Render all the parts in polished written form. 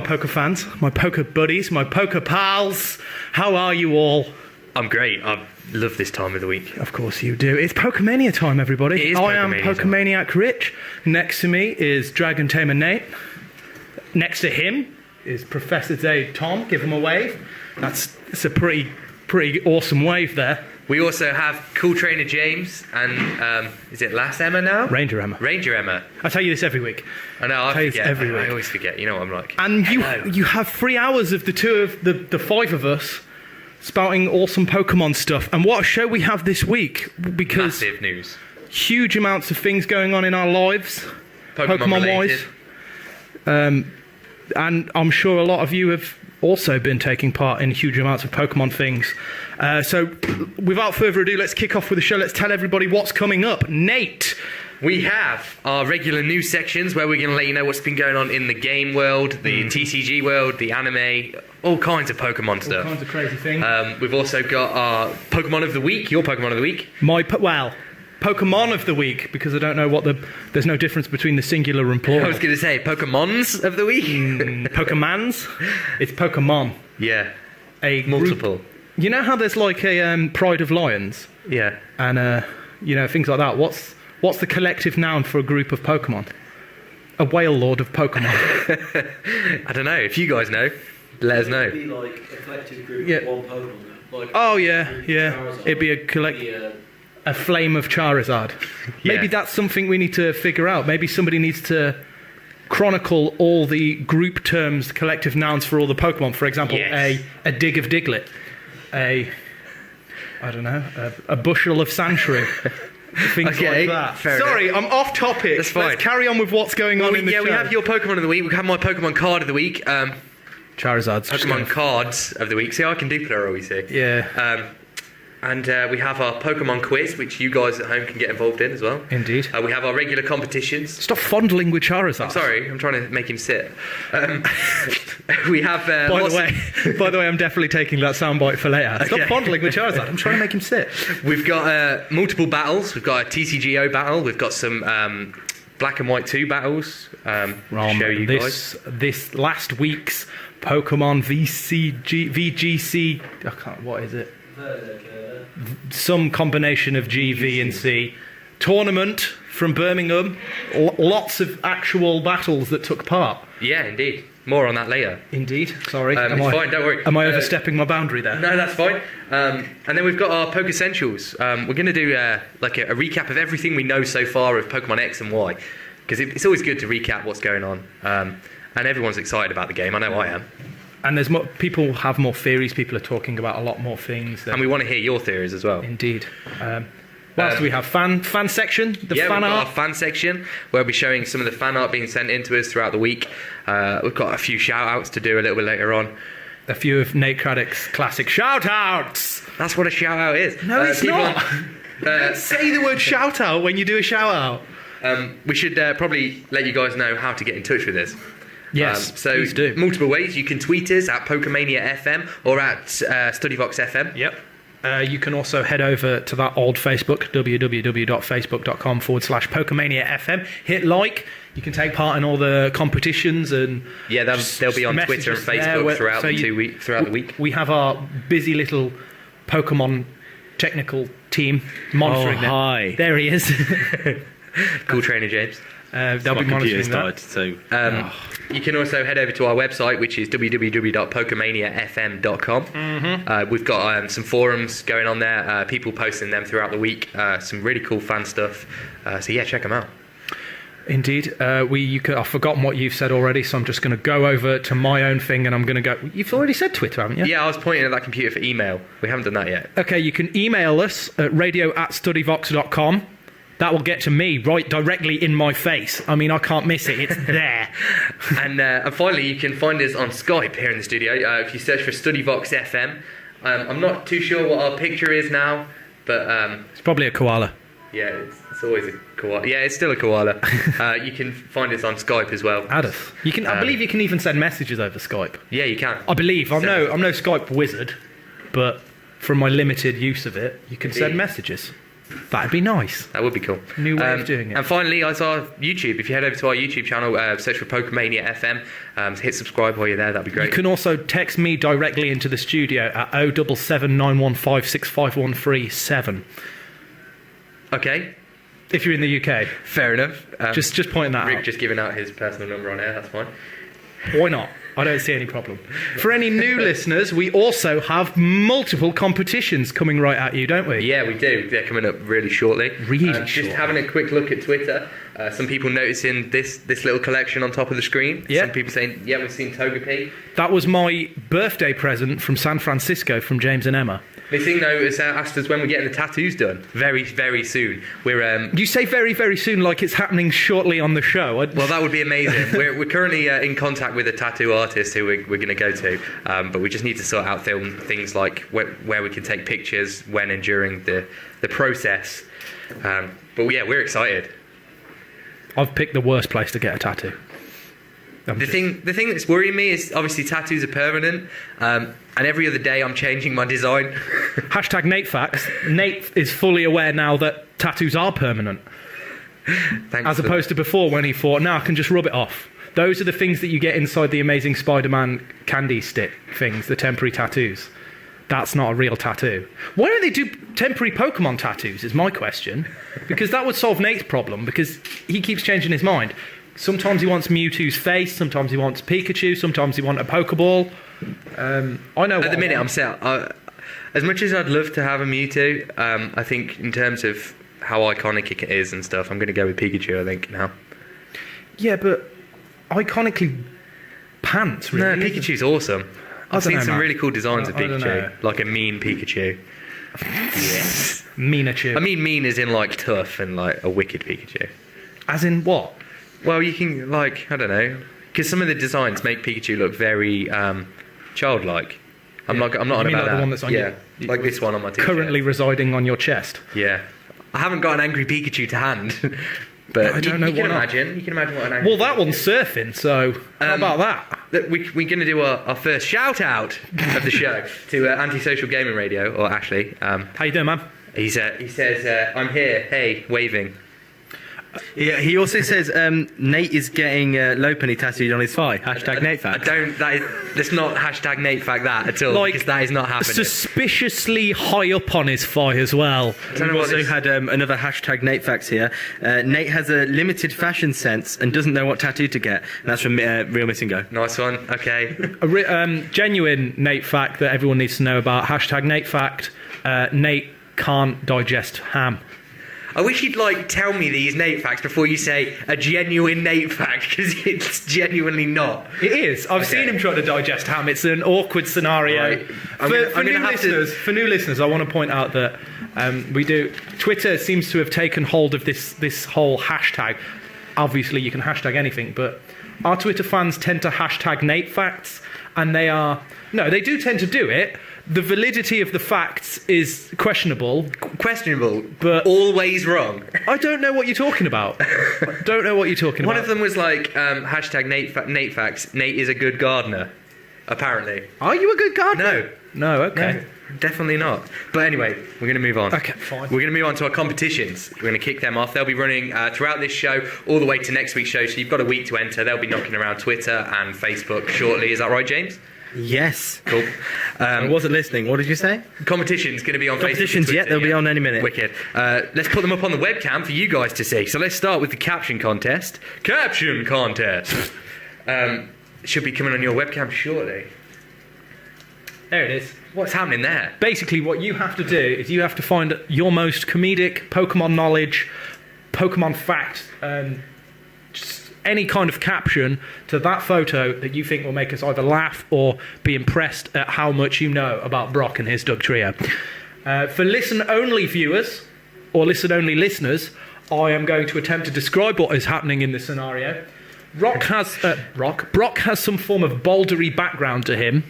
poker fans, my poker buddies, my poker pals. How are you all? I'm great. I love this time of the week. Of course you do. It's Pokemania time, everybody. It is I am Pokemania Pokemaniac Rich. Next to me is Dragon Tamer Nate. Next to him is Professor Zaid Tom. Give him a wave. That's a pretty awesome wave there. We also have Cool Trainer James and, is it Last Emma now? Ranger Emma. Ranger Emma. I tell you this every week. I know, I forget. Every week. I always forget. You know what I'm like. And you have 3 hours of the five of us spouting awesome Pokemon stuff. And what a show we have this week, because Massive news. Huge amounts of things going on in our lives, Pokemon-wise. And I'm sure a lot of you have also been taking part in huge amounts of Pokemon things. So without further ado, let's kick off with the show. Let's tell everybody what's coming up. Nate. We have our regular news sections where we're going to let you know what's been going on in the game world, the TCG world, the anime, all kinds of Pokemon stuff. All kinds of crazy things. We've also got our Pokemon of the Week, your Pokemon of the Week. Pokemon of the Week, because I don't know there's no difference between the singular and plural. I was going to say Pokemons of the Week. Pokemans? It's Pokemon. Yeah. Group, Multiple. you know how there's like a Pride of Lions? Yeah. And, things like that. What's the collective noun for a group of Pokemon? A whale lord of Pokemon. I don't know. If you guys know, let us know. It'd be like a collective group of one Pokemon. Like It'd be a flame of Charizard. Yeah. Maybe that's something we need to figure out. Maybe somebody needs to chronicle all the group terms, collective nouns for all the Pokemon. For example, yes. a dig of Diglett. A bushel of Sandshrew. Things like that. Sorry, I'm off topic. That's fine. Let's carry on with what's going on in the show. We have your Pokemon of the Week. We have my Pokemon card of the week. Charizard's Pokemon cards of the week. See, I can do plural, you see. Yeah. And we have our Pokemon quiz, which you guys at home can get involved in as well. Indeed. We have our regular competitions. Stop fondling with Charizard. I'm sorry, I'm trying to make him sit. We have... By the way, I'm definitely taking that soundbite for later. Stop fondling with Charizard. I'm trying to make him sit. We've got multiple battles. We've got a TCGO battle. We've got some Black and White 2 battles. Show you guys. This last week's Pokemon VGC... what is it? Some combination of G, V and C. Tournament from Birmingham. Lots of actual battles that took part. Yeah, indeed. More on that later. Indeed. Sorry. It's fine, don't worry. Am I overstepping my boundary there? No, that's fine. And then we've got our Poke Essentials. We're going to do a recap of everything we know so far of Pokemon X and Y. Because it's always good to recap what's going on. And everyone's excited about the game. I know I am. And there's people have more theories. People are talking about a lot more things. And we want to hear your theories as well. Indeed. What else do we have? Fan section? Fan art? We've got our fan section, where we'll be showing some of the fan art being sent in to us throughout the week. We've got a few shout-outs to do a little bit later on. A few of Nate Craddock's classic shout-outs! That's what a shout-out is. No, it's not. Don't say the word shout-out when you do a shout-out. We should probably let you guys know how to get in touch with us. Yes, please do. Multiple ways. You can tweet us at Pokemania FM or at STUDYVOX FM. Yep. You can also head over to that old Facebook, www.facebook.com/Pokemania FM. Hit like. You can take part in all the competitions and they'll be on Twitter and Facebook throughout the week. We have our busy little Pokemon technical team monitoring them. Hi. There he is. Cool Trainer James. They'll be monitoring that. You can also head over to our website, which is www.pokemaniafm.com. We've got some forums going on there, people posting them throughout the week, some really cool fan stuff. Check them out. Indeed. I've forgotten what you've said already, so I'm just going to go over to my own thing and I'm going to go... You've already said Twitter, haven't you? Yeah, I was pointing at that computer for email. We haven't done that yet. Okay, you can email us at radio@studyvox.com. That will get to me right directly in my face. I mean, I can't miss it. It's there. And finally, you can find us on Skype here in the studio. If you search for STUDYVOX FM. I'm not too sure what our picture is now, but... it's probably a koala. Yeah, it's always a koala. Yeah, it's still a koala. You can find us on Skype as well. Add us. You can. I believe you can even send messages over Skype. Yeah, you can. I believe. I'm no Skype wizard, but from my limited use of it, you can send messages. That'd be nice. That would be cool. New way of doing it. And finally, as our YouTube, if you head over to our YouTube channel, search for Pokemania FM, hit subscribe while you're there, that'd be great. You can also text me directly into the studio at 07791565137. Okay. If you're in the UK. Fair enough. Just pointing that Rick out. just giving out his personal number on air, that's fine. Why not? I don't see any problem. For any new listeners, we also have multiple competitions coming right at you, don't we? Yeah, we do. They're coming up really shortly. Really Just having a quick look at Twitter. Some people noticing this little collection on top of the screen. Yeah. Some people saying, yeah, we've seen Togepi. That was my birthday present from San Francisco from James and Emma. This thing, though, has asked us when we're getting the tattoos done. Very, very soon. We're You say very, very soon like it's happening shortly on the show. well, that would be amazing. We're currently in contact with a tattoo artist who we're going to go to, but we just need to sort out things like where we can take pictures when and during the process. But yeah, we're excited. I've picked the worst place to get a tattoo. The thing that's worrying me is obviously tattoos are permanent, and every other day I'm changing my design. Hashtag Nate Facts. Nate is fully aware now that tattoos are permanent. Thanks As for opposed to before when he thought, now I can just rub it off. Those are the things that you get inside the Amazing Spider-Man candy stick things, the temporary tattoos. That's not a real tattoo. Why don't they do temporary Pokemon tattoos is my question. Because that would solve Nate's problem, because he keeps changing his mind. Sometimes he wants Mewtwo's face, sometimes he wants Pikachu, sometimes he wants a Pokeball. I know. At the minute, I'm set. As much as I'd love to have a Mewtwo, I think in terms of how iconic it is and stuff, I'm going to go with Pikachu, I think, now. Yeah, but iconically pants, really. No, Pikachu's awesome. I've seen some really cool designs of I don't know. Pikachu, like a mean Pikachu. Yes. Meanachu. I mean mean as in like tough and like a wicked Pikachu. As in what? Well, you can like, I don't know, because some of the designs make Pikachu look very childlike. I'm not on You mean about like that. the one that's on yeah, like this one on my t-shirt. Currently residing on your chest. Yeah. I haven't got an angry Pikachu to hand. But I don't know you can why not. imagine. You can imagine what an angry Well, that one's surfing, so how about that? We're going to do our first shout out of the show to Antisocial Gaming Radio, or Ashley. How you doing, man? He says, I'm here, hey, waving. Yeah, he also says Nate is getting Lopunny tattooed on his thigh. Hashtag Nate fact. That's not hashtag Nate fact that at all, Like, because that is not happening. Suspiciously high up on his thigh as well. don't know We've what also this- had another hashtag Nate facts here. Nate has a limited fashion sense and doesn't know what tattoo to get. And that's from Real Missing Go. Nice one, okay. A genuine Nate fact that everyone needs to know about. Hashtag Nate fact. Nate can't digest ham. I wish you'd tell me these Nate facts before you say a genuine Nate fact, because it's genuinely not. It is. I've seen him try to digest ham. It's an awkward scenario. Right. For new listeners, I want to point out that Twitter seems to have taken hold of this whole hashtag. Obviously, you can hashtag anything, but our Twitter fans tend to hashtag Nate facts, and they do tend to do it. The validity of the facts is questionable. Questionable, But- always wrong. I don't know what you're talking about. One of them was hashtag Nate facts. Nate is a good gardener, apparently. Are you a good gardener? No. No, okay. No, definitely not. But anyway, we're going to move on. Okay, fine. We're going to move on to our competitions. We're going to kick them off. They'll be running throughout this show, all the way to next week's show. So you've got a week to enter. They'll be knocking around Twitter and Facebook shortly. Is that right, James? Yes. Cool. I wasn't listening. What did you say? Competition's going to be on Competitions, Facebook. and yeah, they'll be on any minute. Wicked. Let's put them up on the webcam for you guys to see. So let's start with the caption contest. Caption contest. Should be coming on your webcam shortly. There it is. What's happening there? Basically, what you have to do is you have to find your most comedic Pokemon knowledge, Pokemon fact, just any kind of caption to that photo that you think will make us either laugh or be impressed at how much you know about Brock and his Doug Trio. For listen-only viewers or listen-only listeners, I am going to attempt to describe what is happening in this scenario. Brock has some form of bouldery background to him,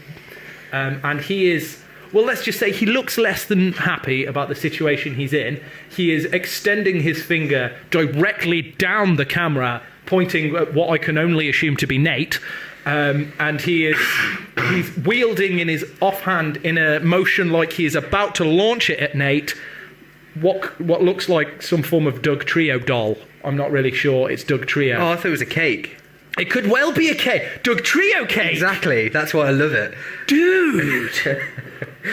and he is, well, let's just say he looks less than happy about the situation he's in. He is extending his finger directly down the camera, pointing at what I can only assume to be Nate, and he's wielding in his offhand in a motion like he is about to launch it at Nate, what looks like some form of Doug Trio doll. I'm not really sure it's Doug Trio. Oh, I thought it was a cake. It could well be a cake. Doug Trio cake. Exactly. That's why I love it. Dude.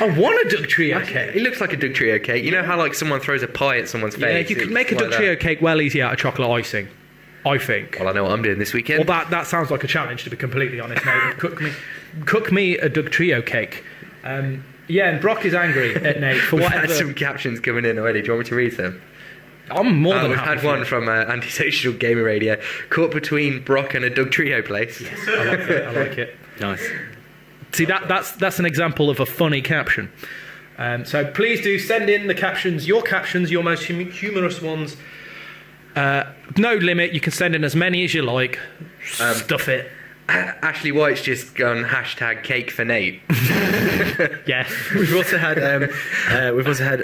I want a Doug Trio cake. It looks like a Doug Trio cake. You know how like someone throws a pie at someone's Yeah, face? you could It's make a like Doug that. Trio cake well easy out of chocolate icing, I think. Well, I know what I'm doing this weekend. Well, that sounds like a challenge, to be completely honest, mate. Cook me a Doug Trio cake. Yeah, and Brock is angry at Nate for We've whatever. had some captions coming in already. Do you want me to read them? I'm more than We've happy. had for one it. from Antisocial Gamer Radio. Caught between Brock and a Doug Trio place. I like it. I like it. Nice. See, that's an example of a funny caption. So please do send in the captions, your most humorous ones. No limit. You can send in as many as you like. Stuff it. Ashley White's just gone #cake for Nate. Yes. We've also had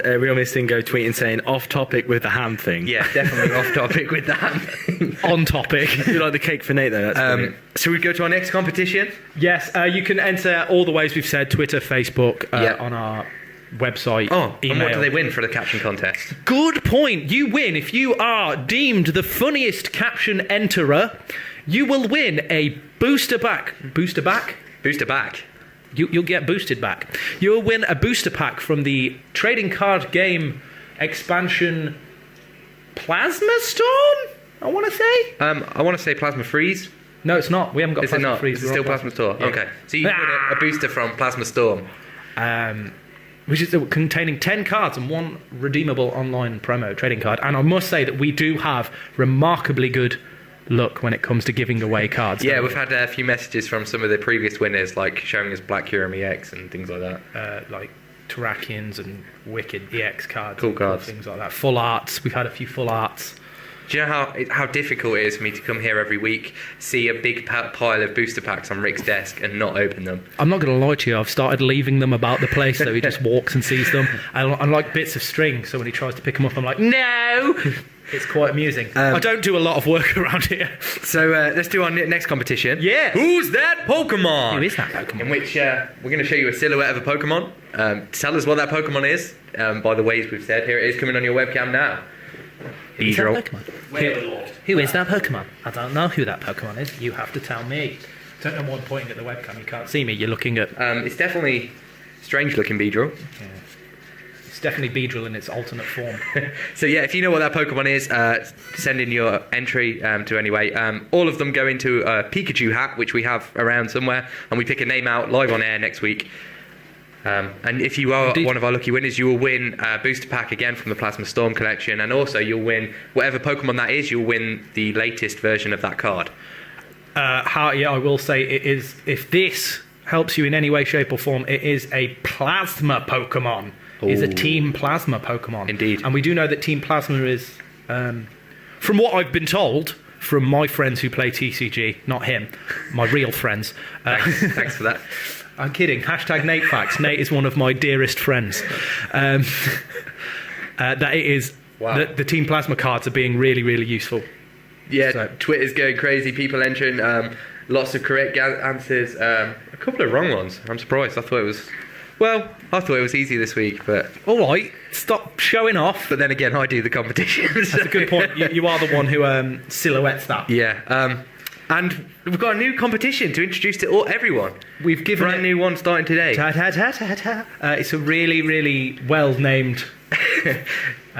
Real Miss Dingo tweeting saying off topic with the ham thing. Yeah, definitely off topic with that. On topic. You like the cake for Nate though? That's brilliant. So we go to our next competition. Yes, you can enter all the ways we've said: Twitter, Facebook, Yeah. on our website. Oh, email. and what do they win for the caption contest? Good point. You win if you are deemed the funniest caption enterer. You will win a booster pack. Booster pack? Booster back. You'll get boosted back. You'll win a booster pack from the trading card game expansion Plasma Storm, I want to say. I want to say Plasma Freeze. No, it's not. We haven't got Is it Plasma not? Freeze. Is it We're still on Plasma Storm? Yeah. Okay. So you win a booster from Plasma Storm. Which is containing 10 cards and one redeemable online promo trading card. And I must say that we do have remarkably good luck when it comes to giving away cards. Yeah, we've had a few messages from some of the previous winners, like showing us Black Huron EX and things like that. Like Terrakians and Wicked EX cards. Cool and cards. Things like that. Full arts. We've had a few full arts. Do you know how difficult it is for me to come here every week, see a big pile of booster packs on Rick's desk and not open them? I'm not going to lie to you, I've started leaving them about the place so he just walks and sees them. I'm like bits of string, so when he tries to pick them up, I'm like, no! It's quite amusing. I don't do a lot of work around here. So let's do our next competition. Yes. Who's that Pokemon? Who is that Pokemon? In which we're going to show you a silhouette of a Pokemon. Tell us what that Pokemon is by the ways we've said. Here it is coming on your webcam now. Who is that Beedrill. Pokemon? Who is that Pokemon? I don't know who that Pokemon is. You have to tell me. Don't know why I'm pointing at the webcam. You can't see me. You're looking at... It's definitely strange looking Beedrill. It's definitely Beedrill in its alternate form. So yeah, if you know what that Pokemon is, send in your entry to anyway. All of them go into a Pikachu hat, which we have around somewhere, and we pick a name out live on air next week. And if you are Indeed. one of our lucky winners, you will win a booster pack again from the Plasma Storm collection, and also you'll win whatever Pokemon that is. You'll win the latest version of that card. I will say it is... If this helps you in any way, shape or form, it is a Plasma Pokemon. Is a Ooh. Team Plasma Pokemon. Indeed. And we do know that Team Plasma is, from what I've been told, from my friends who play TCG, not him, my real friends. Thanks for that. I'm kidding. #NateFacts. Nate is one of my dearest friends. That it is... Wow. that the Team Plasma cards are being really, really useful. Yeah, So- Twitter's going crazy. People entering lots of correct answers. A couple of wrong ones. I'm surprised. I thought it was easy this week, but All right, stop showing off. then again, I do the competitions. That's a good point. You are the one who silhouettes that. Yeah, and we've got a new competition to introduce to everyone. We've given Brand it... new one starting today. Ta ta ta ta ta. It's a really, really well named Do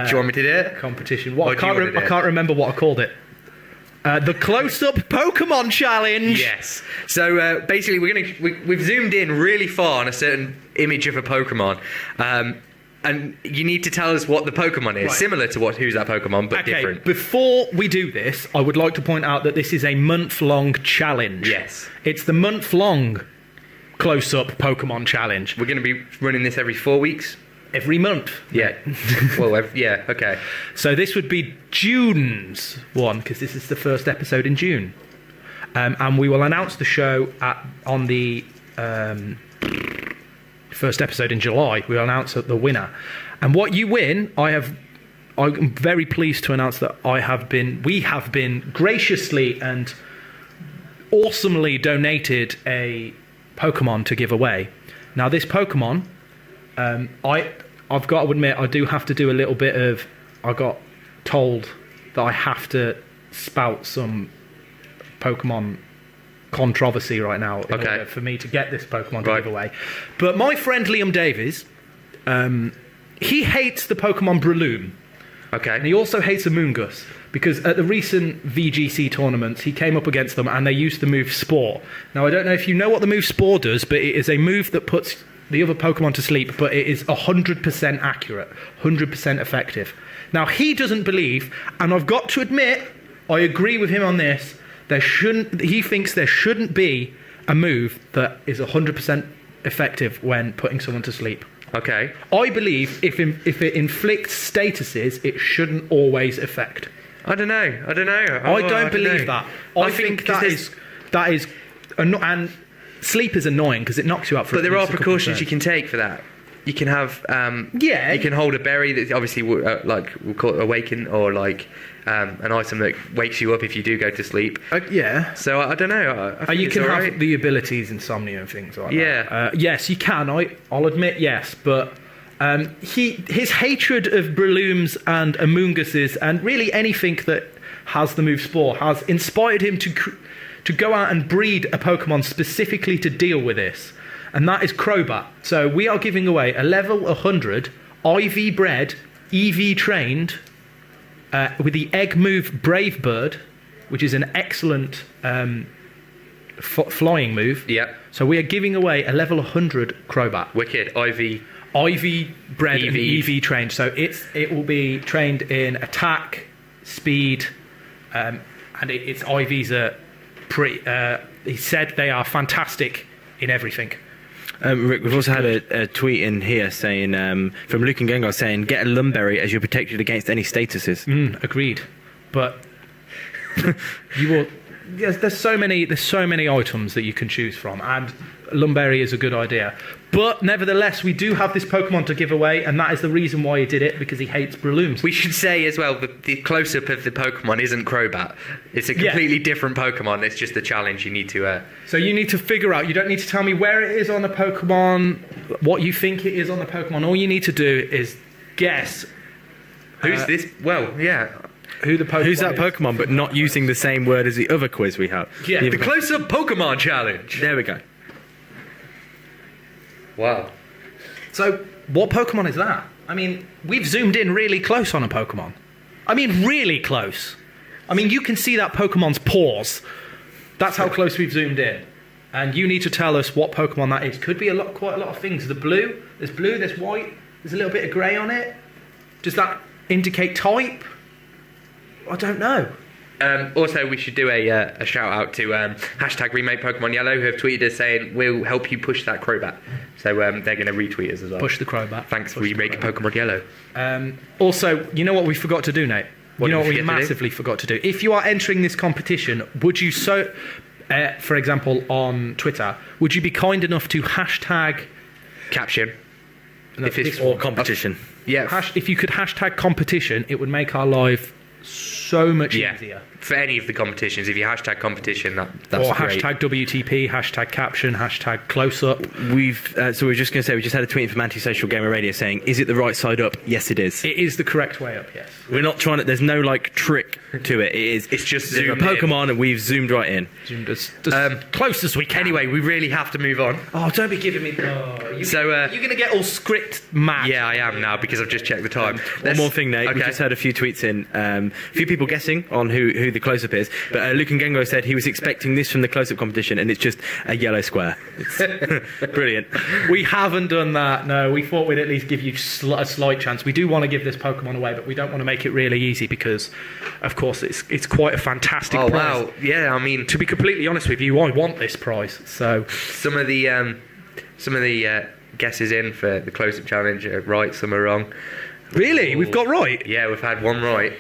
you want me to do it? competition. Or do you wanna do I it? can't remember what I called it. The close-up Pokemon challenge. Yes. So basically, we've zoomed in really far on a certain image of a Pokemon, and you need to tell us what the Pokemon is, Right. similar to Who's That Pokemon, but Okay, different. before we do this, I would like to point out that this is a month-long challenge. Yes. It's the month-long close-up Pokemon challenge. We're going to be running this every 4 weeks. Every month. Yeah. Well, yeah. Okay. So this would be June's one, because this is the first episode in June. And we will announce the show on the first episode in July. We'll announce the winner. And what you win, I'm very pleased to announce that we have been graciously and awesomely donated a Pokemon to give away. Now this Pokemon, I've got to admit, I do have to do a little bit of... I got told that I have to spout some Pokemon controversy right now in order for me to get this Pokemon to give away. But my friend Liam Davies, he hates the Pokemon Breloom. Okay. And he also hates Amoonguss, because at the recent VGC tournaments, he came up against them and they used the move Spore. Now, I don't know if you know what the move Spore does, but it is a move that puts the other Pokemon to sleep, but it is 100% accurate, 100% effective. Now, he doesn't believe, and I've got to admit, I agree with him on this, he thinks there shouldn't be a move that is 100% effective when putting someone to sleep. Okay. I believe if it inflicts statuses, it shouldn't always affect. I don't know. I don't believe that. I think that is, and sleep is annoying because it knocks you out for. But there are precautions you can take for that. You can have, you can hold a berry that obviously we'll call it awaken, or like an item that wakes you up if you do go to sleep. Yeah. So I don't know. I think you can have the abilities insomnia and things like that. Yeah. Yes, you can. I'll admit yes, but his hatred of Brelooms and Amoongusses and really anything that has the move Spore has inspired him to go out and breed a Pokemon specifically to deal with this. And that is Crobat. So we are giving away a level 100 IV bred, EV trained, with the egg move Brave Bird, which is an excellent flying move. Yeah. So we are giving away a level 100 Crobat. Wicked. IV bred EV. and EV trained. So it will be trained in attack, speed, and its IVs are pretty. He said they are fantastic in everything. Rick, we've also had a tweet in here saying from Luke and Gengar saying, get a Lumberry as you're protected against any statuses. Agreed. But you will. Yes, there's so many items that you can choose from, and Lumberry is a good idea. But nevertheless, we do have this Pokemon to give away, and that is the reason why he did it, because he hates Brelooms. We should say as well, the close-up of the Pokemon isn't Crobat. It's a completely different Pokemon. It's just a challenge you need to... So you need to figure out, you don't need to tell me where it is on the Pokemon, what you think it is on the Pokemon. All you need to do is guess. Who's this? Well, yeah... Who's that Pokemon, but not using the same word as the other quiz we have? Yeah, the close-up Pokemon challenge. There we go. Wow. So, what Pokemon is that? I mean, we've zoomed in really close on a Pokemon. I mean, really close. I mean, you can see that Pokemon's paws. That's how close we've zoomed in. And you need to tell us what Pokemon that is. Could be quite a lot of things. There's blue, there's white, there's a little bit of grey on it. Does that indicate type? I don't know. Also, we should do a shout out to hashtag remake Pokemon Yellow, who have tweeted us saying we'll help you push that Crobat. So they're going to retweet us as well. Push the Crobat. Thanks, remake Pokemon Yellow. Also, you know what we forgot to do, Nate? You know what we massively forgot to do? If you are entering this competition, would you for example, on Twitter, would you be kind enough to hashtag caption or competition? Yeah. If you could hashtag competition, it would make our life so much easier. For any of the competitions, if you hashtag competition, that's or great. hashtag WTP, hashtag caption, hashtag close up. So we're just going to say we just had a tweet from Antisocial Gamer Radio saying, "Is it the right side up?" Yes, it is. It is the correct way up. Yes. We're not trying to. There's no trick to it. It's just zoomed a Pokemon, and we've zoomed right in. Zoomed as close as we can. Anyway, we really have to move on. Oh, don't be giving me. You're going to get all script mad. Yeah, I am now because I've just checked the time. One more thing, Nate. Okay. We just had a few tweets in. A few people guessing on who the close-up is. But Luke and Gengo said he was expecting this from the close-up competition, and it's just a yellow square. It's brilliant. We haven't done that. No, we thought we'd at least give you a slight chance. We do want to give this Pokemon away, but we don't want to make it really easy because, of course, it's quite a fantastic prize. Wow. Yeah, I mean, to be completely honest with you, I want this prize. So some of the guesses in for the close-up challenge are right, some are wrong. Really? We've got right? Yeah, we've had one right.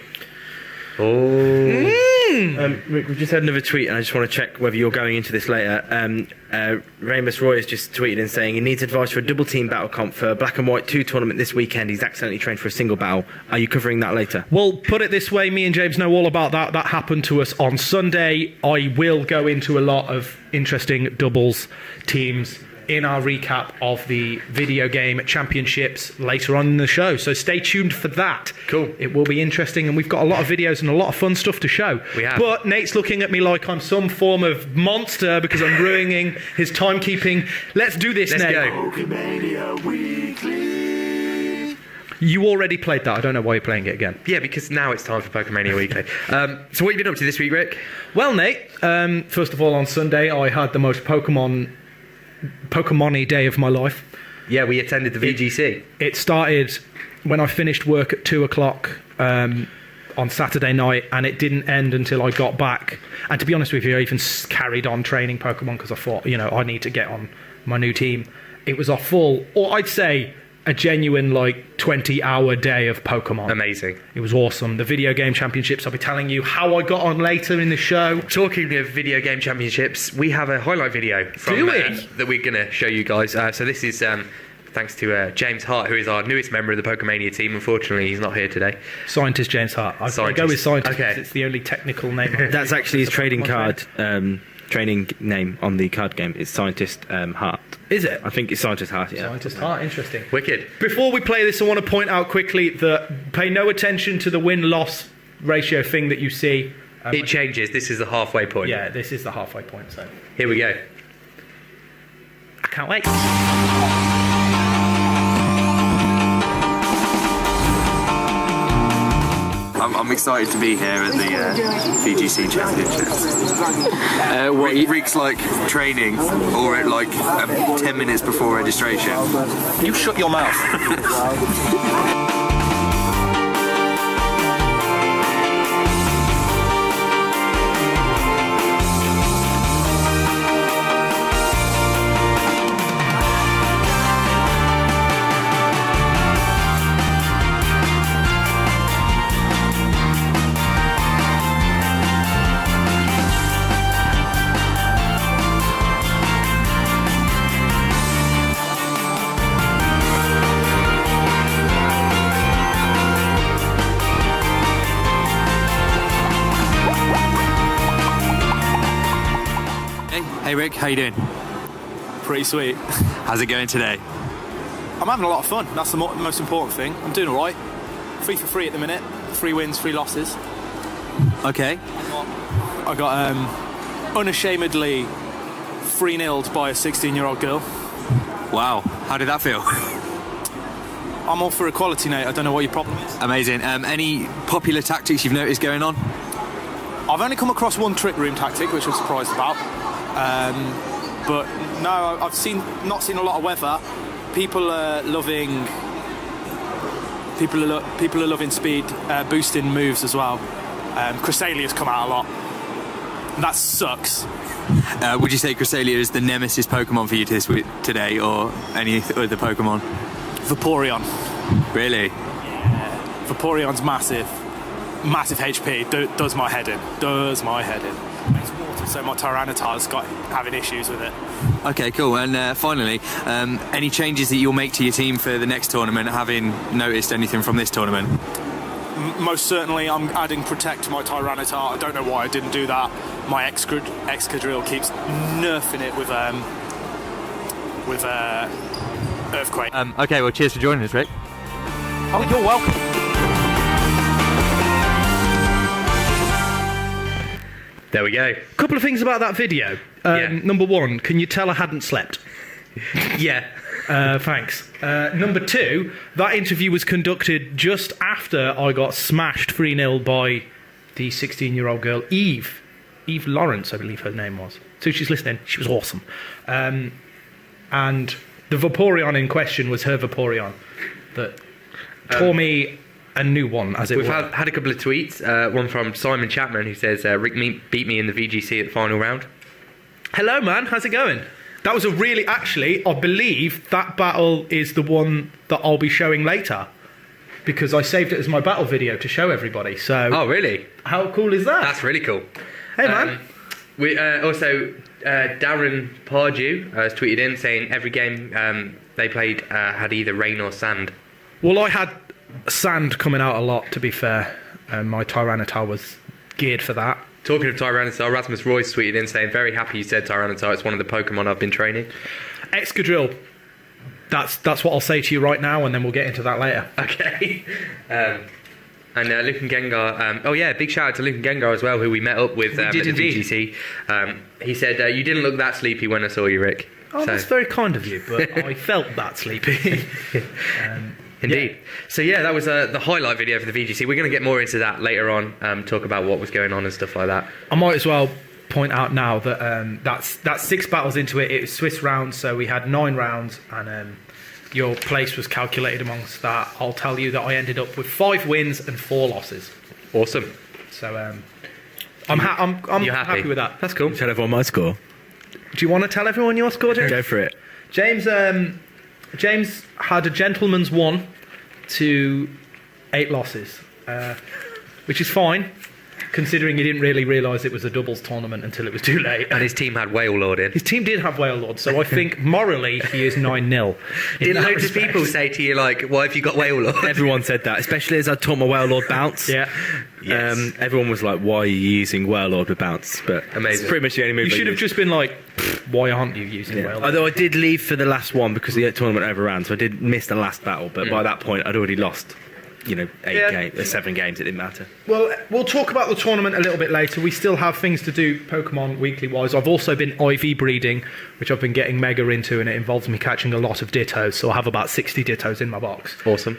Rick, we've just had another tweet, and I just want to check whether you're going into this later. Ramus Roy has just tweeted in saying he needs advice for a double team battle comp for Black and White 2 tournament this weekend. He's accidentally trained for a single battle. Are you covering that later? Well, put it this way, me and James know all about that. That happened to us on Sunday. I will go into a lot of interesting doubles teams in our recap of the video game championships later on in the show. So stay tuned for that. Cool. It will be interesting, and we've got a lot of videos and a lot of fun stuff to show. We have. But Nate's looking at me like I'm some form of monster because I'm ruining his timekeeping. Let's do this, Let's Nate. go. Pokemania Weekly. You already played that. I don't know why you're playing it again. Yeah, because now it's time for Pokemania Weekly. So what have you been up to this week, Rick? Well, Nate, first of all, on Sunday, I had the most Pokemon-y day of my life. Yeah, we attended the VGC. It started when I finished work at 2 o'clock on Saturday night, and it didn't end until I got back. And to be honest with you, I even carried on training Pokemon because I thought, I need to get on my new team. It was a full, or I'd say a genuine 20-hour day of Pokemon. Amazing. It was awesome. The video game championships, I'll be telling you how I got on later in the show. Talking of video game championships, we have a highlight video from that we're going to show you guys. So this is thanks to James Hart, who is our newest member of the Pokemania team. Unfortunately, he's not here today. Scientist James Hart. I go with scientist because it's the only technical name. That's actually his trading card. Training name on the card game is Scientist Hart. Is it? I think it's Scientist Hart, yeah. Scientist Hart, interesting. Wicked. Before we play this, I want to point out quickly that pay no attention to the win-loss ratio thing that you see. It changes. This is the halfway point. Yeah, this is the halfway point. So here we go. I can't wait. I'm excited to be here at the VGC Championships. Rick's training, or at 10 minutes before registration. You shut your mouth. Hey Rick, how you doing? Pretty sweet. How's it going today? I'm having a lot of fun. That's the most important thing. I'm doing all right. 3 for 3 at the minute. 3 wins, 3 losses. Okay. I got unashamedly 3-0'd by a 16-year-old girl. Wow. How did that feel? I'm all for equality, Nate. I don't know what your problem is. Amazing. Any popular tactics you've noticed going on? I've only come across one trick room tactic, which I'm surprised about. But no, I've not seen a lot of weather. People are loving speed boosting moves as well. Cressalia's come out a lot. And that sucks. Would you say Cresselia is the nemesis Pokemon for you today, or any other Pokemon? Vaporeon. Really? Yeah. Vaporeon's massive HP. Does my head in. It's water, so my Tyranitar's having issues with it. Okay, cool. And finally, any changes that you'll make to your team for the next tournament, having noticed anything from this tournament? Most certainly, I'm adding Protect to my Tyranitar. I don't know why I didn't do that. My Excadrill keeps nerfing it with Earthquake. Okay, well, cheers for joining us, Rick. Oh, you're welcome. There we go. A couple of things about that video. Number one, can you tell I hadn't slept? Yeah. Thanks. Number two, that interview was conducted just after I got smashed 3-0 by the 16-year-old girl, Eve. Eve Lawrence, I believe her name was. So she's listening. She was awesome. And the Vaporeon in question was her Vaporeon that tore me a new one, as it were. We've had a couple of tweets. One from Simon Chapman, who says, Rick beat me in the VGC at the final round. Hello, man. How's it going? That was actually, I believe that battle is the one that I'll be showing later, because I saved it as my battle video to show everybody. So. Oh, really? How cool is that? That's really cool. Hey, man. We also, Darren Pardew has tweeted in saying every game they played had either rain or sand. Well, I had sand coming out a lot, to be fair. My Tyranitar was geared for that. Talking of Tyranitar, Rasmus Royce tweeted in saying, very happy you said Tyranitar, it's one of the Pokemon I've been training. Excadrill. That's what I'll say to you right now, and then we'll get into that later. Okay. And Luke and Gengar, big shout out to Luke and Gengar as well, who we met up with at the VGC. He said, you didn't look that sleepy when I saw you, Rick. Oh, that's very kind of you, but I felt that sleepy. Indeed. Yeah. So that was the highlight video for the VGC. We're going to get more into that later on, talk about what was going on and stuff like that. I might as well point out now that that's 6 battles into it. It was Swiss rounds, so we had 9 rounds, and your place was calculated amongst that. I'll tell you that I ended up with 5 wins and 4 losses. Awesome. So I'm happy with that. That's cool. Tell everyone my score. Do you want to tell everyone your score, James? Go for it. James had a gentleman's 1 to 8 losses, which is fine, considering he didn't really realise it was a doubles tournament until it was too late. And his team had Whale Lord in. His team did have Whale Lord, so I think morally he is 9-0. Didn't loads of people say to you, like, why have you got Whale Lord? Everyone said that, especially as I taught my Whale Lord bounce. Yeah. Yes. Everyone was like, why are you using Whale Lord with bounce? But amazing. It's pretty much the only move. You should have just been like, why aren't you using Whale Lord? Although I did leave for the last one because the tournament overran, so I did miss the last battle, but by that point I'd already lost, 7 games, it didn't matter. Well, we'll talk about the tournament a little bit later. We still have things to do Pokemon weekly-wise. I've also been IV breeding, which I've been getting mega into, and it involves me catching a lot of Dittos, so I have about 60 Dittos in my box. Awesome.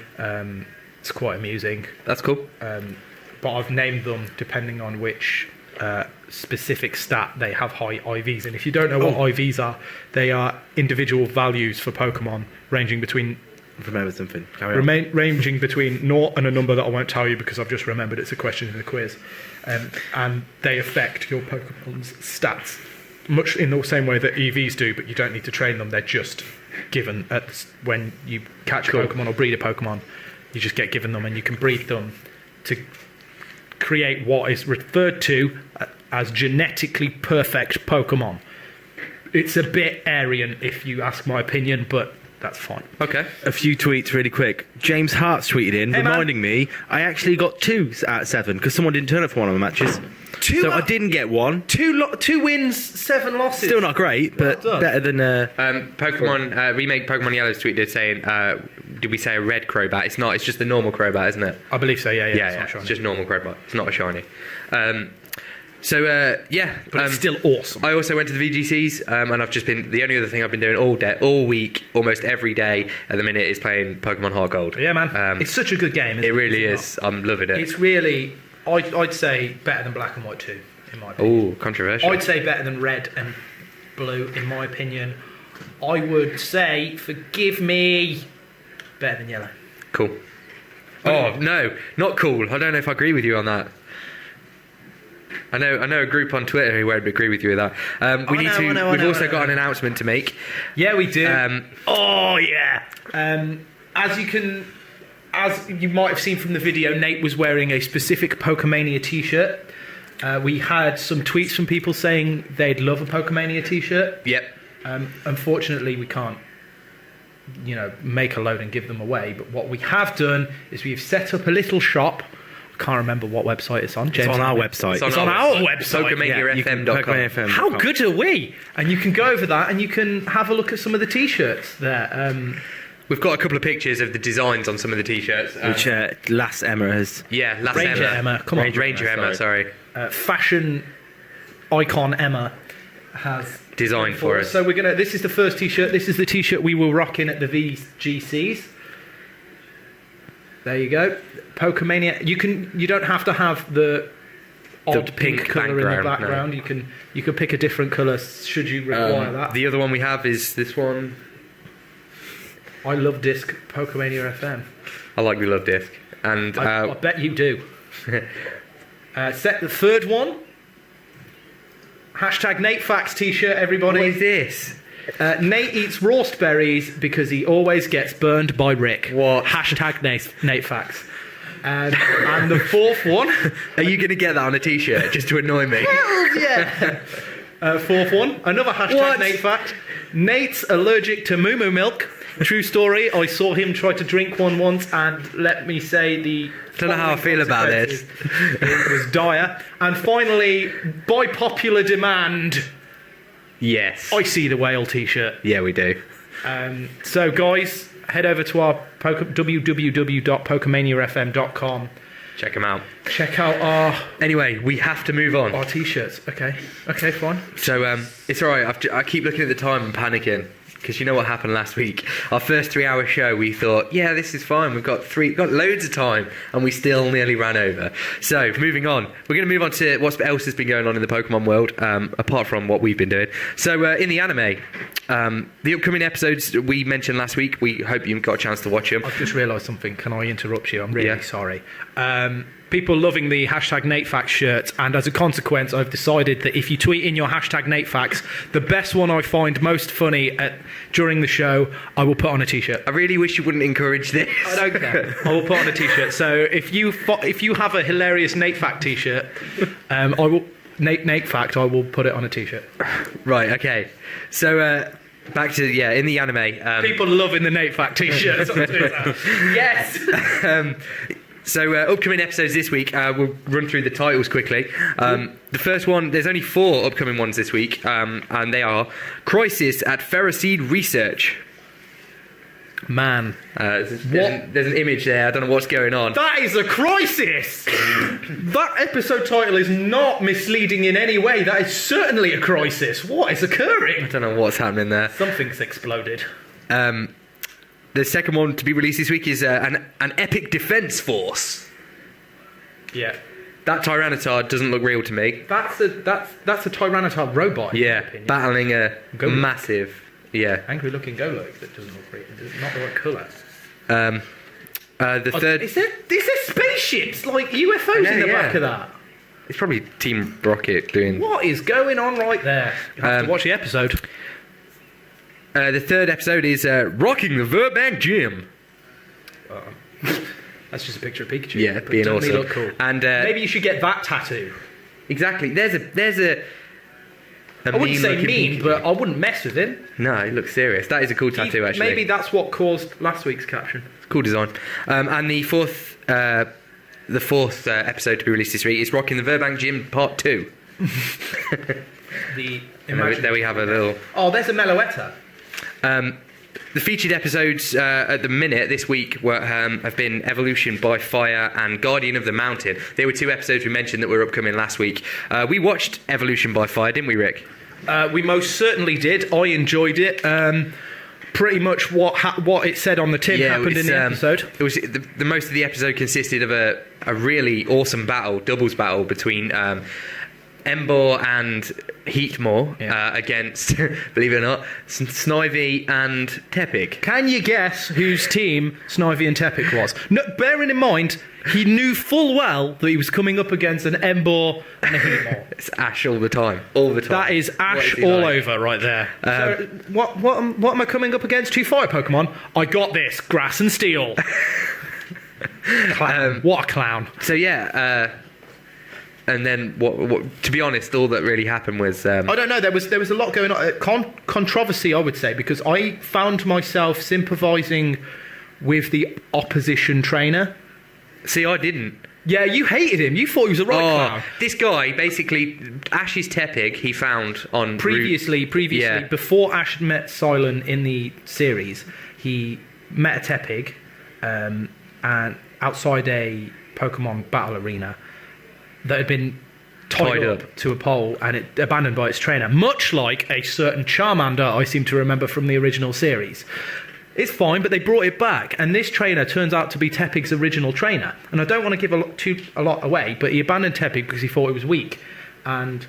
It's quite amusing. That's cool. But I've named them depending on which specific stat they have high IVs. And if you don't know what IVs are, they are individual values for Pokemon ranging between... Remember something. Ranging between 0 and a number that I won't tell you because I've just remembered it's a question in the quiz. And they affect your Pokemon's stats much in the same way that EVs do, but you don't need to train them. They're just given when you catch a Pokemon or breed a Pokemon. You just get given them, and you can breed them to create what is referred to as genetically perfect Pokemon. It's a bit Aryan, if you ask my opinion, but that's fine. Okay. A few tweets really quick. James Hart's tweeted in, reminding me I actually got 2 out of 7 because someone didn't turn up for one of my matches. I didn't get 1. 2 wins, 7 losses. Still not great, but better than... Pokemon Remake Pokemon Yellow's tweeted saying, did we say a red Crobat? It's not, it's just the normal Crobat, isn't it? I believe so, yeah. It's just normal Crobat. It's not a shiny. But it's still awesome. I also went to the VGCs, and I've just been... The only other thing I've been doing all week, almost every day at the minute, is playing Pokemon Heart Gold. Yeah, man. It's such a good game, isn't it? It really is. I'm loving it. It's really... I'd say better than Black and White 2, in my opinion. Ooh, controversial. I'd say better than Red and Blue, in my opinion. I would say, forgive me, better than Yellow. Cool. Oh, no, not cool. I don't know if I agree with you on that. I know a group on Twitter who won't agree with you with that. We've also got an announcement to make. Yeah, we do. As you might have seen from the video, Nate was wearing a specific Pokemania t-shirt. We had some tweets from people saying they'd love a Pokemania t-shirt. Yep. Unfortunately, we can't, make a load and give them away. But what we have done is we've set up a little shop. I can't remember what website it's on. James, it's on our website. It's on our website. PokemaniaFM.com. How good are we? And you can go over that and you can have a look at some of the t-shirts there. We've got a couple of pictures of the designs on some of the t-shirts. Which Lass Emma has... Yeah, Lass Ranger Emma. Come on. Ranger Emma, sorry. Fashion icon Emma has... designed for us. So this is the first t-shirt. This is the t-shirt we were rocking at the VGCs. There you go. Pokemania. You don't have to have the odd pink colour in the background. No. You can pick a different colour should you require that. The other one we have is this one. I love disc Pokemania FM. I like the love disc, and I bet you do. Set the third one. Hashtag NateFacts t-shirt, everybody. What is this? Nate eats roast berries because he always gets burned by Rick. What? Hashtag NateFacts. And the fourth one... Are you going to get that on a t-shirt just to annoy me? Hell yeah! Fourth one, another hashtag NateFact. Nate's allergic to moo milk. True story, I saw him try to drink one once, and let me say the... I don't know how I feel about this. It was dire. And finally, by popular demand, Yes. I see the whale t-shirt. Yeah, we do. So guys, head over to our www.pokemaniafm.com. Check them out. Check out our Anyway, we have to move on. our t-shirts. Okay, fine. So it's all right. I keep looking at the time and panicking because you know what happened last week. Our first 3-hour show, we thought, yeah, this is fine. We've got loads of time, and we still nearly ran over. So moving on, we're going to move on to what else has been going on in the Pokemon world, apart from what we've been doing. So in the anime, the upcoming episodes we mentioned last week, we hope you got a chance to watch them. I've just realised something. Can I interrupt you? I'm really sorry. People loving the hashtag NateFacts shirts, and as a consequence, I've decided that if you tweet in your hashtag NateFacts, the best one I find most funny during the show, I will put on a t-shirt. I really wish you wouldn't encourage this. I don't care. I will put on a t-shirt. So if you have a hilarious NateFact t-shirt, I will NateFact. I will put it on a t-shirt. Right. Okay. So. Back to, in the anime. People loving the NateFact t-shirts on Twitter. Yes! So upcoming episodes this week, we'll run through the titles quickly. The first one, there's only 4 upcoming ones this week, and they are Crisis at Ferroseed Research. Man. There's an image there, I don't know what's going on. That is a crisis! That episode title is not misleading in any way. That is certainly a crisis. What is occurring? I don't know what's happening there. Something's exploded. The second one to be released this week is an Epic Defense Force. Yeah. That Tyranitar doesn't look real to me. That's a Tyranitar robot, in my opinion. Battling a massive... Yeah. Angry-looking Golok that doesn't look real. It's not the right colour. The third... Is there spaceships, like UFOs in the back of that? It's probably Team Rocket doing... What is going on right there? You have to watch the episode. The third episode is Rocking the Burbank Gym. That's just a picture of Pikachu. Yeah, being awesome. Look cool. And maybe you should get that tattoo. Exactly. There's a I wouldn't say mean, but I wouldn't mess with him. No, he looks serious. That is a cool tattoo, actually. Maybe that's what caused last week's caption. Cool design. And the fourth episode to be released this week is Rocking the Burbank Gym Part 2. There we have a little... Oh, there's a Meloetta. The featured episodes at the minute this week have been Evolution by Fire and Guardian of the Mountain. There were 2 episodes we mentioned that were upcoming last week. We watched Evolution by Fire, didn't we, Rick? We most certainly did. I enjoyed it. Pretty much what it said on the tin happened in the episode. It was the most of the episode consisted of a really awesome doubles battle between Ember and Heatmore against, believe it or not, Snivy and Tepig. Can you guess whose team Snivy and Tepig was? No, bearing in mind, he knew full well that he was coming up against an Ember and a Heatmore. It's Ash all the time. That is Ash all over right there. So what am I coming up against? 2 fire Pokemon? I got this. Grass and Steel. What a clown. So and then, what? To be honest, all that really happened was... I don't know, there was a lot going on. Controversy, I would say, because I found myself sympathising with the opposition trainer. See, I didn't. Yeah, you hated him. You thought he was a clown. This guy, basically, Ash's Tepig, he found on... Previously, before Ash met Silent in the series, he met a Tepig and outside a Pokemon battle arena that had been tied up to a pole and it abandoned by its trainer, much like a certain Charmander I seem to remember from the original series. It's fine, but they brought it back, and this trainer turns out to be Tepig's original trainer. And I don't want to give a lot away, but he abandoned Tepig because he thought it was weak. And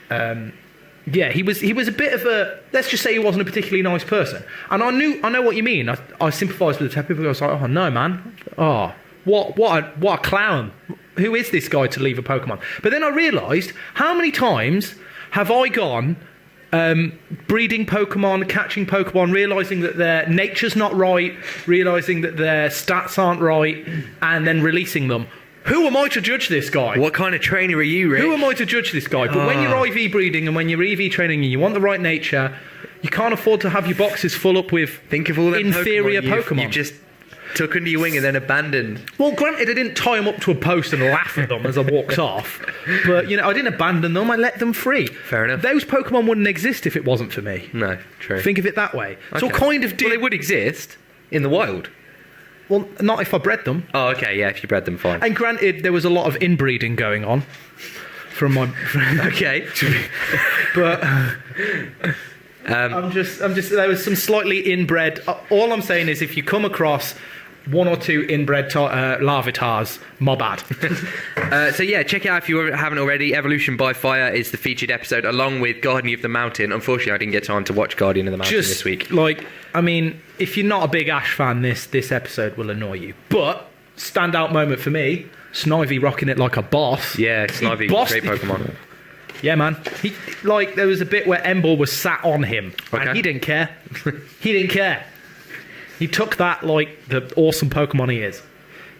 he was a bit of a... Let's just say he wasn't a particularly nice person. And I know what you mean. I sympathised with the Tepig because I was like, oh no, man. Oh, what a clown. Who is this guy to leave a Pokemon? But then I realised, how many times have I gone breeding Pokemon, catching Pokemon, realising that their nature's not right, realising that their stats aren't right, and then releasing them? Who am I to judge this guy? What kind of trainer are you, Rick? Who am I to judge this guy? But when you're IV breeding and when you're EV training and you want the right nature, you can't afford to have your boxes full up with Think of all them inferior Pokemon. You've just Took under your wing and then abandoned. Well, granted, I didn't tie them up to a post and laugh at them as I walked off. But, I didn't abandon them. I let them free. Fair enough. Those Pokemon wouldn't exist if it wasn't for me. No, true. Think of it that way. Okay. So I kind of did... Well, they would exist in the wild. Well, not if I bred them. Oh, okay, yeah, if you bred them, fine. And granted, there was a lot of inbreeding going on from my... Okay. But... I'm just. There was some slightly inbred. All I'm saying is, if you come across one or two inbred Larvitars, my bad. So yeah, check it out if you haven't already. Evolution by Fire is the featured episode, along with Guardian of the Mountain. Unfortunately, I didn't get time to watch Guardian of the Mountain this week. If you're not a big Ash fan, this episode will annoy you. But standout moment for me, Snivy rocking it like a boss. Yeah, Snivy, great Pokemon. Yeah, man. There was a bit where Emble was sat on him, okay. and he didn't care. He didn't care. He took that like the awesome Pokemon he is.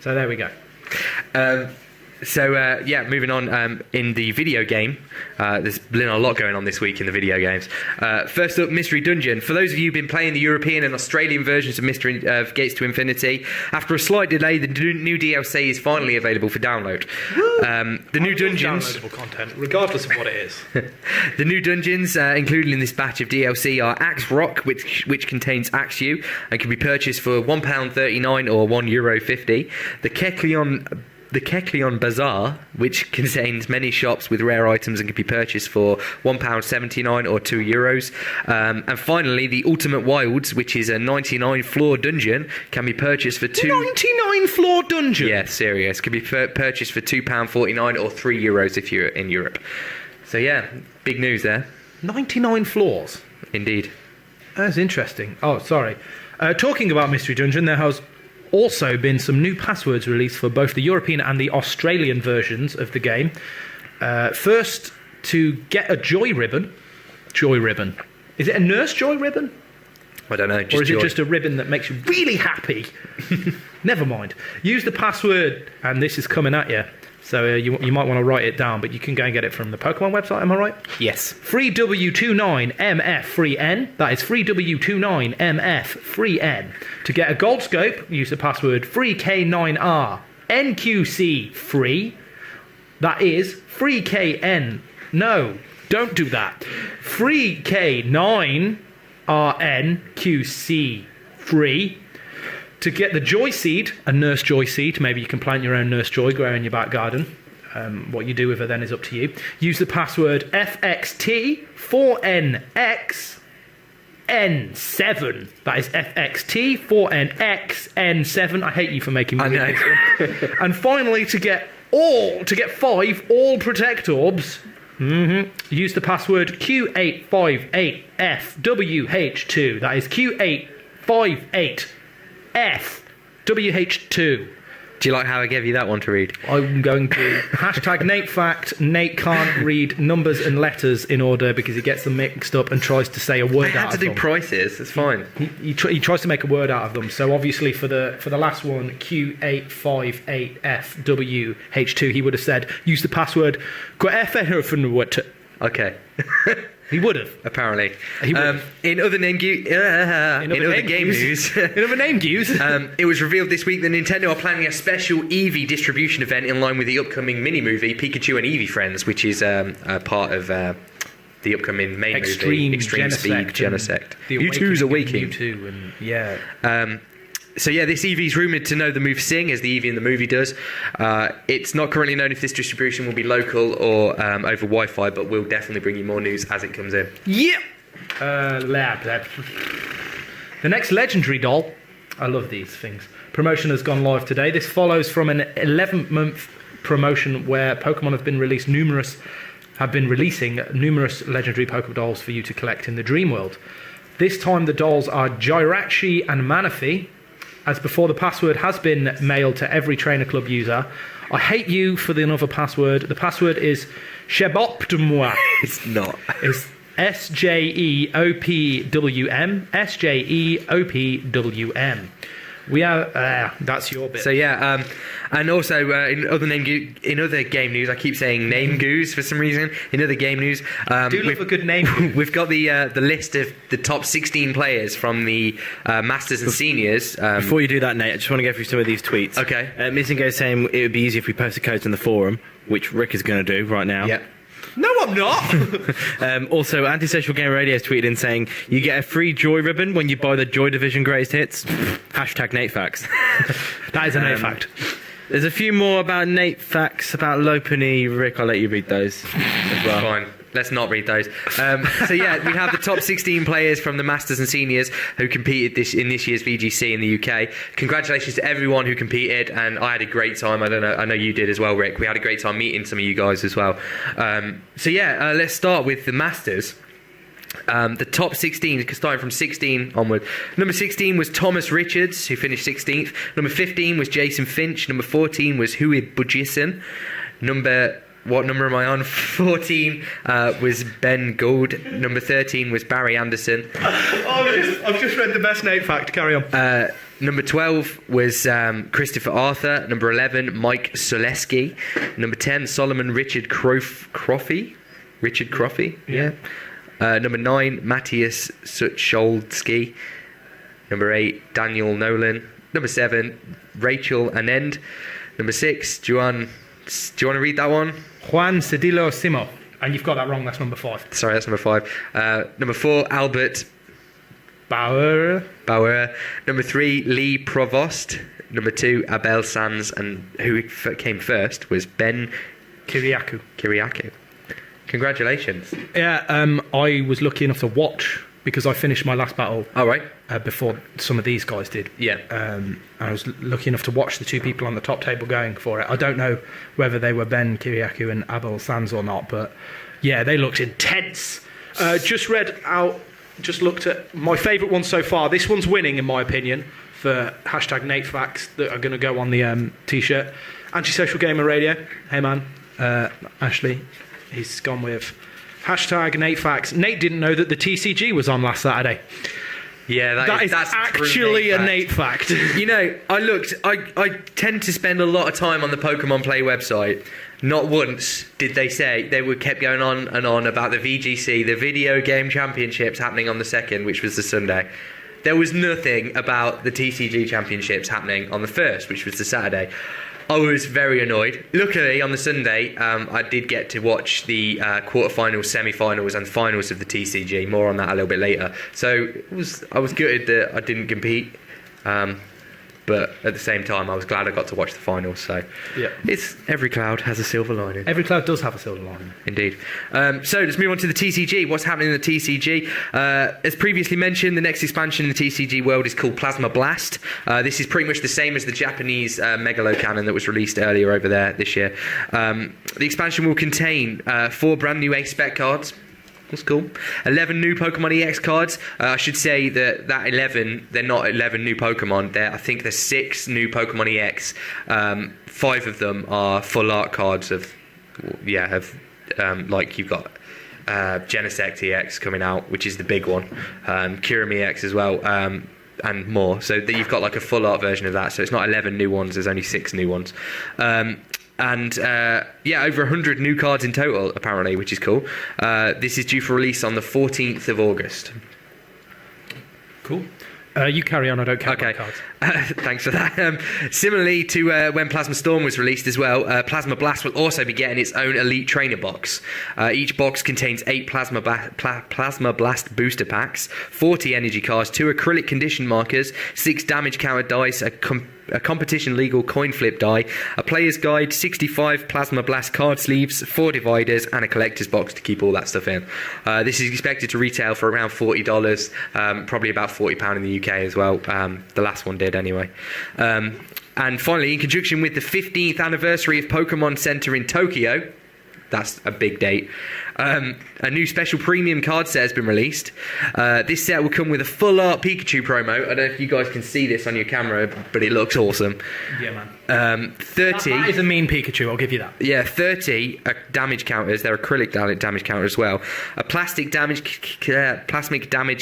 So there we go. Moving on, in the video game, there's been a lot going on this week in the video games. First up, Mystery Dungeon. For those of you who've been playing the European and Australian versions of Gates to Infinity, after a slight delay, the new DLC is finally available for download. The new dungeons... Downloadable content, regardless of what it is. The new dungeons, included in this batch of DLC, are Axe Rock, which contains Axe U, and can be purchased for £1.39 or €1.50. The Kecleon Bazaar, which contains many shops with rare items and can be purchased for £1.79 or €2. And finally, the Ultimate Wilds, which is a 99-floor dungeon, can be purchased for 99-floor dungeon? Yeah, serious. Can be purchased for £2.49 or €3 if you're in Europe. So yeah, big news there. 99 floors? Indeed. That's interesting. Oh, sorry. Talking about Mystery Dungeon, there has also been some new passwords released for both the European and the Australian versions of the game. First, to get a Joy Ribbon. Joy Ribbon. Is it a Nurse Joy Ribbon? I don't know. Or is it just a ribbon that makes you really happy? Never mind. Use the password, and this is coming at you. So you might want to write it down, but you can go and get it from the Pokemon website, am I right? Yes. FreeW29MF free N. That is FreeW29MF free N. To get a Gold Scope, use the password FreeK9R NQC free. That is FreeKN. No, don't do that. FreeK9RNQC free. To get the Joy Seed, a Nurse Joy Seed, maybe you can plant your own Nurse Joy, grow in your back garden. What you do with her then is up to you. Use the password FXT4NXN7. That is FXT4NXN7. I hate you for making me read this one. And finally, to get 5 All Protect Orbs, use the password Q858FWH2. That is Q858FWH2. Do you like how I gave you that one to read? I'm going to hashtag Nate Fact. Nate can't read numbers and letters in order because he gets them mixed up and tries to say a word out of them. I had to do prices. It's fine. He tries to make a word out of them. So obviously for the last one, Q858FWH2, he would have said use the password. Okay. He would have. Apparently. He would have. In other game news, it was revealed this week that Nintendo are planning a special Eevee distribution event in line with the upcoming mini-movie Pikachu and Eevee Friends, which is a part of the upcoming main movie, Extreme Speed Genesect. Mewtwo's Awakening. Mewtwo and, yeah. So yeah, this Eevee's rumoured to know the move Sing, as the Eevee in the movie does. It's not currently known if this distribution will be local or over Wi-Fi, but we'll definitely bring you more news as it comes in. Yep! The next legendary doll, I love these things, promotion has gone live today. This follows from an 11-month promotion where Pokemon have been releasing numerous legendary Pokemon dolls for you to collect in the Dream World. This time the dolls are Jirachi and Manaphy. As before, the password has been mailed to every Trainer Club user. I hate you for the another password. The password is Shebopdmwa. It's not. It's SJEOPWM. SJEOPWM. We are. That's your bit. So yeah, and also in other game news, I keep saying name goos for some reason. In other game news, do love a good name. We've got the list of the top 16 players from the Masters and Seniors. Before you do that, Nate, I just want to go through some of these tweets. Okay. Mizingo saying it would be easier if we posted codes in the forum, which Rick is going to do right now. Yeah. No, I'm not. Also, Antisocial Game Radio tweeted in saying, you get a free Joy ribbon when you buy the Joy Division Greatest Hits. Hashtag Nate Facts. That is a Nate fact. There's a few more about Nate Facts, about Lopunny. Rick, I'll let you read those as well. Fine. Let's not read those. So yeah, we have the top 16 players from the Masters and Seniors who competed in this year's VGC in the UK. Congratulations to everyone who competed, and I had a great time. I know you did as well, Rick. We had a great time meeting some of you guys as well. So yeah, let's start with the Masters. The top 16, starting from 16 onward. Number 16 was Thomas Richards, who finished 16th. Number 15 was Jason Finch. Number 14 was Hui Budjison. What number am I on? 14 was Ben Gould. Number 13 was Barry Anderson. I've just read the best Nate fact. Carry on. Number 12 was Christopher Arthur. Number 11, Mike Soleski. Number 10, Solomon Richard Croffey. Richard Croffey, yeah. Number 9, Matthias Sucholsky. Number 8, Daniel Nolan. Number 7, Rachel Anend. Number 6, Juan. Do you want to read that one? Juan Cedillo Simo. And you've got that wrong, that's number 5. Sorry, that's number 5. Number 4, Albert Bauer. Number 3, Lee Provost. Number 2, Abel Sands. And who came first was Ben Kiriakou. Congratulations. Yeah, I was lucky enough to watch because I finished my last battle. All right. Before some of these guys did. Yeah. I was lucky enough to watch the two people on the top table going for it. I don't know whether they were Ben Kiriakou and Abel Sands or not, but yeah, they looked intense. Just looked at my favourite one so far. This one's winning, in my opinion, for hashtag Nate Facts that are going to go on the t-shirt. Antisocial Gamer Radio. Hey man, Ashley. He's gone with hashtag Nate Facts. Nate didn't know that the TCG was on last Saturday. Yeah, that's actually a Nate fact. You know, I tend to spend a lot of time on the Pokemon Play website. Not once did they say, kept going on and on about the VGC, the Video Game Championships happening on the 2nd, which was the Sunday. There was nothing about the TCG Championships happening on the 1st, which was the Saturday. I was very annoyed. Luckily, on the Sunday, I did get to watch the quarterfinals, semi-finals, and finals of the TCG. More on that a little bit later. So I was gutted that I didn't compete, but at the same time, I was glad I got to watch the finals. So yeah, every cloud has a silver lining. Every cloud does have a silver lining. Indeed. So let's move on to the TCG. What's happening in the TCG? As previously mentioned, the next expansion in the TCG world is called Plasma Blast. This is pretty much the same as the Japanese Megalocannon that was released earlier over there this year. The expansion will contain 4 brand new Ace Spec cards. That's cool. 11 new Pokemon EX cards. I should say that 11, they're not 11 new Pokemon. I think there's 6 new Pokemon EX. 5 of them are full art cards like you've got Genesect EX coming out, which is the big one. Kyurem EX as well. And more. So you've got like a full art version of that. So it's not 11 new ones. There's only 6 new ones. Over 100 new cards in total, apparently, which is cool. This is due for release on the 14th of August. Cool. You carry on, I don't count my cards. Thanks for that. Similarly to when Plasma Storm was released as well, Plasma Blast will also be getting its own Elite Trainer box. Each box contains 8 Plasma Blast booster packs, 40 energy cards, 2 acrylic condition markers, 6 damage counter dice, a competition legal coin flip die, a player's guide, 65 Plasma Blast card sleeves, 4 dividers, and a collector's box to keep all that stuff in. This is expected to retail for around $40, probably about £40 in the UK as well. The last one did anyway. And finally, in conjunction with the 15th anniversary of Pokemon Center in Tokyo, that's a big date, A new special premium card set has been released. This set will come with a full art Pikachu promo. I don't know if you guys can see this on your camera, but it looks awesome. Yeah, man. 30. That is a mean Pikachu, I'll give you that. Yeah, 30 damage counters. They're acrylic damage counter as well. A plastic damage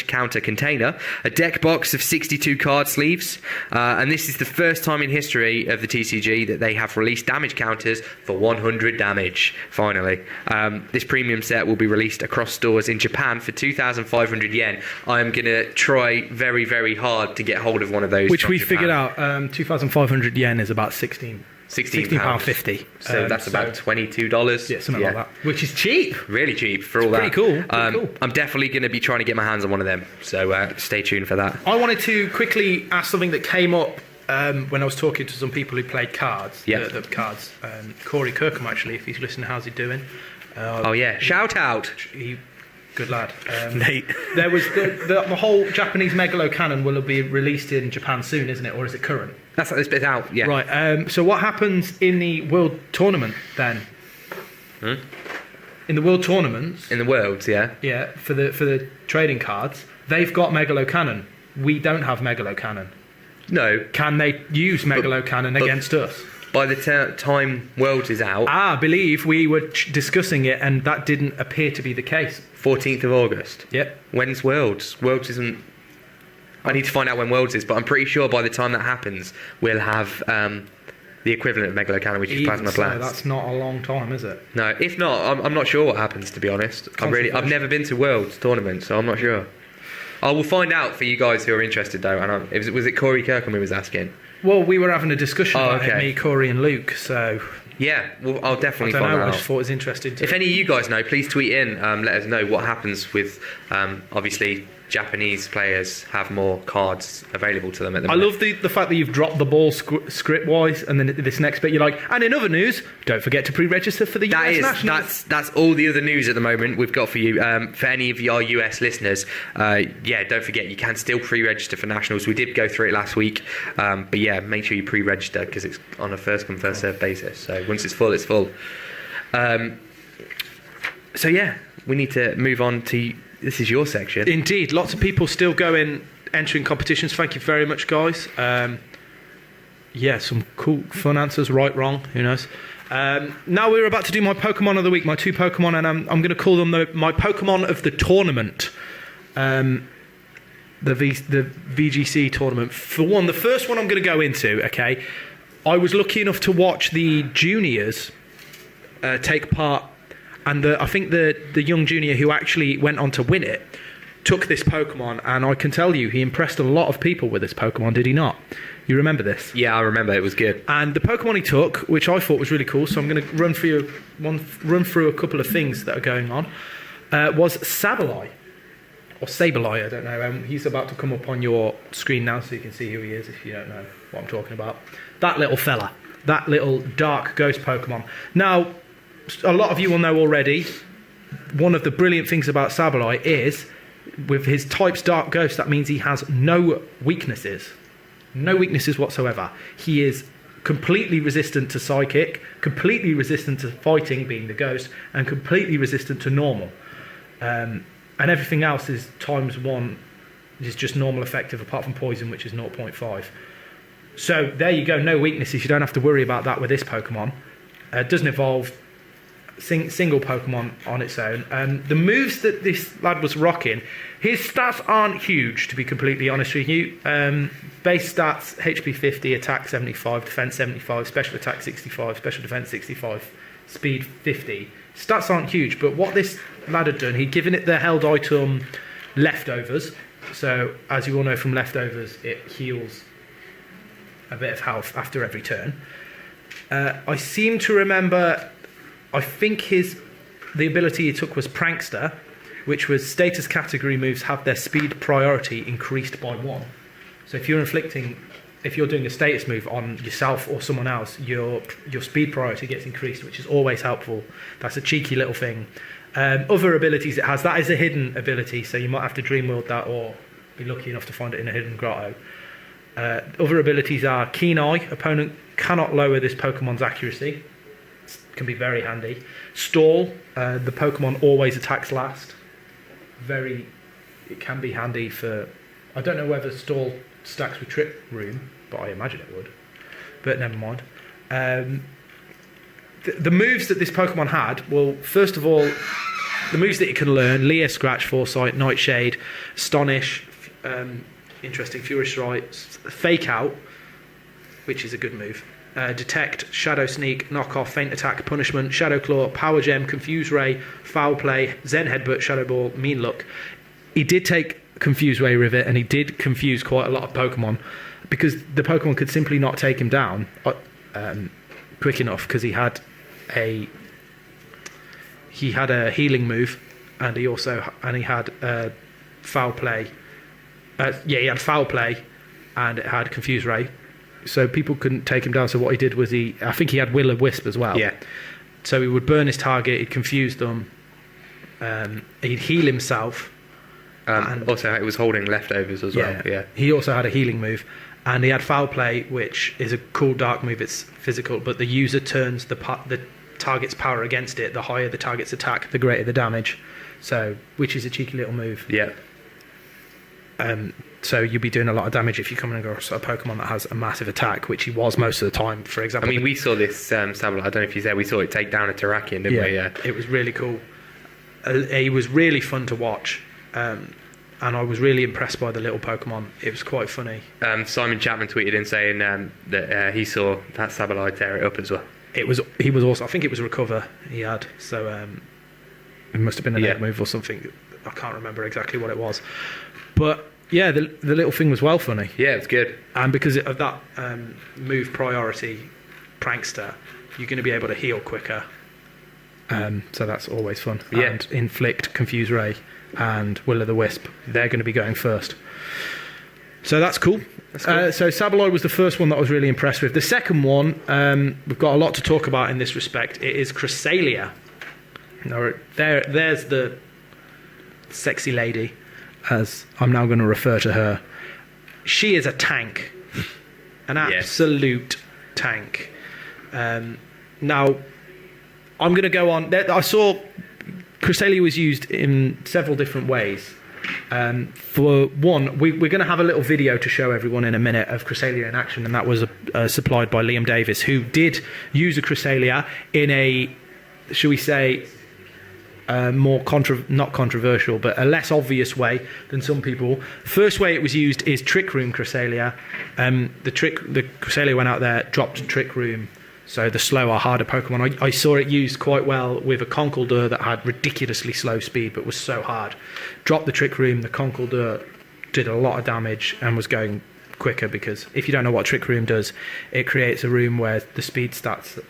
counter container. A deck box of 62 card sleeves. And this is the first time in history of the TCG that they have released damage counters for 100 damage. Finally, this premium set will be released across stores in Japan for 2,500 yen. I am going to try very, very hard to get hold of one of those. Which we Japan. figured out, 2,500 yen is about £16.50. So that's about $22. Yeah, something like that. Which is cheap. Really cheap for all Pretty that. cool. Pretty cool. I'm definitely going to be trying to get my hands on one of them. So stay tuned for that. I wanted to quickly ask something that came up when I was talking to some people who played cards. Yeah. The cards. Corey Kirkham, actually, if he's listening, how's he doing? Oh yeah, shout out. Good lad. Nate. There was the whole Japanese Megalo Cannon will be released in Japan soon, isn't it? Or is it current? That's like this bit out, yeah. Right. So what happens in the World Tournament then? In the World Tournaments? In the Worlds, yeah. Yeah, for the trading cards, they've got Megalo Cannon. We don't have Megalo Cannon. No. Can they use Megalo Cannon against us? By the time Worlds is out... I believe we were discussing it and that didn't appear to be the case. 14th of August. Yep. When's Worlds? Worlds isn't... I need to find out when Worlds is, but I'm pretty sure by the time that happens, we'll have the equivalent of Megalo Cannon, which is Plasma Blast. That's not a long time, is it? No, if not, I'm not sure what happens, to be honest. I've never been to Worlds tournaments, so I'm not sure. I will find out for you guys who are interested, though. And was it Corey Kirkham who was asking? Well, we were having a discussion about it, okay. me, Corey and Luke, so... Yeah, well, I'll definitely I find don't know, out. I just thought it was interesting to... If any of you guys know, please tweet in. Let us know what happens with, obviously, Japanese players have more cards available to them at the moment. I love the fact that you've dropped the ball script-wise, and then this next bit you're like, and in other news, don't forget to pre-register for the US Nationals. That's all the other news at the moment we've got for you. For any of our US listeners, don't forget you can still pre-register for Nationals. We did go through it last week, but yeah, make sure you pre-register because it's on a first-come, first-served basis. So once it's full, it's full. So yeah, we need to move on to... This is your section. Indeed, lots of people still entering competitions. Thank you very much, guys. Some cool, fun answers. Right, wrong, who knows? Now we're about to do my Pokemon of the week, my two Pokemon, and I'm going to call them my Pokemon of the tournament. The VGC tournament. For one, the first one I'm going to go into, okay, I was lucky enough to watch the juniors take part. And I think the young junior who actually went on to win it took this Pokemon, and I can tell you he impressed a lot of people with this Pokemon, did he not? You remember this? Yeah, I remember. It was good. And the Pokemon he took, which I thought was really cool, so I'm going to run through a couple of things that are going on, was Sableye. Or Sableye, I don't know. He's about to come up on your screen now so you can see who he is if you don't know what I'm talking about. That little fella. That little dark ghost Pokemon. Now... a lot of you will know already, one of the brilliant things about Sableye is, with his type's Dark Ghost, that means he has no weaknesses. No weaknesses whatsoever. He is completely resistant to Psychic, completely resistant to Fighting, being the Ghost, and completely resistant to Normal. And everything else is ×1, is just normal effective, apart from Poison, which is 0.5. So there you go, no weaknesses. You don't have to worry about that with this Pokemon. It doesn't evolve... single Pokemon on its own. The moves that this lad was rocking, his stats aren't huge, to be completely honest with you. Base stats, HP 50, attack 75, defense 75, special attack 65, special defense 65, speed 50. Stats aren't huge, but what this lad had done, he'd given it the held item Leftovers. So as you all know from Leftovers, it heals a bit of health after every turn. I seem to remember... I think the ability he took was Prankster, which was status category moves have their speed priority increased by 1. So if you're doing a status move on yourself or someone else, your speed priority gets increased, which is always helpful. That's a cheeky little thing. Other abilities it has, that is a hidden ability, so you might have to dream world that or be lucky enough to find it in a hidden grotto. Other abilities are Keen Eye. Opponent cannot lower this Pokemon's accuracy. can be very handy. Stall, the Pokemon always attacks last. It can be handy for... I don't know whether Stall stacks with Trick Room, but I imagine it would. But never mind. The moves that this Pokemon had, well, first of all, the moves that it can learn: Leer, Scratch, Foresight, Nightshade, Astonish, interesting, Fury Strike, Fake Out, which is a good move. Detect, Shadow Sneak, Knock Off, Feint Attack, Punishment, Shadow Claw, Power Gem, Confuse Ray, Foul Play, Zen Headbutt, Shadow Ball, Mean Look. He did take Confuse Ray with it, and he did confuse quite a lot of Pokemon because the Pokemon could simply not take him down quick enough because he had a healing move, and he had Foul Play. He had Foul Play, and it had Confuse Ray. So people couldn't take him down. So what he did was I think he had Will-O-Wisp as well. Yeah. So he would burn his target, he'd confuse them, he'd heal himself. And also, it was holding leftovers as well. Yeah. He also had a healing move, and he had Foul Play, which is a cool dark move. It's physical, but the user turns the target's power against it. The higher the target's attack, the greater the damage. So, which is a cheeky little move. Yeah. So you'll be doing a lot of damage if you come across a Pokemon that has a massive attack, which he was most of the time. For example, I mean, we saw this Sableye. I don't know if he's there. We saw it take down a Terrakion, didn't we? Yeah. It was really cool. He was really fun to watch. And I was really impressed by the little Pokemon. It was quite funny. Simon Chapman tweeted in saying that he saw that Sableye tear it up as well. He was also, I think it was Recover he had. So it must have been an egg move or something. I can't remember exactly what it was. But yeah, the little thing was well funny. Yeah, it's good. And because of that move priority, Prankster, you're going to be able to heal quicker. So that's always fun. Yeah. And Inflict, Confuse Ray, and Will-O-Wisp, they're going to be going first. So that's cool. So Sableye was the first one that I was really impressed with. The second one, we've got a lot to talk about in this respect. It is Cresselia. There's the sexy lady, as I'm now going to refer to her. She is a tank. An absolute tank. Now, I'm going to go on. I saw Cresselia was used in several different ways. For one, we're going to have a little video to show everyone in a minute of Cresselia in action, and that was supplied by Liam Davis, who did use a Cresselia in a, shall we say, more not controversial, but a less obvious way than some people. First way it was used is Trick Room Cresselia. The Cresselia went out there, dropped Trick Room. So the slower, harder Pokemon. I saw it used quite well with a Conkeldurr that had ridiculously slow speed but was so hard. Dropped the Trick Room, the Conkeldurr did a lot of damage and was going quicker, because if you don't know what Trick Room does, it creates a room where the speed stats,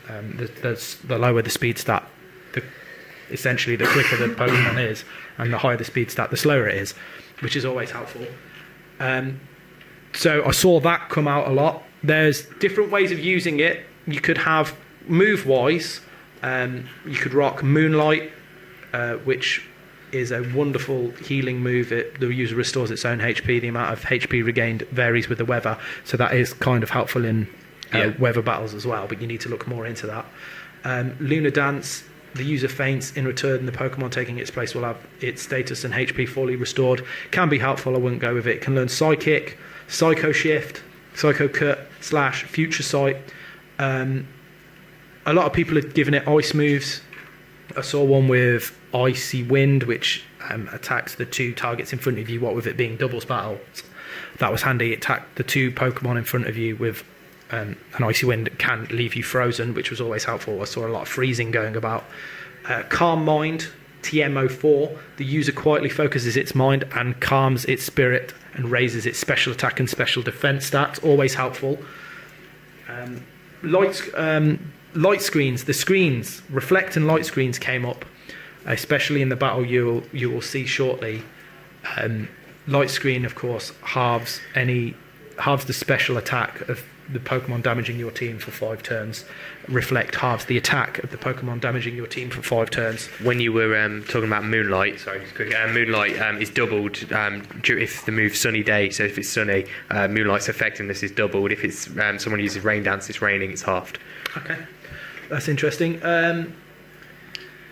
the lower the speed stat, essentially the quicker the Pokemon is, and the higher the speed stat, the slower it is, which is always helpful. So I saw that come out a lot. There's different ways of using it. You could have, move-wise, you could rock Moonlight, which is a wonderful healing move. The user restores its own HP. The amount of HP regained varies with the weather, so that is kind of helpful in weather battles as well, but you need to look more into that. Lunar Dance, the user faints. In return, the Pokemon taking its place will have its status and HP fully restored. Can be helpful, I wouldn't go with it. Can learn Psychic, Psycho Shift, Psycho Cut, / Future Sight. A lot of people have given it ice moves. I saw one with Icy Wind, which attacks the two targets in front of you, what with it being doubles battles. That was handy. It attacked the two Pokemon in front of you with an Icy Wind that can leave you frozen, which was always helpful. I saw a lot of freezing going about. Calm Mind, TM04. The user quietly focuses its mind and calms its spirit and raises its special attack and special defense stats. Always helpful. Light screens, the screens, reflect and light screens came up, especially in the battle you will see shortly. Light screen, of course, halves the special attack of the Pokemon damaging your team for 5 turns. Reflect halves the attack of the Pokemon damaging your team for 5 turns. When you were talking about Moonlight, Moonlight is doubled if the move's Sunny Day. So if it's sunny, Moonlight's effectiveness is doubled. If it's someone uses Rain Dance, it's raining, it's halved. Okay. That's interesting.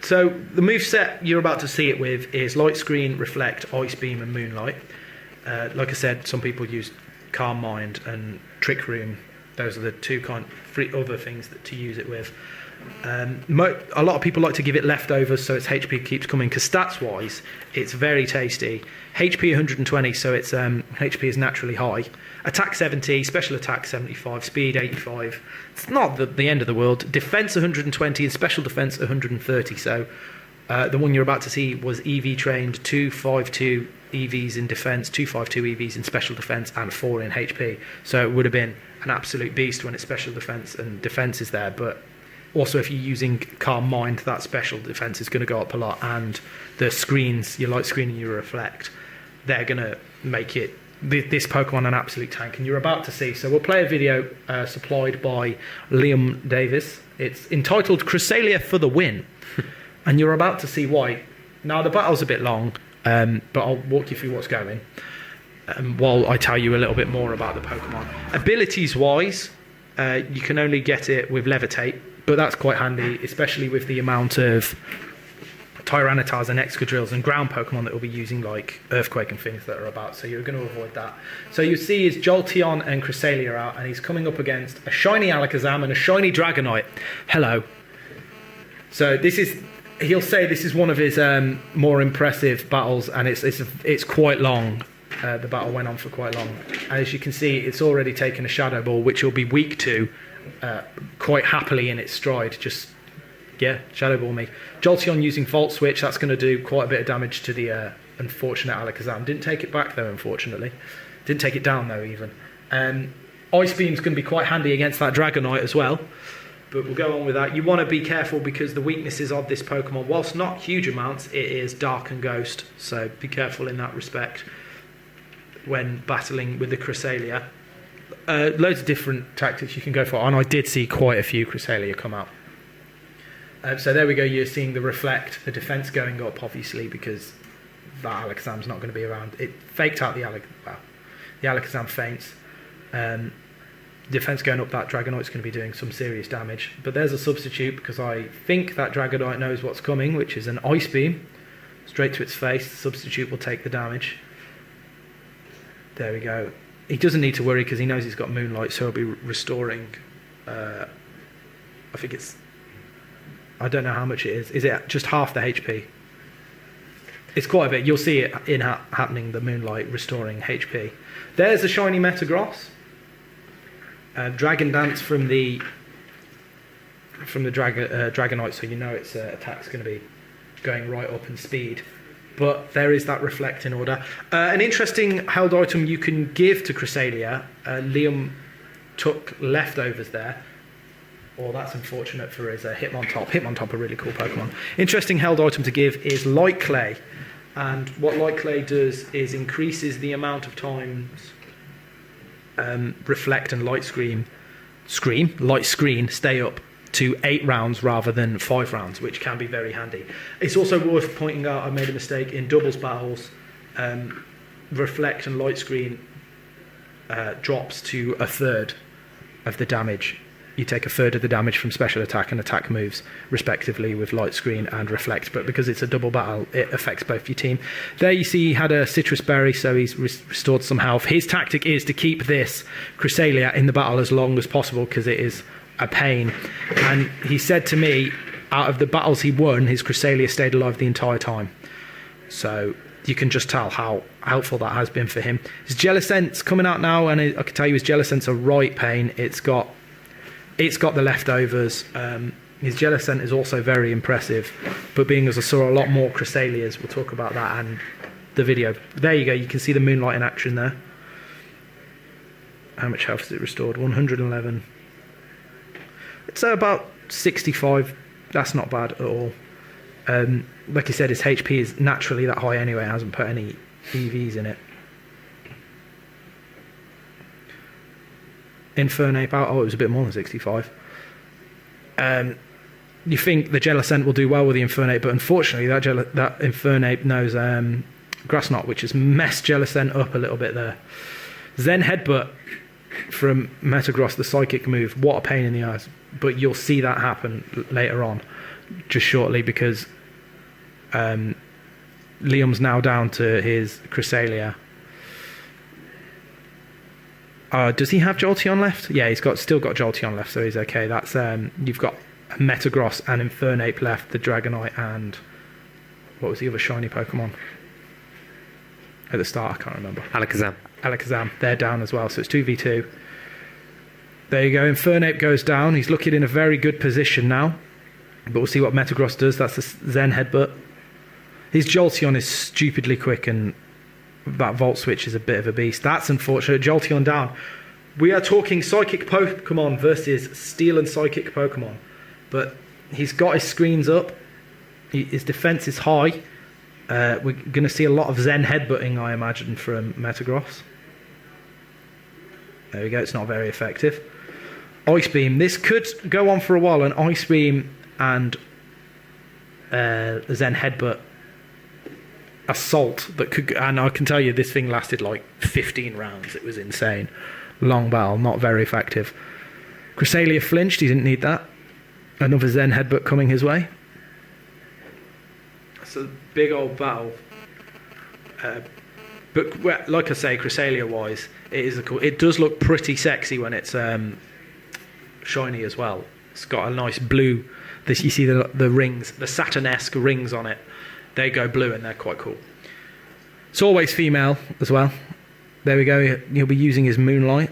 So the moveset you're about to see it with is Light Screen, Reflect, Ice Beam and Moonlight. Like I said, some people use Calm Mind and Trick Room. Those are the two other things to use it with. A lot of people like to give it leftovers so its HP keeps coming, because stats-wise, it's very tasty. HP 120, so its HP is naturally high. Attack 70, special attack 75, speed 85. It's not the end of the world. Defense 120 and special defense 130. So the one you're about to see was EV trained, 252 EVs in defense, 252 EVs in special defense, and 4 in HP. So it would have been an absolute beast when its special defense and defense is there. But also, if you're using Calm Mind, that special defense is going to go up a lot, and the screens, your Light Screen and your Reflect, they're going to make this Pokemon an absolute tank. And you're about to see. So we'll play a video supplied by Liam Davis. It's entitled "Cresselia for the Win," and you're about to see why. Now the battle's a bit long, but I'll walk you through what's going. While I tell you a little bit more about the Pokemon. Abilities-wise, you can only get it with Levitate, but that's quite handy, especially with the amount of Tyranitas and Excadrills and ground Pokemon that will be using, like Earthquake and things that are about, so you're going to avoid that. So you see his Jolteon and Cresselia out, and he's coming up against a shiny Alakazam and a shiny Dragonite. Hello. So he'll say this is one of his more impressive battles, and it's quite long. The battle went on for quite long. As you can see, it's already taken a Shadow Ball, which will be weak to quite happily in its stride. Shadow Ball me. Jolteon using Volt Switch, that's going to do quite a bit of damage to the unfortunate Alakazam. Didn't take it back though, unfortunately. Didn't take it down though, even. Ice Beam's going to be quite handy against that Dragonite as well. But we'll go on with that. You want to be careful because the weaknesses of this Pokemon, whilst not huge amounts, it is Dark and Ghost. So be careful in that respect when battling with the Cresselia. Loads of different tactics you can go for, and I did see quite a few Cresselia come out. So there we go, you're seeing the Reflect, the defense going up, obviously, because that Alakazam's not going to be around. It faked out the Alakazam faints. Defense going up, that Dragonite's going to be doing some serious damage. But there's a substitute, because I think that Dragonite knows what's coming, which is an Ice Beam. Straight to its face, the substitute will take the damage. There we go. He doesn't need to worry because he knows he's got Moonlight, so he'll be restoring. I think it's. I don't know how much it is. Is it just half the HP? It's quite a bit. You'll see it happening. The Moonlight restoring HP. There's a shiny Metagross. Dragon Dance from the Dragonite, so you know its attack's going to be going right up in speed. But there is that Reflect in order. An interesting held item you can give to Cresselia. Liam took leftovers there. Or that's unfortunate for his Hitmontop. Hitmontop, a really cool Pokemon. Interesting held item to give is Light Clay. And what Light Clay does is increases the amount of times Reflect and Light Screen stay up to 8 rounds rather than 5 rounds, which can be very handy. It's also worth pointing out I made a mistake in doubles battles. Reflect and Light Screen drops to a third of the damage. You take a third of the damage from special attack and attack moves, respectively, with Light Screen and Reflect. But because it's a double battle, it affects both your team. There you see he had a Citrus Berry, so he's restored some health. His tactic is to keep this Cresselia in the battle as long as possible because it is a pain. And he said to me, out of the battles he won, his Cresselia stayed alive the entire time. So you can just tell how helpful that has been for him. His Jellicent's coming out now, and I can tell you his Jellicent's a right pain. It's got the leftovers. His Jellicent is also very impressive, but being as I saw a lot more Cresselias, we'll talk about that and the video. There you go, you can see the Moonlight in action there. How much health is it restored? 111. It's about 65. That's not bad at all. Like I said, his HP is naturally that high anyway. It hasn't put any EVs in it. Infernape out. Oh, it was a bit more than 65. You think the Jellicent will do well with the Infernape, but unfortunately that Infernape knows Grass Knot, which has messed Jellicent up a little bit there. Zen Headbutt. from Metagross, the psychic move. What a pain in the ass. But you'll see that happen later on, just shortly, because Liam's now down to his Cresselia. Does he have Jolteon left? Yeah, he's still got Jolteon left, so he's okay. That's you've got Metagross and Infernape left, the Dragonite, and what was the other shiny Pokemon at the start? I can't remember. Alakazam. They're down as well, so it's 2v2. There you go. Infernape goes down. He's looking in a very good position now, but we'll see what Metagross does. That's the Zen Headbutt. His Jolteon is stupidly quick, and that Volt Switch is a bit of a beast. That's unfortunate. Jolteon down. We are talking Psychic Pokemon versus Steel and Psychic Pokemon. But he's got his screens up. His defense is high. We're going to see a lot of Zen Headbutting, I imagine, from Metagross. There we go. It's not very effective. Ice Beam. This could go on for a while. An Ice Beam and Zen Headbutt assault that could, and I can tell you this thing lasted like 15 rounds. It was insane. Long battle, not very effective. Cresselia flinched. He didn't need that. Another Zen Headbutt coming his way. It's a big old battle. But like I say, Cresselia wise, it does look pretty sexy when it's shiny as well. It's got a nice blue. You see the rings, the Saturn-esque rings on it. They go blue and they're quite cool. It's always female as well. There we go. He'll be using his Moonlight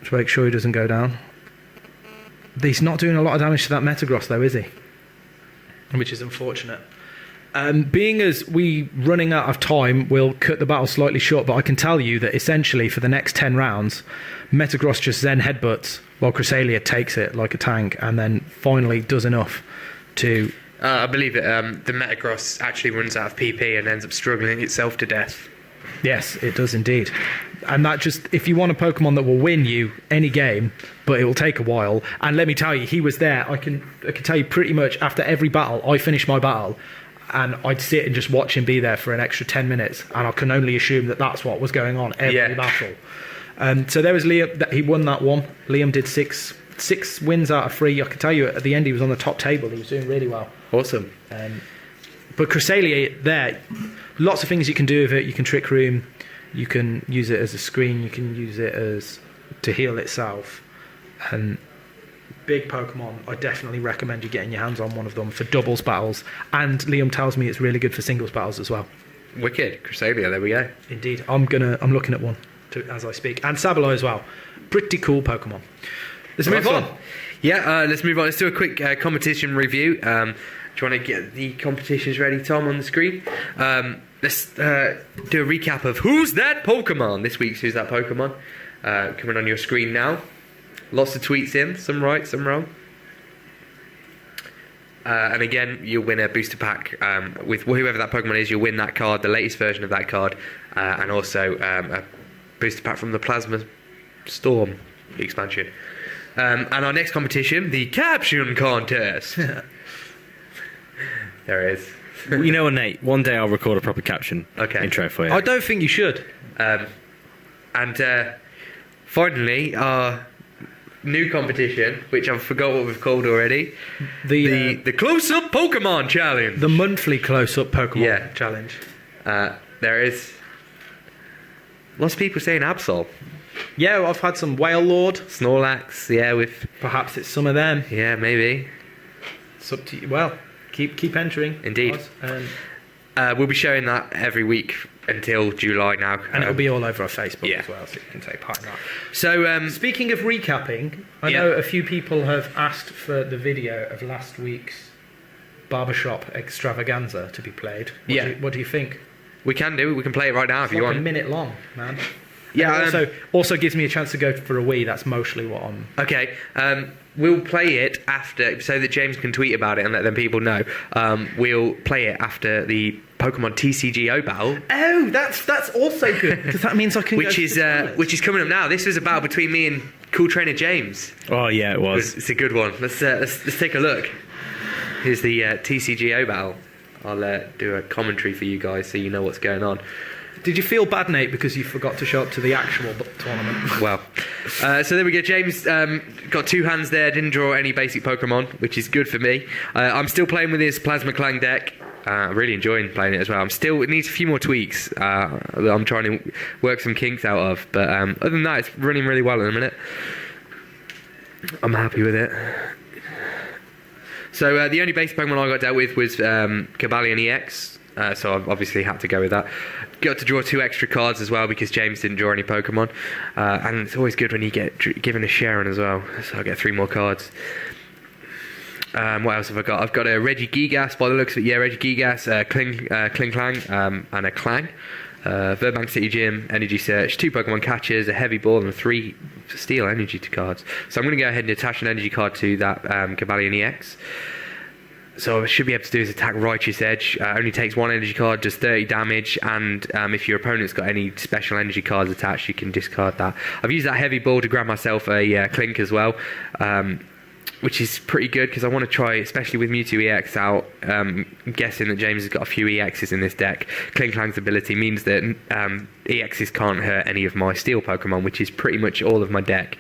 to make sure he doesn't go down. He's not doing a lot of damage to that Metagross though, is he? Which is unfortunate. Being as we running out of time, we'll cut the battle slightly short, but I can tell you that essentially for the next 10 rounds, Metagross just Zen Headbutts while Cresselia takes it like a tank and then finally does enough to... I believe it. The Metagross actually runs out of PP and ends up struggling itself to death. Yes, it does indeed. And that just, if you want a Pokemon that will win you any game, but it will take a while, and let me tell you, he was there. I can tell you pretty much after every battle, I finished my battle, and I'd sit and just watch him be there for an extra 10 minutes, and I can only assume that that's what was going on every battle. So there was Liam. He won that one. Liam did six wins out of 3. I can tell you at the end he was on the top table. He was doing really well. Awesome. But Cresselia, there, lots of things you can do with it. You can Trick Room, you can use it as a screen, you can use it as to heal itself. And big Pokemon, I definitely recommend you getting your hands on one of them for doubles battles. And Liam tells me it's really good for singles battles as well. Wicked. Cresselia, there we go. Indeed. I'm looking at one as I speak. And Sableye as well. Pretty cool Pokemon. Let's move on. Yeah, let's move on. Let's do a quick competition review. Do you want to get the competitions ready, Tom, on the screen? Let's do a recap of Who's That Pokemon? This week's Who's That Pokemon? Coming on your screen now. Lots of tweets in, some right, some wrong. And again, you'll win a booster pack with whoever that Pokemon is. You'll win that card, the latest version of that card, and also a booster pack from the Plasma Storm expansion. And our next competition, the Caption Contest. There it is. You know what, Nate? One day I'll record a proper caption intro for you. I don't think you should. And finally, our new competition, which I forgot what we've called already, the Close-Up Pokemon Challenge. The monthly Close-Up Pokemon Challenge. There is lots of people saying Absol. Yeah, I've had some Whale Lord. Snorlax, with... Perhaps it's some of them. Yeah, maybe. It's up to you. Well, keep entering. Indeed. We'll be showing that every week until July now. And it'll be all over our Facebook as well, so you can take part in that. So, speaking of recapping, I know a few people have asked for the video of last week's Barbershop Extravaganza to be played. What do you think? We can do it. We can play it right now if you want. A minute long, man. Yeah. Also gives me a chance to go for a wee. That's mostly what I'm... Okay. We'll play it after, so that James can tweet about it and let them people know. We'll play it after the Pokemon TCGO battle. Oh, that's also good, because that means I can which is coming up now. This was a battle between me and Cool Trainer James. Oh yeah, it was. It's a good one. Let's take a look. Here's the TCGO battle. I'll do a commentary for you guys so you know what's going on. Did you feel bad, Nate, because you forgot to show up to the actual tournament? Well, so there we go. James got 2 hands there, didn't draw any basic Pokemon, which is good for me. I'm still playing with his Plasma Clang deck. I'm really enjoying playing it as well. It needs a few more tweaks that I'm trying to work some kinks out of. But other than that, it's running really well in a minute. I'm happy with it. So the only basic Pokemon I got dealt with was Cobalion EX. So I've obviously had to go with that. Got to draw 2 extra cards as well because James didn't draw any Pokemon. And it's always good when you get given a Sharon as well. So I get 3 more cards. What else have I got? I've got a Regigigas by the looks of it. Yeah, Regigigas, Kling Clang, and a Clang. Birmingham City Gym, Energy Search, 2 Pokemon Catchers, a Heavy Ball, and 3 Steel Energy cards. So I'm going to go ahead and attach an Energy card to that Cobalion EX. So I should be able to do is attack Righteous Edge. Only takes 1 energy card, does 30 damage, and if your opponent's got any special energy cards attached, you can discard that. I've used that Heavy Ball to grab myself a Clink as well, which is pretty good because I want to try, especially with Mewtwo EX out. I'm guessing that James has got a few EXs in this deck. Kling Clang's ability means that EXs can't hurt any of my Steel Pokemon, which is pretty much all of my deck.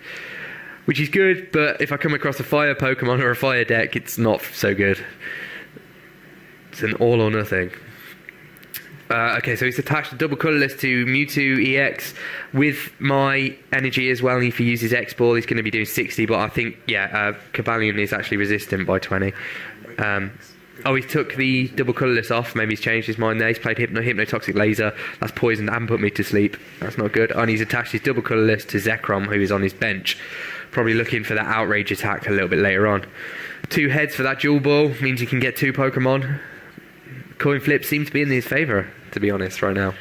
Which is good, but if I come across a Fire Pokemon or a Fire deck, it's not so good. It's an all or nothing. Okay, so he's attached a double colourless to Mewtwo EX with my energy as well. And if he uses X Ball, he's going to be doing 60. But I think, Cobalion is actually resistant by 20. He took the double colourless off. Maybe he's changed his mind there. He's played Hypnotoxic Laser. That's poisoned and put me to sleep. That's not good. And he's attached his double colourless to Zekrom, who is on his bench. Probably looking for that Outrage attack a little bit later on. 2 heads for that Dual Ball. Means you can get 2 Pokemon. Coin flip seems to be in his favour, to be honest, right now.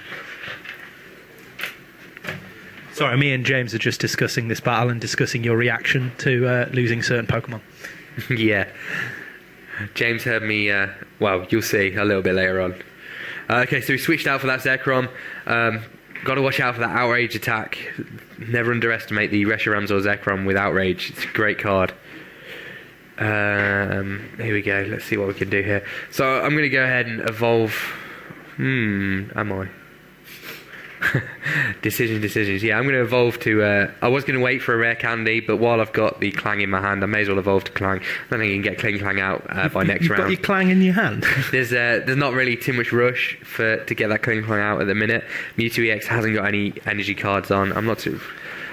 Sorry, me and James are just discussing this battle and discussing your reaction to losing certain Pokemon. Yeah. James heard me, you'll see a little bit later on. Okay, so we switched out for that Zekrom. Got to watch out for that Outrage attack. Never underestimate the Reshiram's or Zekrom with Outrage. It's a great card. Here we go. Let's see what we can do here. So I'm going to go ahead and evolve. Am I? Decisions. Yeah, I'm going to evolve to... I was going to wait for a rare candy, but while I've got the Clang in my hand, I may as well evolve to Clang. Then I can get Kling Clang out by next round. You've got your Clang in your hand? There's not really too much rush to get that Kling Clang out at the minute. Mewtwo EX hasn't got any energy cards on. I'm not too...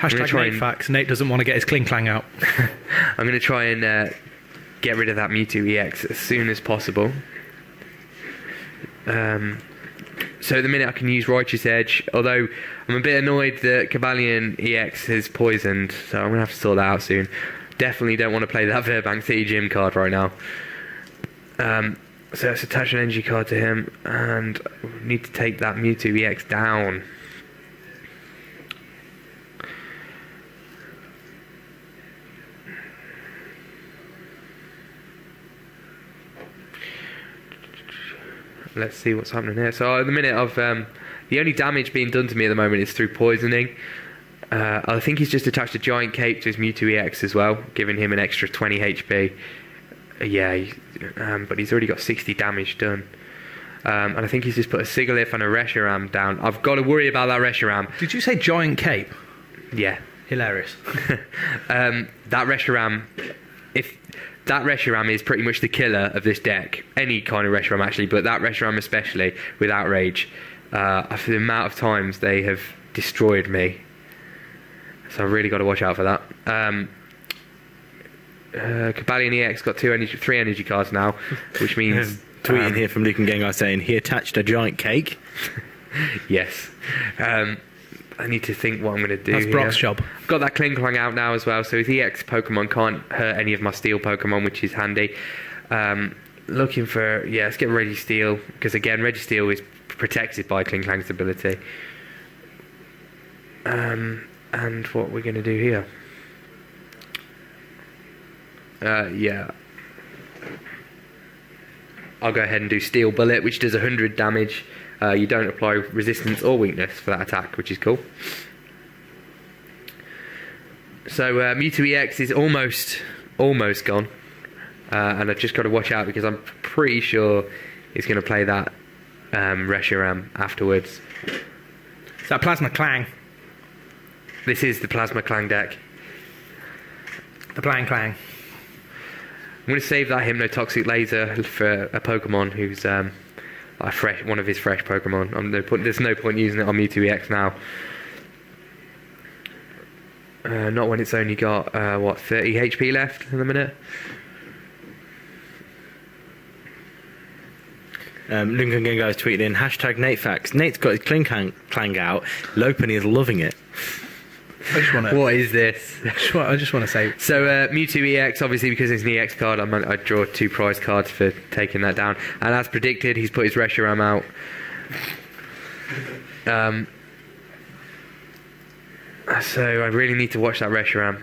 Nate facts. Nate doesn't want to get his Kling Clang out. I'm going to try and get rid of that Mewtwo EX as soon as possible. So at the minute I can use Righteous Edge, although I'm a bit annoyed that Cobalion EX is poisoned, so I'm going to have to sort that out soon. Definitely don't want to play that Birmingham City Gym card right now. So let's attach an energy card to him, and we need to take that Mewtwo EX down. Let's see what's happening here. So at the minute, the only damage being done to me at the moment is through poisoning. I think he's just attached a Giant Cape to his Mewtwo EX as well, giving him an extra 20 HP. But he's already got 60 damage done. And I think he's just put a Sigilyph and a Reshiram down. I've got to worry about that Reshiram. Did you say Giant Cape? Yeah. Hilarious. That Reshiram... That Reshiram is pretty much the killer of this deck. Any kind of Reshiram, actually, but that Reshiram especially, with Outrage. For the amount of times they have destroyed me. So I've really got to watch out for that. Cobalion EX got 3 energy cards now, which means... Tweeting here from Luke and Gengar saying, he attached a giant cake. Yes. I need to think what I'm going to do. That's Brock's job. I've got that Kling Clang out now as well, so his EX Pokemon can't hurt any of my Steel Pokemon, which is handy. Looking for... Yeah, let's get Registeel, because again, Registeel is protected by Kling Clang's ability. And what we're going to do here... yeah. I'll go ahead and do Steel Bullet, which does 100 damage. You don't apply resistance or weakness for that attack, which is cool. So Mewtwo EX is almost gone. And I've just got to watch out because I'm pretty sure he's going to play that Reshiram afterwards. Is that Plasma Clang? This is the Plasma Clang deck. The Clang Clang. I'm going to save that Hypnotoxic Laser for a Pokemon who's one of his fresh Pokemon. There's no point using it on Mewtwo EX now. Not when it's only got 30 HP left in a minute. Lincoln Gingo has tweeted in #NateFacts. Nate's got his Clang out. Lopen is loving it. I just want to. What is this? I just want to say. So Mewtwo EX, obviously because it's an EX card, I draw 2 prize cards for taking that down. And as predicted, he's put his Reshiram out. So I really need to watch that Reshiram.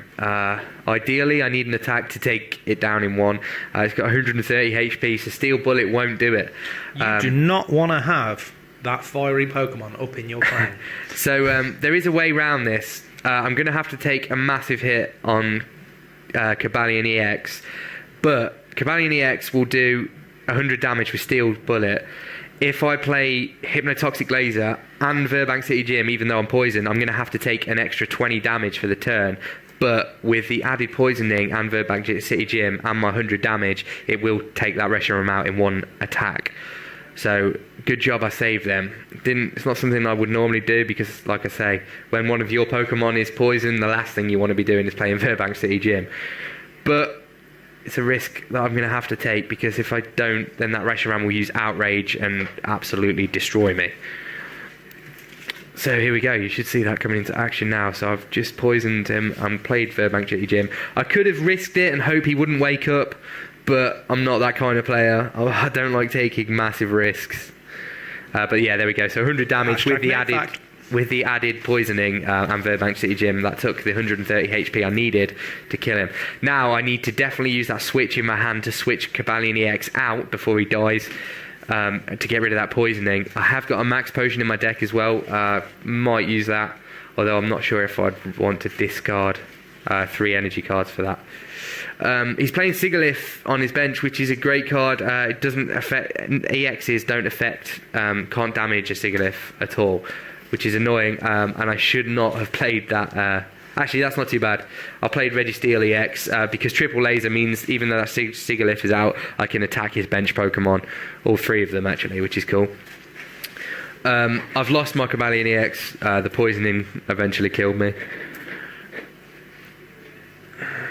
Ideally, I need an attack to take it down in 1. It's got 130 HP, so Steel Bullet won't do it. You do not want to have that fiery Pokemon up in your clan. So there is a way around this. I'm going to have to take a massive hit on Cobalion EX, but Cobalion EX will do 100 damage with Steel Bullet. If I play Hypnotoxic Laser and Verbank City Gym, even though I'm poisoned, I'm going to have to take an extra 20 damage for the turn. But with the added poisoning and Verbank City Gym and my 100 damage, it will take that Reshiram out in 1 attack. So, good job I saved them. It's not something I would normally do because, like I say, when one of your Pokemon is poisoned, the last thing you want to be doing is playing Verbank City Gym. But it's a risk that I'm going to have to take because if I don't, then that Reshiram will use Outrage and absolutely destroy me. So here we go, you should see that coming into action now. So I've just poisoned him and played Verbank City Gym. I could have risked it and hope he wouldn't wake up, but I'm not that kind of player. I don't like taking massive risks. But yeah, there we go. So 100 damage with the added poisoning and Verbank City Gym. That took the 130 HP I needed to kill him. Now I need to definitely use that switch in my hand to switch Cobalion EX out before he dies. To get rid of that poisoning. I have got a max potion in my deck as well. Might use that, although I'm not sure if I'd want to discard 3 energy cards for that. He's playing Sigilyph on his bench, which is a great card. It doesn't affect EXs, don't affect, can't damage a Sigilyph at all, which is annoying. And I should not have played that. Actually, that's not too bad. I played Registeel EX because Triple Laser means even though that Sigilyph is out, I can attack his bench Pokemon, all 3 of them actually, which is cool. I've lost my Cobalion EX. The poisoning eventually killed me.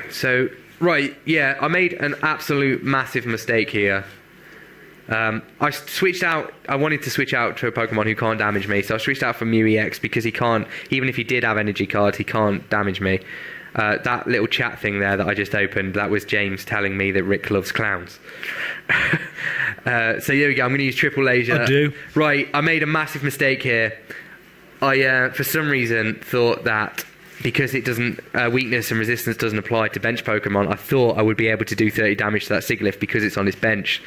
So, right, yeah, I made an absolute massive mistake here. I switched out. I wanted to switch out to a Pokemon who can't damage me, so I switched out for Mew EX because he can't. Even if he did have energy cards, he can't damage me. That little chat thing there that I just opened, that was James telling me that Rick loves clowns. So here we go. I'm going to use Triple Laser. I do. Right, I made a massive mistake here. I, for some reason, thought that because it doesn't weakness and resistance doesn't apply to bench Pokemon, I thought I would be able to do 30 damage to that Sigilyph because it's on his bench.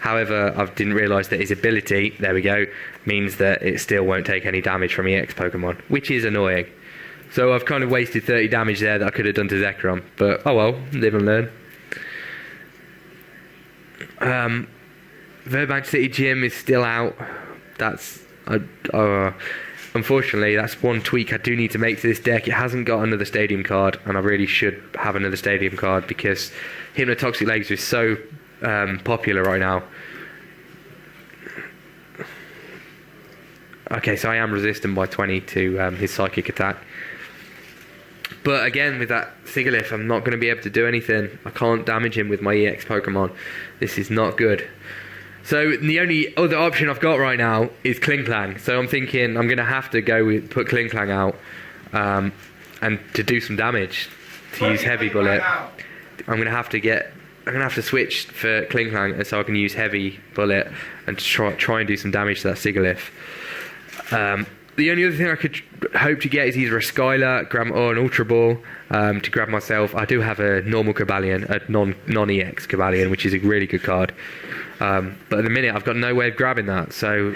However, I didn't realise that his ability, there we go, means that it still won't take any damage from EX Pokemon, which is annoying. So I've kind of wasted 30 damage there that I could have done to Zekrom, but oh well, live and learn. Verbank City Gym is still out. That's unfortunately, that's one tweak I do need to make to this deck. It hasn't got another Stadium card, and I really should have another Stadium card because Hypnotoxic Laser is so popular right now. Okay, so I am resistant by 20 to his Psychic attack. But again, with that Sigilyph, I'm not going to be able to do anything. I can't damage him with my EX Pokemon. This is not good. So the only other option I've got right now is Klinklang. So I'm thinking I'm going to have to put Klinklang out and to do some damage, to use Heavy Bullet. I'm going to have to switch for Klinklang so I can use Heavy Bullet and try and do some damage to that Sigilyph. The only other thing I could hope to get is either a Skylar or an Ultra Ball to grab myself. I do have a normal Cobalion, a non-EX Cobalion, which is a really good card. But at the minute, I've got no way of grabbing that. So,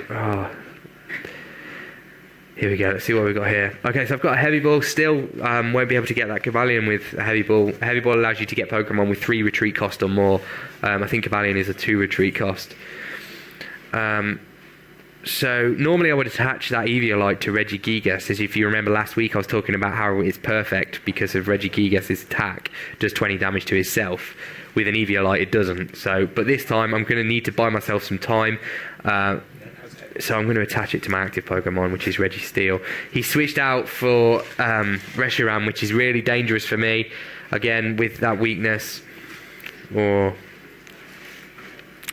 here we go. Let's see what we've got here. Okay, so I've got a Heavy Ball. Still won't be able to get that Cobalion with a Heavy Ball. A Heavy Ball allows you to get Pokemon with 3 retreat cost or more. I think Cobalion is a 2 retreat cost. So normally I would attach that Eviolite to Regigigas, as if you remember last week I was talking about how it's perfect because of Regigigas' attack does 20 damage to himself. With an Eviolite it doesn't. So, but this time I'm going to need to buy myself some time. So I'm going to attach it to my active Pokemon, which is Registeel. He switched out for Reshiram, which is really dangerous for me. Again, with that weakness. Or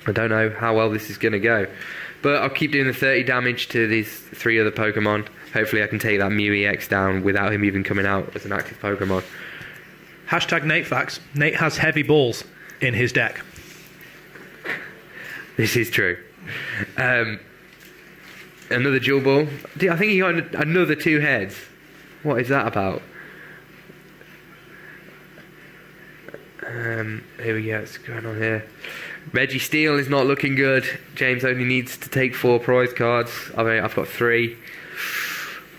I don't know how well this is going to go. But I'll keep doing the 30 damage to these 3 other Pokemon. Hopefully I can take that Mew EX down without him even coming out as an active Pokemon. Hashtag NateFacts. Nate has heavy balls in his deck. This is true. Another Dual Ball. I think he got another 2 heads. What is that about? Here we go. What's going on here? Registeel is not looking good. James only needs to take 4 prize cards. I've got 3.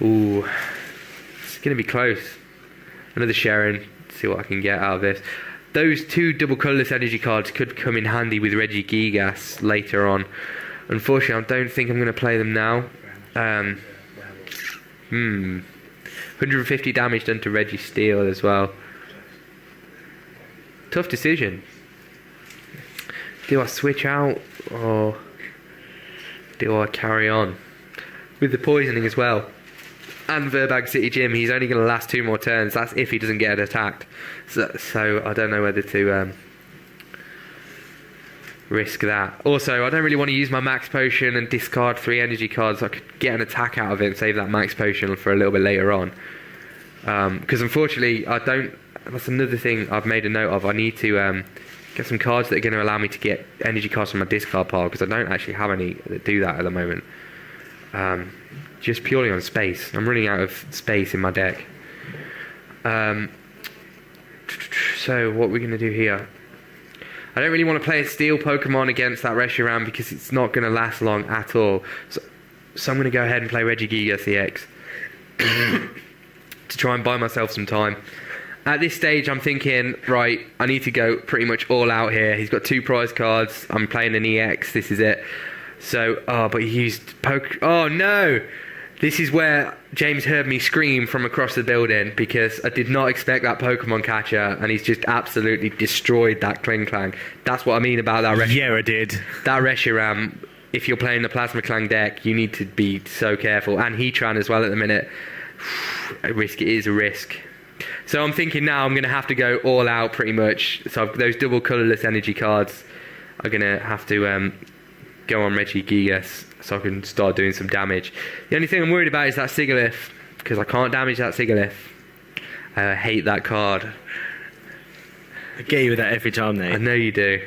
Ooh. It's going to be close. Another Sharon. See what I can get out of this. Those 2 double colourless energy cards could come in handy with Regigigas later on. Unfortunately, I don't think I'm going to play them now. 150 damage done to Registeel as well. Tough decision. Do I switch out or do I carry on? With the poisoning as well. And Verbag City Gym, he's only going to last 2 more turns. That's if he doesn't get attacked. So I don't know whether to risk that. Also, I don't really want to use my Max Potion and discard 3 energy cards. So I could get an attack out of it and save that Max Potion for a little bit later on. Because unfortunately, I don't... That's another thing I've made a note of. I need to get some cards that are going to allow me to get energy cards from my discard pile, because I don't actually have any that do that at the moment. Just purely on space. I'm running out of space in my deck. So what we're going to do here... I don't really want to play a steel Pokemon against that Reshiram because it's not going to last long at all. So I'm going to go ahead and play Regigigas EX to try and buy myself some time. At this stage, I'm thinking, right, I need to go pretty much all out here. He's got 2 prize cards. I'm playing an EX. This is it. So, but he used Oh, no! This is where James heard me scream from across the building because I did not expect that Pokemon catcher, and he's just absolutely destroyed that Klinklang. That's what I mean about that Reshiram. Yeah, I did. That Reshiram, if you're playing the Plasma Clang deck, you need to be so careful. And Heatran as well at the minute. A risk, it is a risk. So I'm thinking now I'm going to have to go all out pretty much. So those double colourless energy cards are going to have to go on Regigigas so I can start doing some damage. The only thing I'm worried about is that Sigilyph, because I can't damage that Sigilyph. I hate that card. I get you with that every time, Nate. I know you do.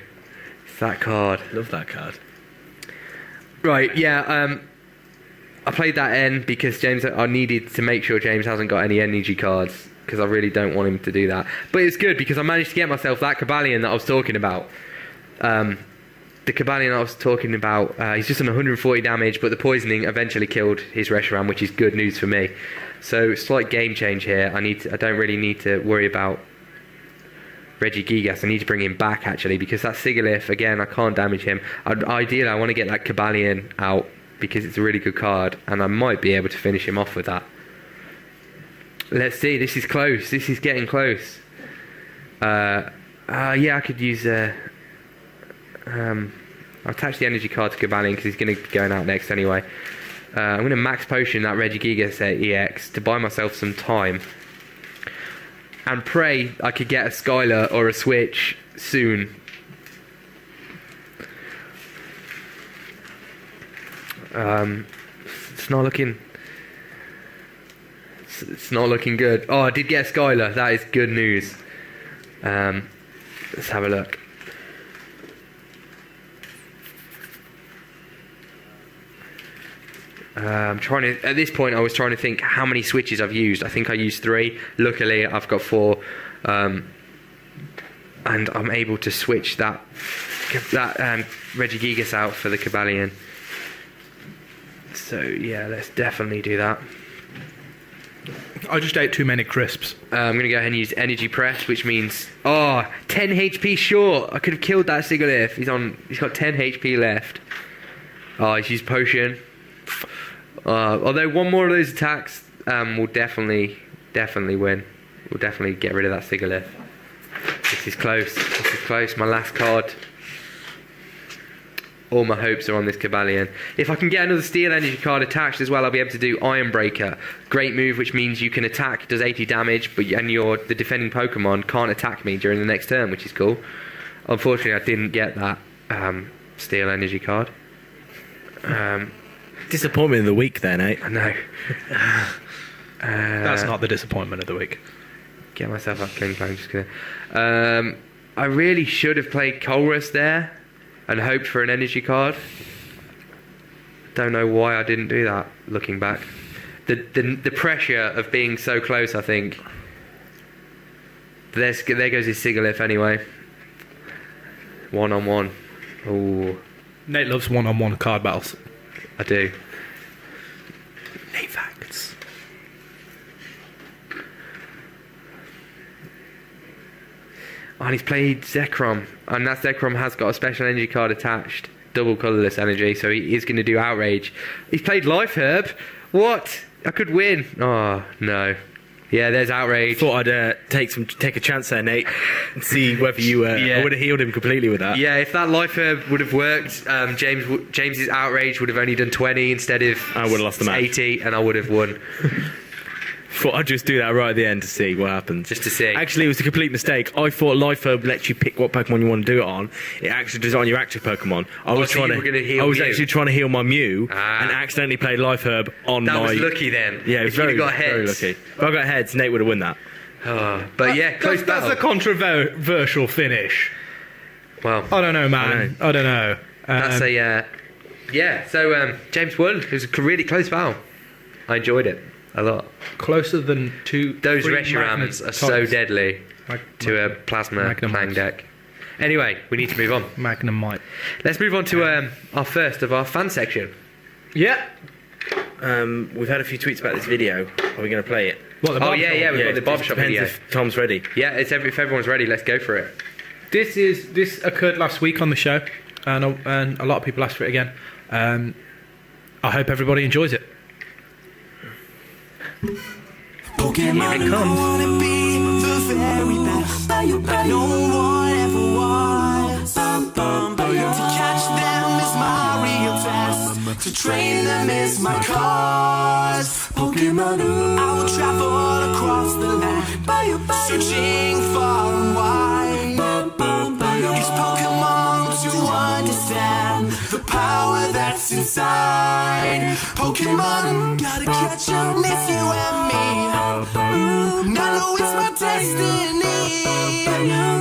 It's that card. Love that card. Right, yeah, I played that N because I needed to make sure James hasn't got any energy cards, because I really don't want him to do that. But it's good because I managed to get myself that Cobalion that I was talking about. The Cobalion I was talking about, he's just on 140 damage, but the poisoning eventually killed his Reshiram, which is good news for me. So slight game change here. I don't really need to worry about Regigigas. I need to bring him back actually, because that Sigilyph, again, I can't damage him. Ideally, I want to get that Cobalion out because it's a really good card, and I might be able to finish him off with that. Let's see. This is close. This is getting close. Yeah, I could use. I'll attach the energy card to Cobalion because he's going to be going out next anyway. I'm going to Max Potion that Regigigas EX to buy myself some time. And pray I could get a Skylar or a Switch soon. It's not looking... It's not looking good. Oh, I did get a Skylar. That is good news. Let's have a look. At this point I was trying to think how many switches I've used. I think I used 3. Luckily I've got 4. And I'm able to switch that Regigigas out for the Cobalion. So yeah, let's definitely do that. I just ate too many crisps. I'm going to go ahead and use Energy Press, which means... 10 HP short! I could have killed that Sigilyph. He's got 10 HP left. He's used Potion. Although one more of those attacks will definitely win. We'll definitely get rid of that Sigalith. This is close. My last card. All my hopes are on this Cobalion. If I can get another Steel Energy card attached as well, I'll be able to do Iron Breaker. Great move, which means you can attack, does 80 damage, but the defending Pokemon can't attack me during the next turn, which is cool. Unfortunately, I didn't get that Steel Energy card. Disappointment of the week then, eh? I know. That's not the disappointment of the week. Get myself up Kling Clang, just gonna. I really should have played Colress there and hoped for an energy card. Don't know why I didn't do that, looking back. The pressure of being so close, I think. There goes his Sigalith anyway. 1-on-1. Ooh. Nate loves one-on-one card battles. I do. Nate facts. And he's played Zekrom, and that Zekrom has got a special energy card attached, double colourless energy, so he is going to do Outrage. He's played Life Herb. What? I could win. Oh, no. Yeah, there's Outrage. Thought I'd take a chance there, Nate, and see whether you I would have healed him completely with that. Yeah, if that Life Herb would have worked, James's Outrage would have only done 20 instead of I would have lost the match. 80, and I would have won. Thought I'd just do that right at the end to see what happens. Just to see. Actually, it was a complete mistake. I thought Life Herb lets you pick what Pokemon you want to do it on. It actually does it on your active Pokemon. I was actually trying to heal my Mew and accidentally played Life Herb on that my... That was lucky then. Yeah, it was very lucky. If I got heads, Nate would have won that. Oh, but yeah, close battle. That's a controversial finish. Well, I don't know, man. I don't know. That's a... yeah, so James won. It was a really close battle. I enjoyed it a lot. Closer than two. Those Reshirams are so deadly to a Plasma Clang deck. Anyway, we need to move on. Magnum Might. Let's move on to our first of our fan section. Yeah. We've had a few tweets about this video. Are we going to play it? What, the yeah, we've got the barbershop video. If Tom's ready. Yeah, if everyone's ready, let's go for it. This occurred last week on the show, and a lot of people asked for it again. I hope everybody enjoys it. Pokemon, here it comes. I wanna be the very best that no one ever was. To catch them is my real test. To train them is my cause. Pokemon, I will travel across the land, searching far and wide. These Pokemon to understand the power that's inside. Pokemon, gotta catch up, it's you and me. I know it's my destiny.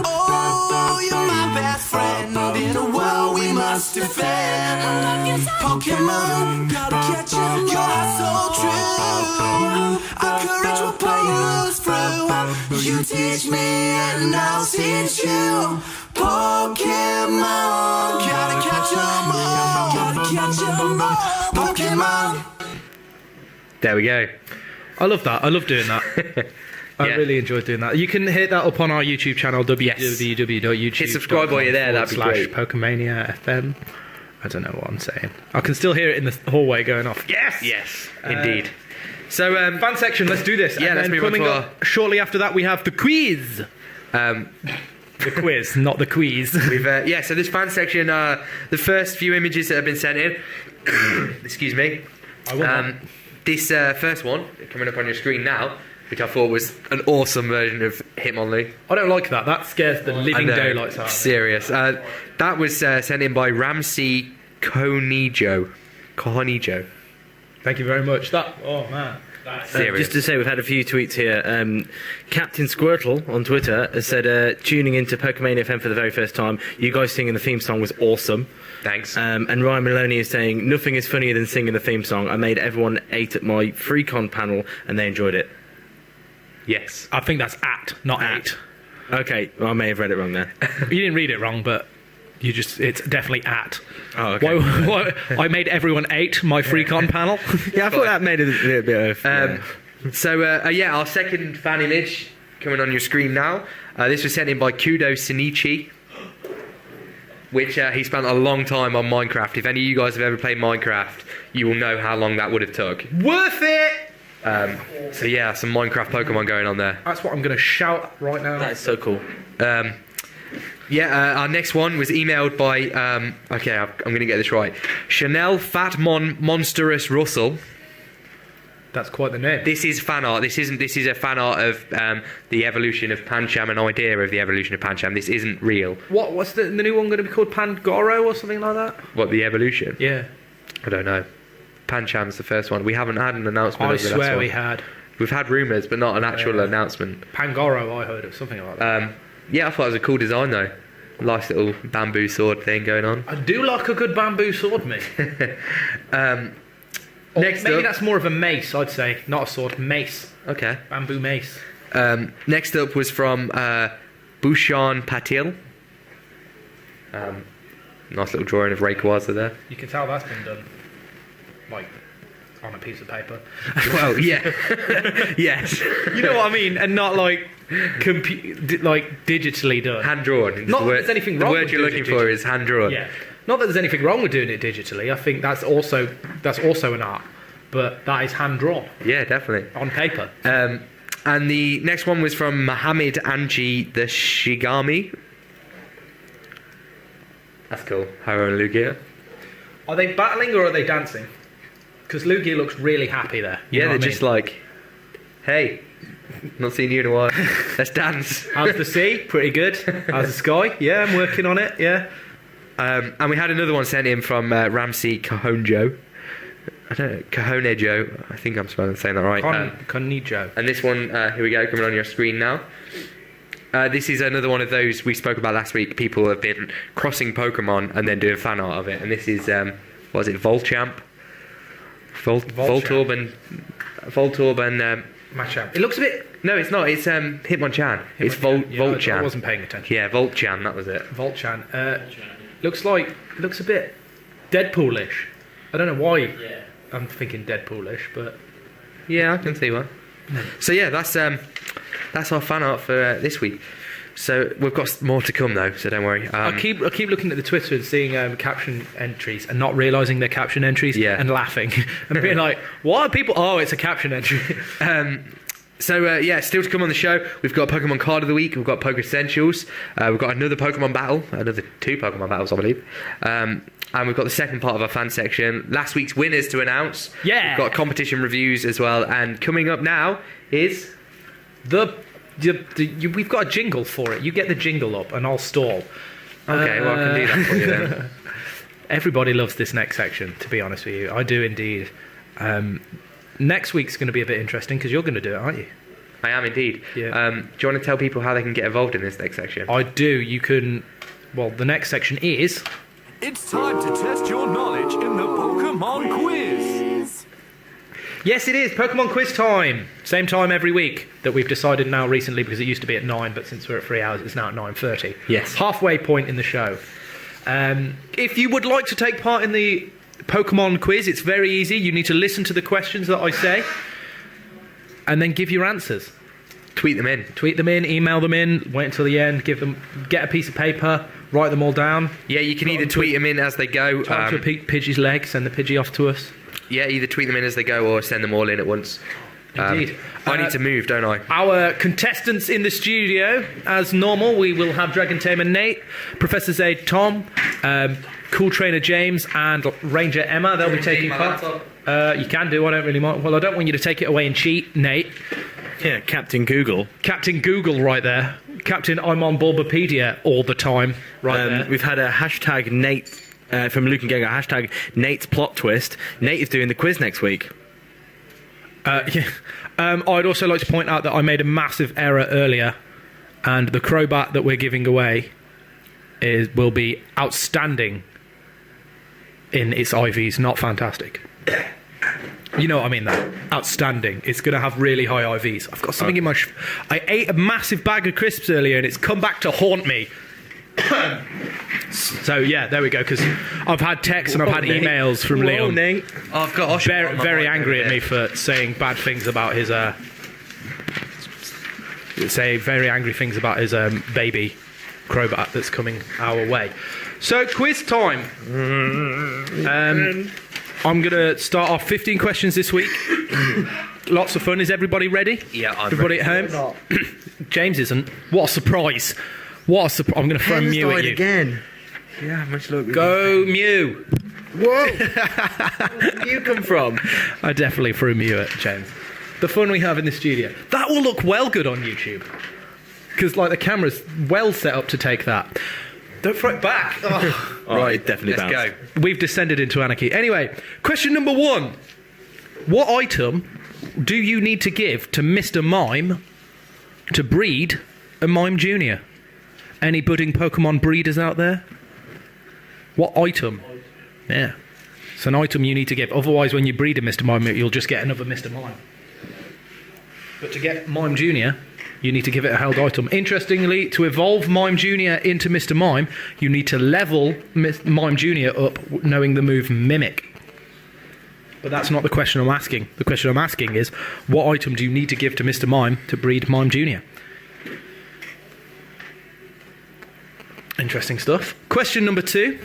Oh, you're my best friend in a world we must defend. Pokemon, gotta catch up, you're so true. Our courage will pull us through. You teach me and I'll teach you. Pokemon, gotta catch 'em all. Gotta catch 'em all. Pokemon. There we go. I love that. I love doing that. I really enjoy doing that. You can hit that up on our YouTube channel, www.youtube.com. Hit subscribe while you're there, that'd be great. Pokemania FM. I don't know what I'm saying. I can still hear it in the hallway going off. Yes, indeed. So, fan section, let's do this. Yeah, and let's then move on coming to up shortly after that, we have the quiz. The quiz, not the quiz. We've so this fan section, the first few images that have been sent in. Excuse me. This first one coming up on your screen now, which I thought was an awesome version of Hitmonlee. I don't like that. That scares the living daylights out of me. Serious. That was sent in by Ramsey Conijo. Thank you very much. Oh man. Just to say, we've had a few tweets here. Captain Squirtle on Twitter has said, tuning into Pokemania FM for the very first time. You guys singing the theme song was awesome. Thanks. And Ryan Maloney is saying, nothing is funnier than singing the theme song. I made everyone 8 at my FreeCon panel and they enjoyed it. Yes. I think that's not 8. Okay, well, I may have read it wrong there. You didn't read it wrong, but it's definitely at. Oh, okay. I made everyone 8 my FreeCon panel. Yeah, I thought that made it a little bit of... So, our second fan image coming on your screen now. This was sent in by Kudo Sinichi. which he spent a long time on Minecraft. If any of you guys have ever played Minecraft, you will know how long that would have took. Worth it! So yeah, some Minecraft Pokemon going on there. That's what I'm going to shout right now. That is so cool. Our next one was emailed by, I'm going to get this right, Chanel Monstrous Russell. That's quite the name. This is fan art. This is a fan art of the evolution of Pancham, an idea of the evolution of Pancham. This isn't real. What's the new one going to be called? Pangoro or something like that? What, the evolution? Yeah. I don't know. Pancham's the first one. We haven't had an announcement. I of the last swear one. we had. We've had rumours, but not an actual announcement. Pangoro, I heard of something like that. Yeah, I thought it was a cool design though. Nice little bamboo sword thing going on. I do like a good bamboo sword, mate. Next maybe up, that's more of a mace, I'd say. Not a sword, mace. Okay. Bamboo mace. Next up was from Bhushan Patil. Nice little drawing of Rayquaza there. You can tell that's been done, like, on a piece of paper. Well, yeah. Yes. You know what I mean? And not like digitally done. Hand drawn. Not that there's anything wrong The word with you're doing looking it for is hand drawn. Yeah. Not that there's anything wrong with doing it digitally. I think that's also an art, but that is hand drawn Yeah, definitely. on paper. And the next one was from Mohammed Anji the Shigami. That's cool. Haro and Lugia. Are they battling or are they dancing? Because Lugia looks really happy there. You Yeah, know they're what I just mean? like, hey, not seen you in a while. Let's dance. How's the sea? Pretty good. How's the sky? Yeah, I'm working on it. Yeah. And we had another one sent in from Ramsey Cajonjo. I don't know, Cajonejo. I think I'm saying that right. Conijo. And this one, here we go, coming on your screen now. This is another one of those we spoke about last week. People have been crossing Pokemon and then doing fan art of it. And this is, what is it, Volchamp? Voltorb and Machamp. It looks a bit... no, it's not. It's Hitmonchan. It's Volchan. I wasn't paying attention. Yeah, Volchan. That was it. Volchan. Looks a bit Deadpoolish. I don't know why I'm thinking Deadpoolish, but Yeah, I can see one. So yeah, that's our fan art for this week. So we've got more to come though, so don't worry. I keep looking at the Twitter and seeing caption entries and not realising they're caption entries and laughing and being like, what are people? Oh, it's a caption entry. So still to come on the show, we've got Pokemon Card of the Week, we've got Poke Essentials, we've got another Pokemon battle, another 2 Pokemon battles I believe, and we've got the second part of our fan section, last week's winners to announce. Yeah. We've got competition reviews as well, and coming up now is... we've got a jingle for it. You get the jingle up and I'll stall. Okay, well I can do that for you then. Everybody loves this next section, to be honest with you. I do indeed. Next week's going to be a bit interesting because you're going to do it, aren't you? I am indeed. Yeah. Do you want to tell people how they can get involved in this next section? I do. You can... Well, the next section is... It's time to test your knowledge in the Pokemon quiz. Yes, it is. Pokemon quiz time. Same time every week that we've decided now recently because it used to be at 9, but since we're at 3 hours, it's now at 9:30. Yes. Halfway point in the show. If you would like to take part in the Pokemon quiz, it's very easy. You need to listen to the questions that I say and then give your answers. Tweet them in. Tweet them in, email them in, wait until the end, get a piece of paper, write them all down. Yeah, you can either tweet them in as they go. Tie them to a Pidgey's leg, send the Pidgey off to us. Yeah, either tweet them in as they go or send them all in at once. Indeed. I need to move, don't I? Our contestants in the studio, as normal, we will have Dragon Tamer Nate, Professor Zaid Tom, Cool Trainer James, and Ranger Emma. They'll be taking part. You can do, I don't really mind. Well, I don't want you to take it away and cheat, Nate. Yeah, Captain Google. Captain Google right there. Captain I'm on Bulbapedia all the time right there. We've had a hashtag Nate from Luke and Gego, hashtag Nate's plot twist. Nate is doing the quiz next week. I'd also like to point out that I made a massive error earlier, and the Crobat that we're giving away will be outstanding in its IVs, not fantastic. You know what I mean, though. Outstanding. It's going to have really high IVs. I've got something in my... I ate a massive bag of crisps earlier, and it's come back to haunt me. So, yeah, there we go, because I've had texts and I've had emails from Leon. Nate. I've got Very angry at me for saying bad things about his... very angry things about his baby. Crobat that's coming our way. So, quiz time. I'm going to start off 15 questions this week. Lots of fun. Is everybody ready? Yeah, I'm everybody ready. at home? James isn't. What a surprise. What a surprise. I'm going to throw Mew at you. Again. Yeah, much luck. Go Mew. Whoa! Where did you come from? I definitely threw Mew at James. The fun we have in the studio. That will look well good on YouTube. Because, like, the camera's well set up to take that. Don't throw it back. Oh. Right, definitely Let's bounced. go. We've descended into anarchy. Anyway, question number 1. What item do you need to give to Mr. Mime to breed a Mime Junior? Any budding Pokemon breeders out there? What item? Yeah. It's an item you need to give. Otherwise, when you breed a Mr. Mime, you'll just get another Mr. Mime. But to get Mime Junior, you need to give it a held item. Interestingly, to evolve Mime Junior into Mr. Mime, you need to level Mime Junior up knowing the move Mimic. But that's not the question I'm asking. The question I'm asking is, what item do you need to give to Mr. Mime to breed Mime Junior? Interesting stuff. Question number 2.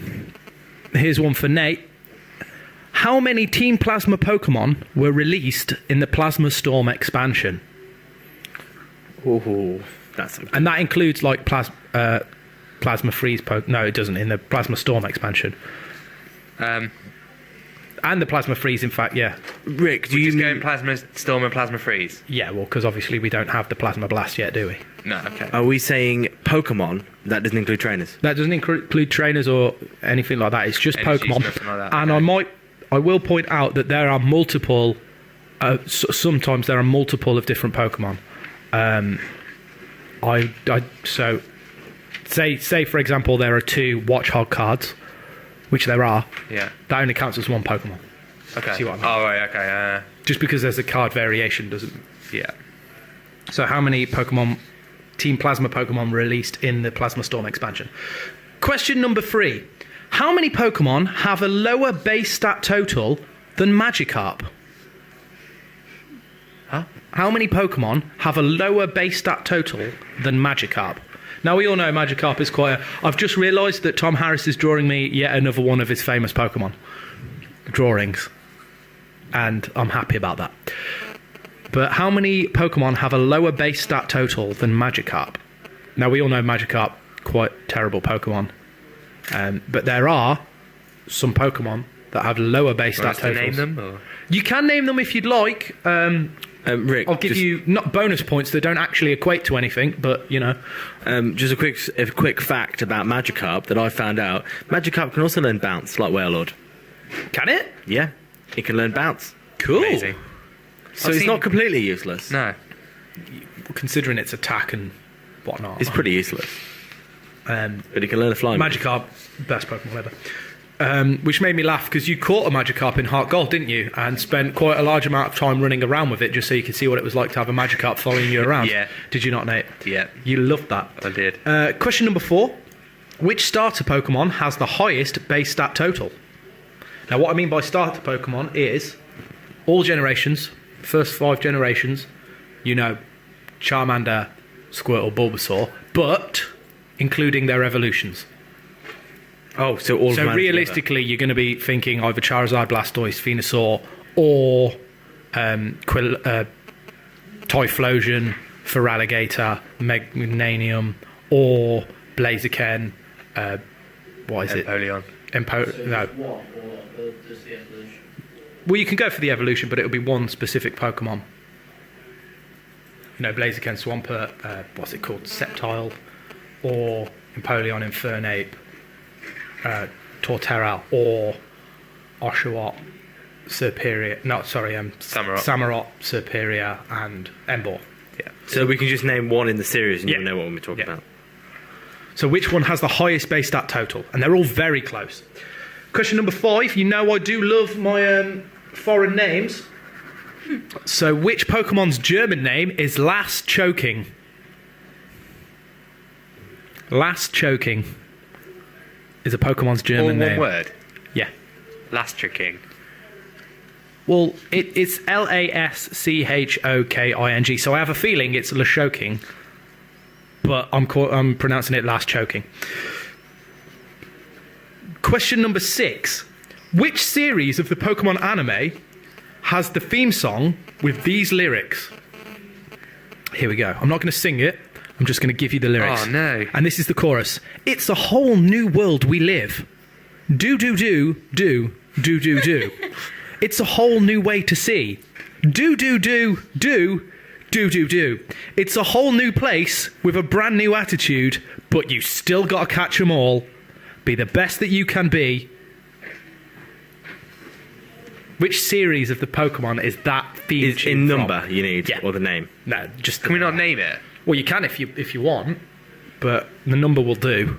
Here's one for Nate. How many Team Plasma Pokemon were released in the Plasma Storm expansion? Ooh, And that includes, like, Plasma Freeze Pokemon. No, it doesn't, in the Plasma Storm expansion. And the Plasma Freeze, in fact, yeah. Rick, Do you just go in Plasma Storm and Plasma Freeze? Yeah, well, because obviously we don't have the Plasma Blast yet, do we? No, okay. Are we saying Pokemon? That doesn't include trainers. That doesn't include trainers or anything like that. It's just Energies, Pokemon. nothing like that, And okay. I will point out that there are multiple. Sometimes there are multiple of different Pokemon. So, say for example, there are 2 Watchog cards, which there are. Yeah. That only counts as one Pokemon. Okay. See what I mean? Oh, right, okay. Just because there's a card variation doesn't. Yeah. So how many Pokemon, Team Plasma Pokemon released in the Plasma Storm expansion? Question number 3. How many Pokemon have a lower base stat total than Magikarp? Huh? How many Pokemon have a lower base stat total than Magikarp? Now, we all know Magikarp is quite a... I've just realised that Tom Harris is drawing me yet another one of his famous Pokemon drawings. And I'm happy about that. But how many Pokemon have a lower base stat total than Magikarp? Now, we all know Magikarp, quite terrible Pokemon. But there are some Pokemon that have lower base stat totals. Name them? Or? You can name them if you'd like. Rick, I'll give you not bonus points that don't actually equate to anything, but you know. Just a quick fact about Magikarp that I found out. Magikarp can also learn Bounce, like Wailord. Can it? Yeah, it can learn Bounce. Cool. Amazing. So it's not completely useless. No. Considering its attack and whatnot. It's pretty useless. But it can learn a flying. Magikarp, best Pokemon ever. Which made me laugh because you caught a Magikarp in Heart Gold, didn't you? And spent quite a large amount of time running around with it just so you could see what it was like to have a Magikarp following you around. Yeah. Did you not, Nate? Yeah. You loved that. I did. Question number 4. Which starter Pokemon has the highest base stat total? Now, what I mean by starter Pokemon is all generations, first 5 generations, you know, Charmander, Squirtle, Bulbasaur, but including their evolutions. Oh, so all. So realistically, you're going to be thinking either Charizard, Blastoise, Venusaur, or Typhlosion, Feraligatr, Magnanium, or Blaziken. What is it? Empoleon. No. What? Or just the evolution? Well, you can go for the evolution, but it'll be one specific Pokemon. You know, Blaziken, Swampert, what's it called? Sceptile, or Empoleon, Infernape, Torterra, or Oshawott, Serperior. No, sorry, Samurott, Serperior, and Emboar. Yeah. So we can just name one in the series and Yeah. you'll know what we're talking about. So which one has the highest base stat total? And they're all very close. Question number 5. You know I do love my foreign names. So which Pokemon's German name is Last Choking? Last Choking is a Pokemon's German name. One word. Yeah. Lastraking. Well, it's Laschoking, so I have a feeling it's Lashoking. but I'm pronouncing it last choking. Question number 6. Which series of the Pokemon anime has the theme song with these lyrics? Here we go. I'm not going to sing it. I'm just going to give you the lyrics. Oh, no. And this is the chorus. It's a whole new world we live. Do, do, do, do, do, do, do. It's a whole new way to see. Do, do, do, do, do, do, do. It's a whole new place with a brand new attitude, but you still got to catch 'em all. Be the best that you can be. Which series of the Pokemon is that theme tune in from? number you need, Yeah. or the name? No, just Can we not name it? Well, you can if you want, but the number will do.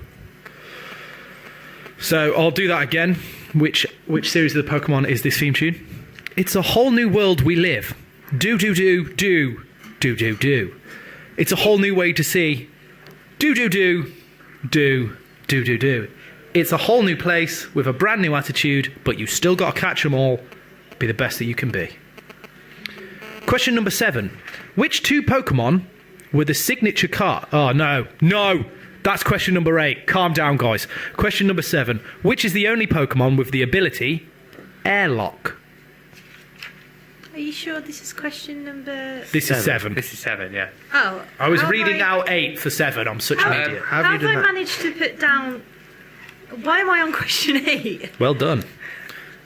So I'll do that again. Which series of the Pokemon is this theme tune? It's a whole new world we live. Do do do do do do do. It's a whole new way to see. Do do do do do do do. It's a whole new place with a brand new attitude, but you still got to catch 'em all. Be the best that you can be. Question number 7. Which 2 Pokemon were the signature card? Oh, no. That's question number 8. Calm down, guys. Question number 7. Which is the only Pokemon with the ability Airlock? Are you sure this is question number... This is 7. This is 7, yeah. Oh. I was how reading have out 8 for 7. I'm such an idiot. How have I managed to put down... Why am I on question 8? Well done.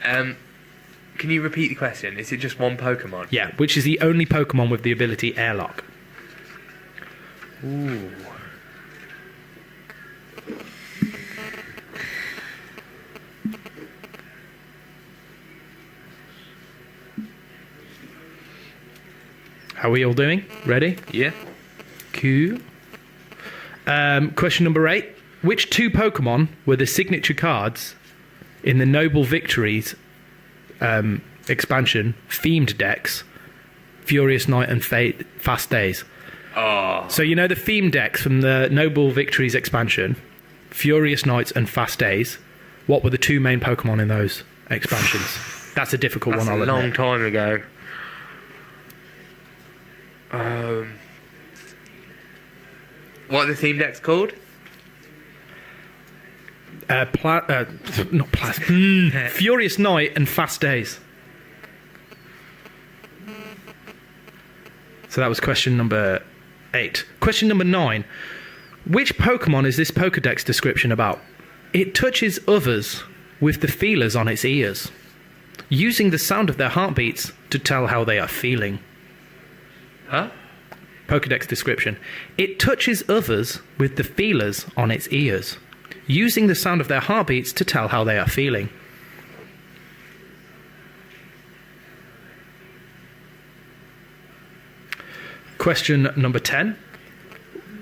Can you repeat the question? Is it just one Pokemon? Yeah, which is the only Pokemon with the ability Airlock? Ooh. How are we all doing? Ready? Yeah. Cool. Question number 8. Which 2 Pokemon were the signature cards in the Noble Victories expansion themed decks, Furious Night and Fast Days? Oh. So you know the theme decks from the Noble Victories expansion, Furious Nights and Fast Days. What were the 2 main Pokemon in those expansions? That's a difficult That's one, I'll a long admit. time ago. What are the theme decks called? Furious Night and Fast Days. So that was question number 8. Question number 9. Which Pokemon is this Pokedex description about? It touches others with the feelers on its ears, using the sound of their heartbeats to tell how they are feeling. Huh? Pokedex description. It touches others with the feelers on its ears, using the sound of their heartbeats to tell how they are feeling. Question number 10.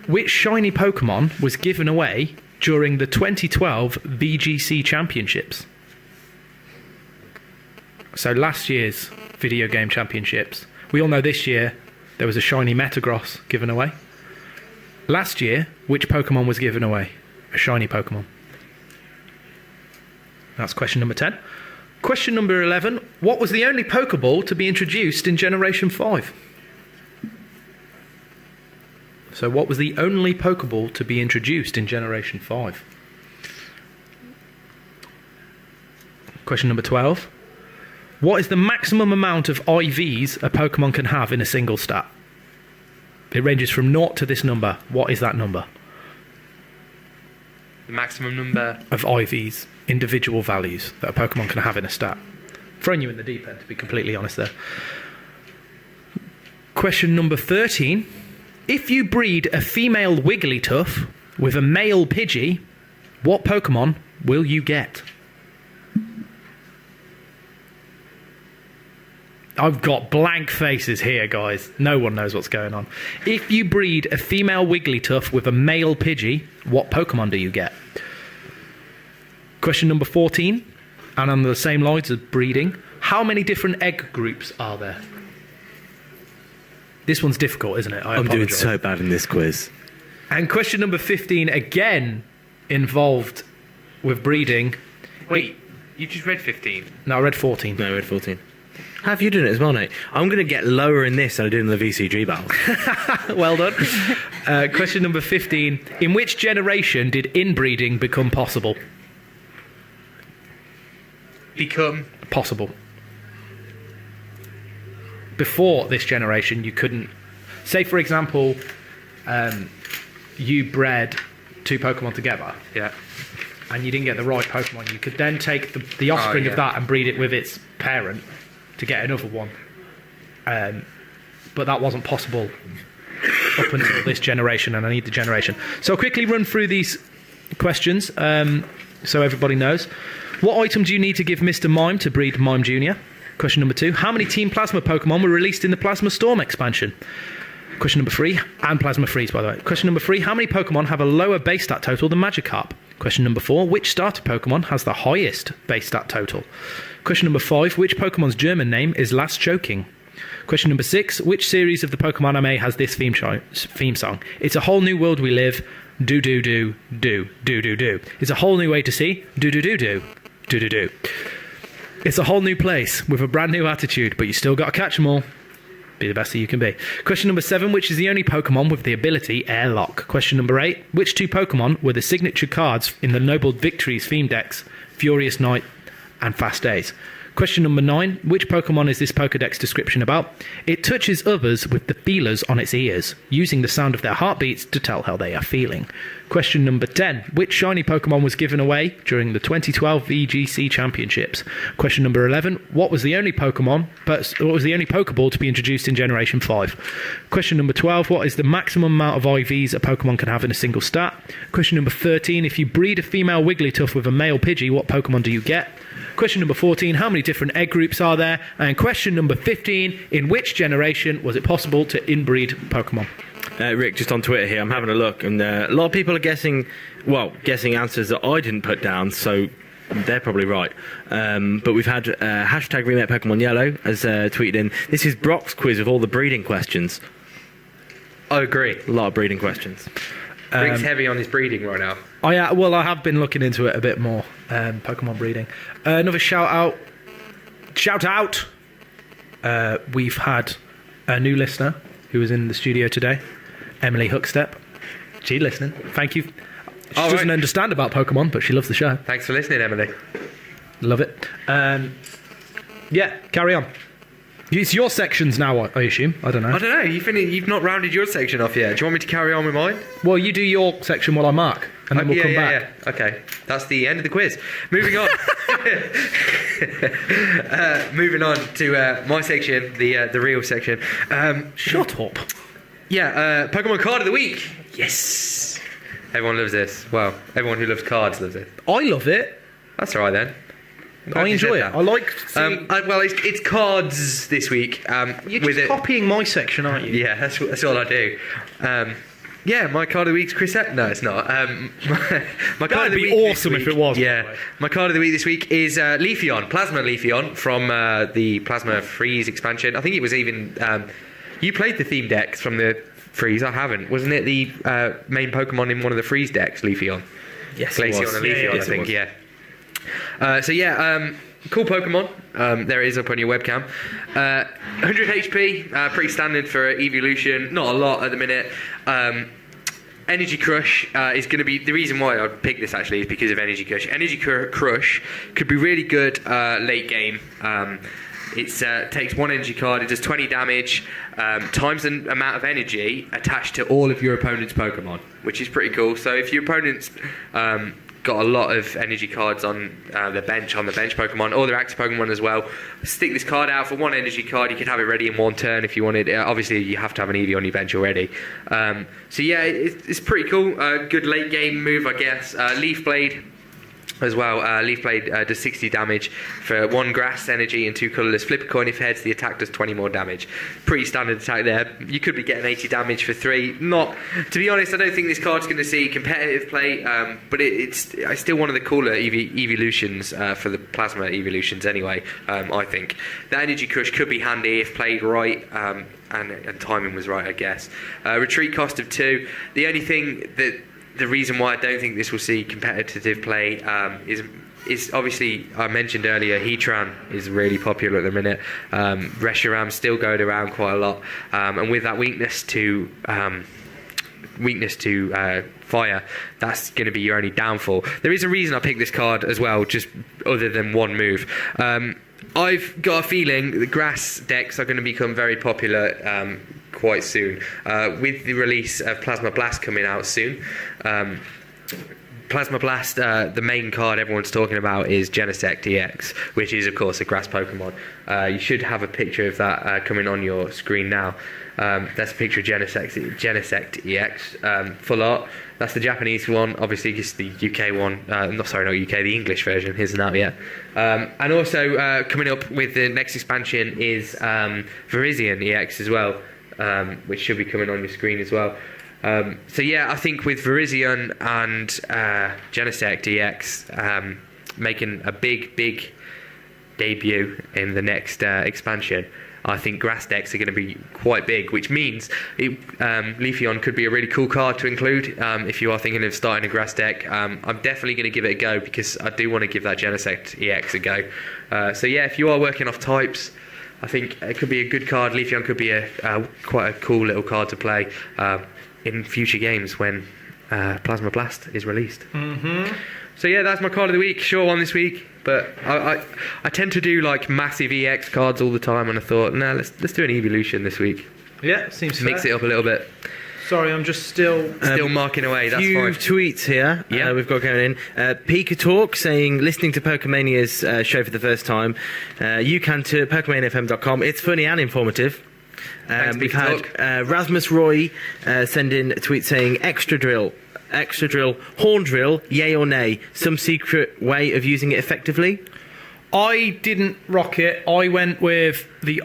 Which shiny Pokemon was given away during the 2012 VGC Championships? So last year's video game championships. We all know this year there was a shiny Metagross given away. Last year, which Pokemon was given away? A shiny Pokemon. That's question number 10. Question number 11. What was the only Pokeball to be introduced in Generation 5? So what was the only Pokeball to be introduced in Generation 5? Question number 12. What is the maximum amount of IVs a Pokemon can have in a single stat? It ranges from 0 to this number. What is that number? The maximum number of IVs, individual values that a Pokemon can have in a stat. Throwing you in the deep end, to be completely honest there. Question number 13. If you breed a female Wigglytuff with a male Pidgey, what Pokemon will you get? I've got blank faces here, guys. No one knows what's going on. If you breed a female Wigglytuff with a male Pidgey, what Pokemon do you get? Question number 14, and on the same lines as breeding, how many different egg groups are there? This one's difficult, isn't it? I'm doing so bad in this quiz. And question number 15, again involved with breeding. Wait, you just read 15? No, I read 14. No, I read 14. How have you done it as well, Nate? I'm going to get lower in this than I did in the VCG battle. Well done. Question number 15. In which generation did inbreeding become possible? Become Possible. Before this generation, you couldn't... Say, for example, you bred 2 Pokemon together. Yeah. And you didn't get the right Pokemon. You could then take the offspring of that and breed it with its parent to get another one. But that wasn't possible up until this generation, and I need the generation. So I'll quickly run through these questions so everybody knows. What item do you need to give Mr. Mime to breed Mime Jr.? Question number 2. How many Team Plasma Pokemon were released in the Plasma Storm expansion? Question number 3. And Plasma Freeze, by the way. Question number 3. How many Pokemon have a lower base stat total than Magikarp? Question number 4. Which starter Pokemon has the highest base stat total? Question number 5. Which Pokemon's German name is Last Choking? Question number 6. Which series of the Pokemon anime has this theme song? It's a whole new world we live. Do do do do do do do. It's a whole new way to see. Do do do do do do do. It's a whole new place with a brand new attitude, but you still got to catch them all. Be the best that you can be. Question number 7. Which is the only Pokemon with the ability Airlock? Question number 8. Which 2 Pokemon were the signature cards in the Noble Victories theme decks, Furious Night and Fast Days? Question number 9. Which Pokemon is this Pokedex description about? It touches others with the feelers on its ears, using the sound of their heartbeats to tell how they are feeling. Question number 10. Which shiny Pokemon was given away during the 2012 VGC Championships? Question number 11. What was the only Pokeball to be introduced in Generation 5? Question number 12. What is the maximum amount of IVs a Pokemon can have in a single stat? Question number 13. If you breed a female Wigglytuff with a male Pidgey, what Pokemon do you get? Question number 14, how many different egg groups are there? And question number 15, in which generation was it possible to inbreed Pokemon? Rick, just on Twitter here, I'm having a look, and a lot of people are guessing answers that I didn't put down, so they're probably right. But we've had hashtag Remake Pokemon Yellow has tweeted in, this is Brock's quiz with all the breeding questions. I agree. A lot of breeding questions. Rick's heavy on his breeding right now. I have been looking into it a bit more, Pokemon breeding. Another shout out. We've had a new listener who was in the studio today, Emily Hookstep. She's listening. Thank you. She doesn't understand about Pokemon, but she loves the show. Thanks for listening, Emily. Love it. Yeah, carry on. It's your sections now, I assume. I don't know. You've not rounded your section off yet. Do you want me to carry on with mine? Well, you do your section while I mark, and then we'll come back. Yeah. Okay, that's the end of the quiz. Moving on. Moving on to my section, the real section. Shut up. Yeah, Pokemon Card of the Week. Yes. Everyone loves this. Well, everyone who loves cards loves it. I love it. That's all right then. I enjoy it. I like seeing... well, it's cards this week. You're just copying my section, aren't you? Yeah, that's all I do. Yeah, my card of the week's Chris... No, it's not. My card of the week awesome if it was. Yeah, my card of the week this week is Leafeon, Plasma Leafeon from the Plasma Freeze expansion. I think it was even... you played the theme decks from the Freeze. I haven't. Wasn't it the main Pokemon in one of the Freeze decks, Leafeon? Yes, Glaceon it was. and Leafeon, Yeah, I think, yeah. Cool Pokemon. There it is up on your webcam. 100 HP, pretty standard for evolution. Not a lot at the minute. Energy Crush is going to be... The reason why I picked this actually is because of Energy Crush. Energy Crush could be really good late game. It takes 1 energy card, it does 20 damage, times the amount of energy attached to all of your opponent's Pokemon, which is pretty cool. So if your opponent's got a lot of energy cards on the bench Pokemon, or their active Pokemon as well, stick this card out for 1 energy card. You can have it ready in 1 turn if you wanted. Obviously, you have to have an Eevee on your bench already. So yeah, it's pretty cool. Good late game move, I guess. Leaf Blade as well. Leaf Blade does 60 damage for 1 grass energy and 2 colourless. Flip a coin if heads, the attack does 20 more damage. Pretty standard attack there. You could be getting 80 damage for 3. Not, to be honest, I don't think this card's going to see competitive play, but it's still one of the cooler evolutions for the Plasma evolutions anyway, I think. The Energy Crush could be handy if played right, and timing was right, I guess. Retreat cost of 2. The only thing that... The reason why I don't think this will see competitive play is is obviously, I mentioned earlier, Heatran is really popular at the minute. Reshiram's still going around quite a lot, and with that weakness to fire, that's going to be your only downfall. There is a reason I picked this card as well, just other than one move. I've got a feeling the grass decks are going to become very popular quite soon, with the release of Plasma Blast coming out soon. Plasma Blast, the main card everyone's talking about is Genesect EX, which is of course a grass Pokemon. You should have a picture of that coming on your screen now. That's a picture of Genesect EX, full art. That's the Japanese one, obviously just the UK one, not UK, the English version isn't out yet. And also coming up with the next expansion is Virizion EX as well, which should be coming on your screen as well. So yeah, I think with Virizion and Genesect EX making a big debut in the next expansion, I think grass decks are going to be quite big, which means Leafeon could be a really cool card to include if you are thinking of starting a grass deck. I'm definitely going to give it a go because I do want to give that Genesect EX a go. So yeah, if you are working off types, I think it could be a good card. Leafeon could be quite a cool little card to play in future games when Plasma Blast is released. Mm-hmm. So yeah, that's my card of the week. Short one this week, but I tend to do like massive EX cards all the time, and I thought, no, let's do an evolution this week. Yeah, seems fair. Mix it up a little bit. Sorry, I'm just still marking away. That's few fine. Tweets here. Yeah, we've got going in. Pika Talk saying, listening to Pokemania's show for the first time. You can to PokemonFM.com. It's funny and informative. We've had Rasmus Roy send in a tweet saying, extra drill, horn drill, yay or nay, some secret way of using it effectively? I didn't rock it. I went with the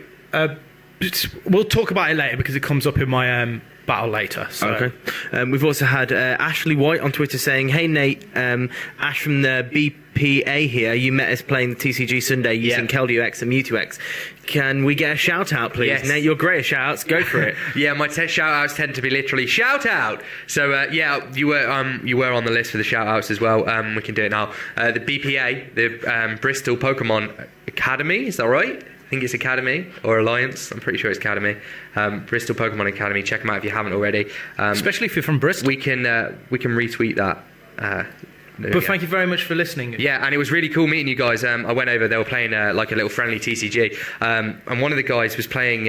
we'll talk about it later because it comes up in my battle later. So. Okay. We've also had Ashley White on Twitter saying, hey Nate, Ash from the BPA here, you met us playing the TCG Sunday using Keldeo X and Mewtwo X. Can we get a shout out, please? Yes. Nate, you're great at shout outs, go for it. Yeah, my shout outs tend to be literally shout out. So yeah, you were on the list for the shout outs as well. We can do it now. The BPA, the Bristol Pokemon Academy, is that right? I think it's Academy or Alliance. I'm pretty sure it's Academy. Bristol Pokemon Academy. Check them out if you haven't already. Especially if you're from Bristol. We can retweet that. But thank you very much for listening. Yeah, and it was really cool meeting you guys. I went over. They were playing like a little friendly TCG, and one of the guys was playing.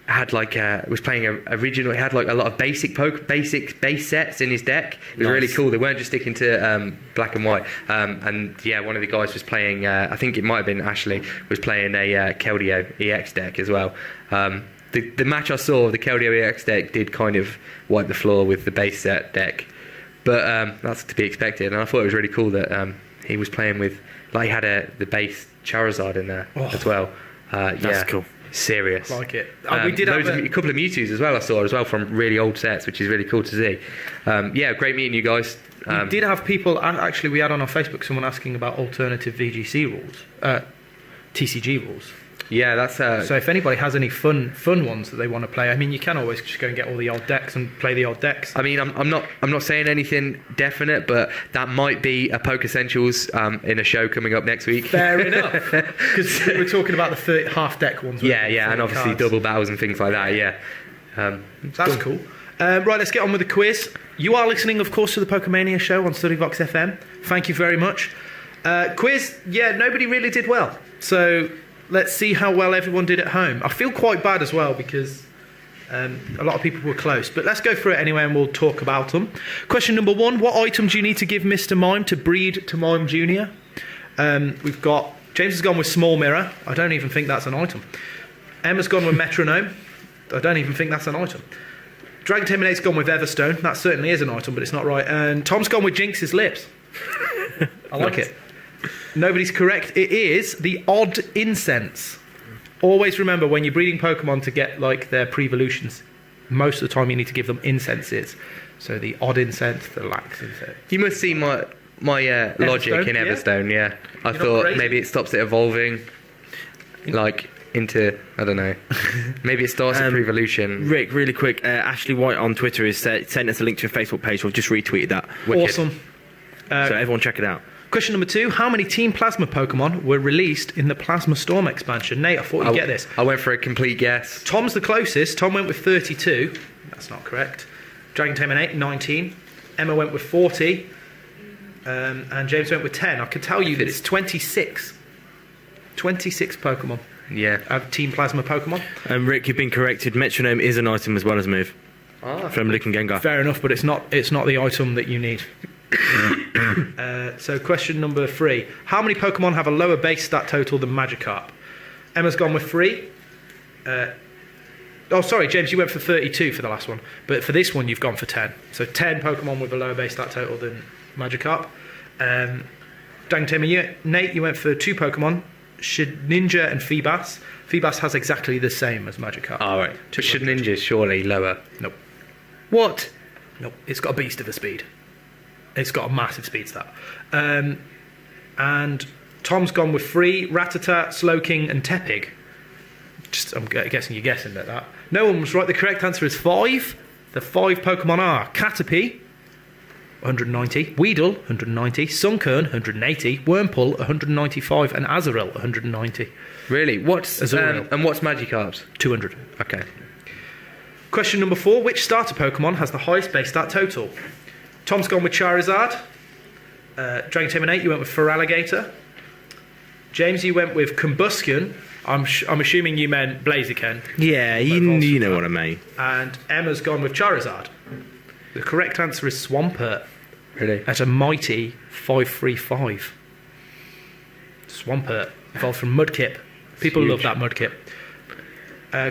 Original. He had like a lot of basic base sets in his deck. It was really cool. They weren't just sticking to black and white. And yeah, one of the guys was playing. I think it might have been Ashley was playing a Keldeo EX deck as well. The match I saw, the Keldeo EX deck did kind of wipe the floor with the base set deck, but that's to be expected. And I thought it was really cool that he was playing with he had the base Charizard in there as well. That's cool. Serious. Like it. We did have a couple of Mewtwo's as well. I saw as well from really old sets, which is really cool to see. Yeah, great meeting you guys. We did have people. Actually, we had on our Facebook someone asking about alternative VGC rules, TCG rules. Yeah, that's. So if anybody has any fun ones that they want to play, I mean, you can always just go and get all the old decks and play the old decks. I mean, I'm not saying anything definite, but that might be a Poke Essentials in a show coming up next week. Fair enough, because we're talking about the half deck ones. Yeah, and obviously cards. Double battles and things like that. Yeah, that's cool. Right, let's get on with the quiz. You are listening, of course, to the Pokemania Show on STUDYVOX FM. Thank you very much. Quiz, yeah, nobody really did well. So let's see how well everyone did at home. I feel quite bad as well because a lot of people were close. But let's go through it anyway and we'll talk about them. Question number 1. What item do you need to give Mr. Mime to breed to Mime Jr.? We've got... James has gone with Small Mirror. I don't even think that's an item. Emma's gone with Metronome. I don't even think that's an item. Dragon Terminate's gone with Everstone. That certainly is an item, but it's not right. And Tom's gone with Jinx's Lips. I like it. Nobody's correct. It is the odd incense. Always remember when you're breeding Pokemon to get like their pre-evolutions, most of the time you need to give them incenses. So the odd incense, the lax incense. You must see my logic in Everstone. Yeah, I thought maybe it stops it evolving, like into I don't know. Maybe it starts a pre-evolution. Rick, really quick. Ashley White on Twitter has sent us a link to a Facebook page. We've just retweeted that. Wicked. Awesome. So everyone check it out. Question number 2. How many Team Plasma Pokemon were released in the Plasma Storm expansion? Nate, I thought you'd get this. I went for a complete guess. Tom's the closest. Tom went with 32. That's not correct. Dragon Tamer 8, 19. Emma went with 40. And James went with 10. I can tell you that it's 26. 26 Pokemon. Yeah. Team Plasma Pokemon. Rick, you've been corrected. Metronome is an item as well as move. From Luke and Gengar. Fair enough, but it's not the item that you need. So question number 3. How many Pokemon have a lower base stat total than Magikarp? Emma's gone with 3. Sorry, James, you went for 32 for the last one. But for this one, you've gone for 10. So 10 Pokemon with a lower base stat total than Magikarp. Dragon Tamer, Nate, you went for 2 Pokemon. Shedinja and Feebas. Feebas has exactly the same as Magikarp. All right. But Shedinja's surely lower. Nope. What? Nope. It's got a beast of a speed. It's got a massive speed stat. And Tom's gone with 3, Rattata, Slowking and Tepig. I'm guessing you're guessing at that. No one was right. The correct answer is 5. The 5 Pokemon are Caterpie, 190, Weedle, 190, Sunkern, 180, Wurmple, 195, and Azurill, 190. Really? What's Magikarp's? 200. Okay. Question number 4. Which starter Pokemon has the highest base stat total? Tom's gone with Charizard. Dragon Tamer 8, you went with Feraligatr. James, you went with Combustion. I'm assuming you meant Blaziken. Yeah, you know what I mean. And Emma's gone with Charizard. The correct answer is Swampert. Really? At a mighty 535. Swampert, evolved from Mudkip. People love that Mudkip.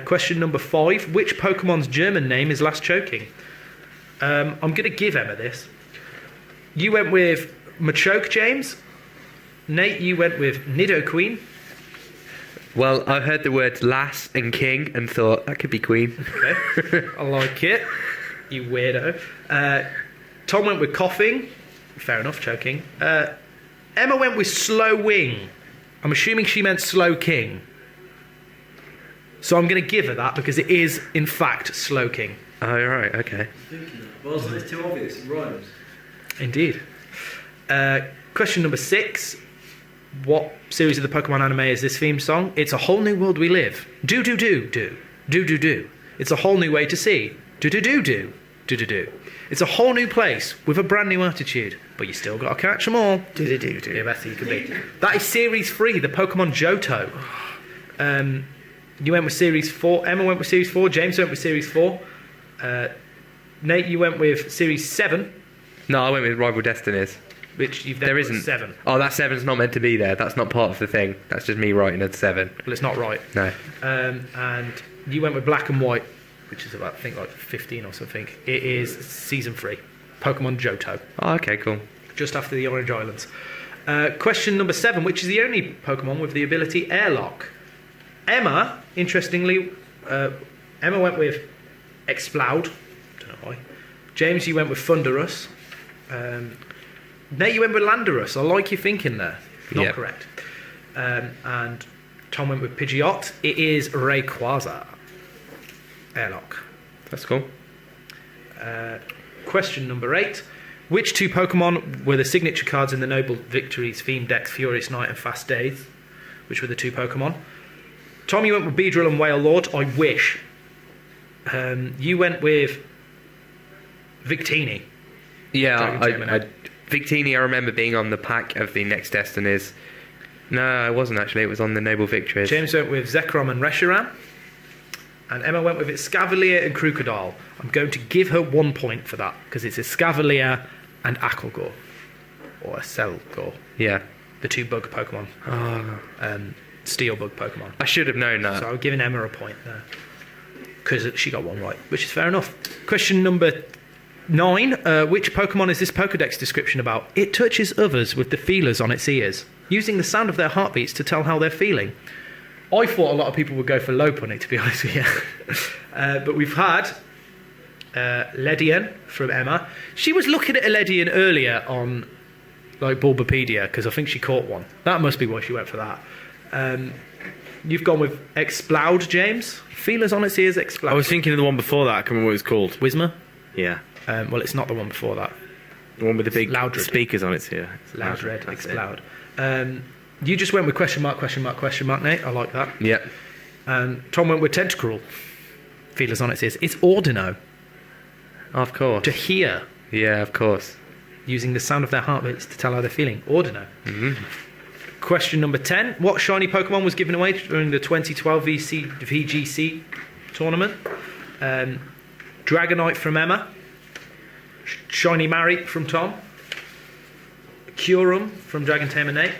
Question number 5. Which Pokemon's German name is Last Choking? I'm going to give Emma this. You went with Machoke, James. Nate, you went with Nidoqueen. Well, I heard the words lass and king and thought, that could be queen. Okay. I like it. You weirdo. Tom went with Coughing. Fair enough, choking. Emma went with Slow Wing. I'm assuming she meant Slow King. So I'm going to give her that because it is, in fact, Slow King. Oh, right, okay. Well, it's too obvious. It rhymes. Indeed. Question number 6. What series of the Pokemon anime is this theme song? It's a whole new world we live. Do do do do. Do do do. It's a whole new way to see. Do do do do. Do do do. It's a whole new place with a brand new attitude, but you still got to catch them all. Do do do do. Yeah, best you can be. That is Series 3, the Pokemon Johto. You went with Series 4. Emma went with Series 4. James went with Series 4. Nate, you went with Series 7. No, I went with Rival Destinies. Which you've then there put isn't 7. Oh, that 7's not meant to be there. That's not part of the thing. That's just me writing at 7. Well, it's not right. No. And you went with Black and White, which is about, I think, like 15 or something. It is Season 3. Pokemon Johto. Oh, okay, cool. Just after the Orange Islands. Question number 7, which is the only Pokemon with the ability Airlock. Emma, interestingly, Emma went with Exploud. Don't know why. James, you went with Thunderous. Nate, you went with Landorus. I like your thinking there. Not correct. And Tom went with Pidgeot. It is Rayquaza. Airlock. That's cool. Question number 8. Which 2 Pokemon were the signature cards in the Noble Victories themed decks Furious Night and Fast Days? Which were the 2 Pokemon? Tom, you went with Beedrill and Whale Lord. I wish. You went with Victini. Yeah, Victini, I remember being on the pack of the Next Destinies. No, it wasn't actually. It was on the Noble Victories. James went with Zekrom and Reshiram. And Emma went with Escavalier and Crocodile. I'm going to give her 1 point for that, because it's Escavalier and Aquagore. Or Acelgor. Yeah. The 2 bug Pokemon. Steel bug Pokemon. I should have known that. So I'm giving Emma a point there. Because she got 1 right, which is fair enough. Question number 9. Which Pokemon is this Pokedex description about? It touches others with the feelers on its ears, using the sound of their heartbeats to tell how they're feeling. I thought a lot of people would go for Lopunny, to be honest with you. But we've had Ledian from Emma. She was looking at a Ledian earlier on like Bulbapedia, because I think she caught one. That must be why she went for that. You've gone with Exploud, James. Feelers on its ears, Exploud. I was thinking of the one before that. I can't remember what it was called. Whismur? Yeah. Well, it's not the one before that. The one with the big Loudred. speakers on it's here. Loud red, That's explode. You just went with question mark, Nate. I like that. Yep. And Tom went with tentacruel. Feelers on it says it's ordino, Of course. to hear, Yeah, of course. using the sound of their heartbeats to tell how they're feeling. Ordino. Question number 10. What shiny Pokemon was given away during the 2012 VGC tournament? Dragonite from Emma. Shiny Marie from Tom. Kyurem from Dragon Tamer Nate.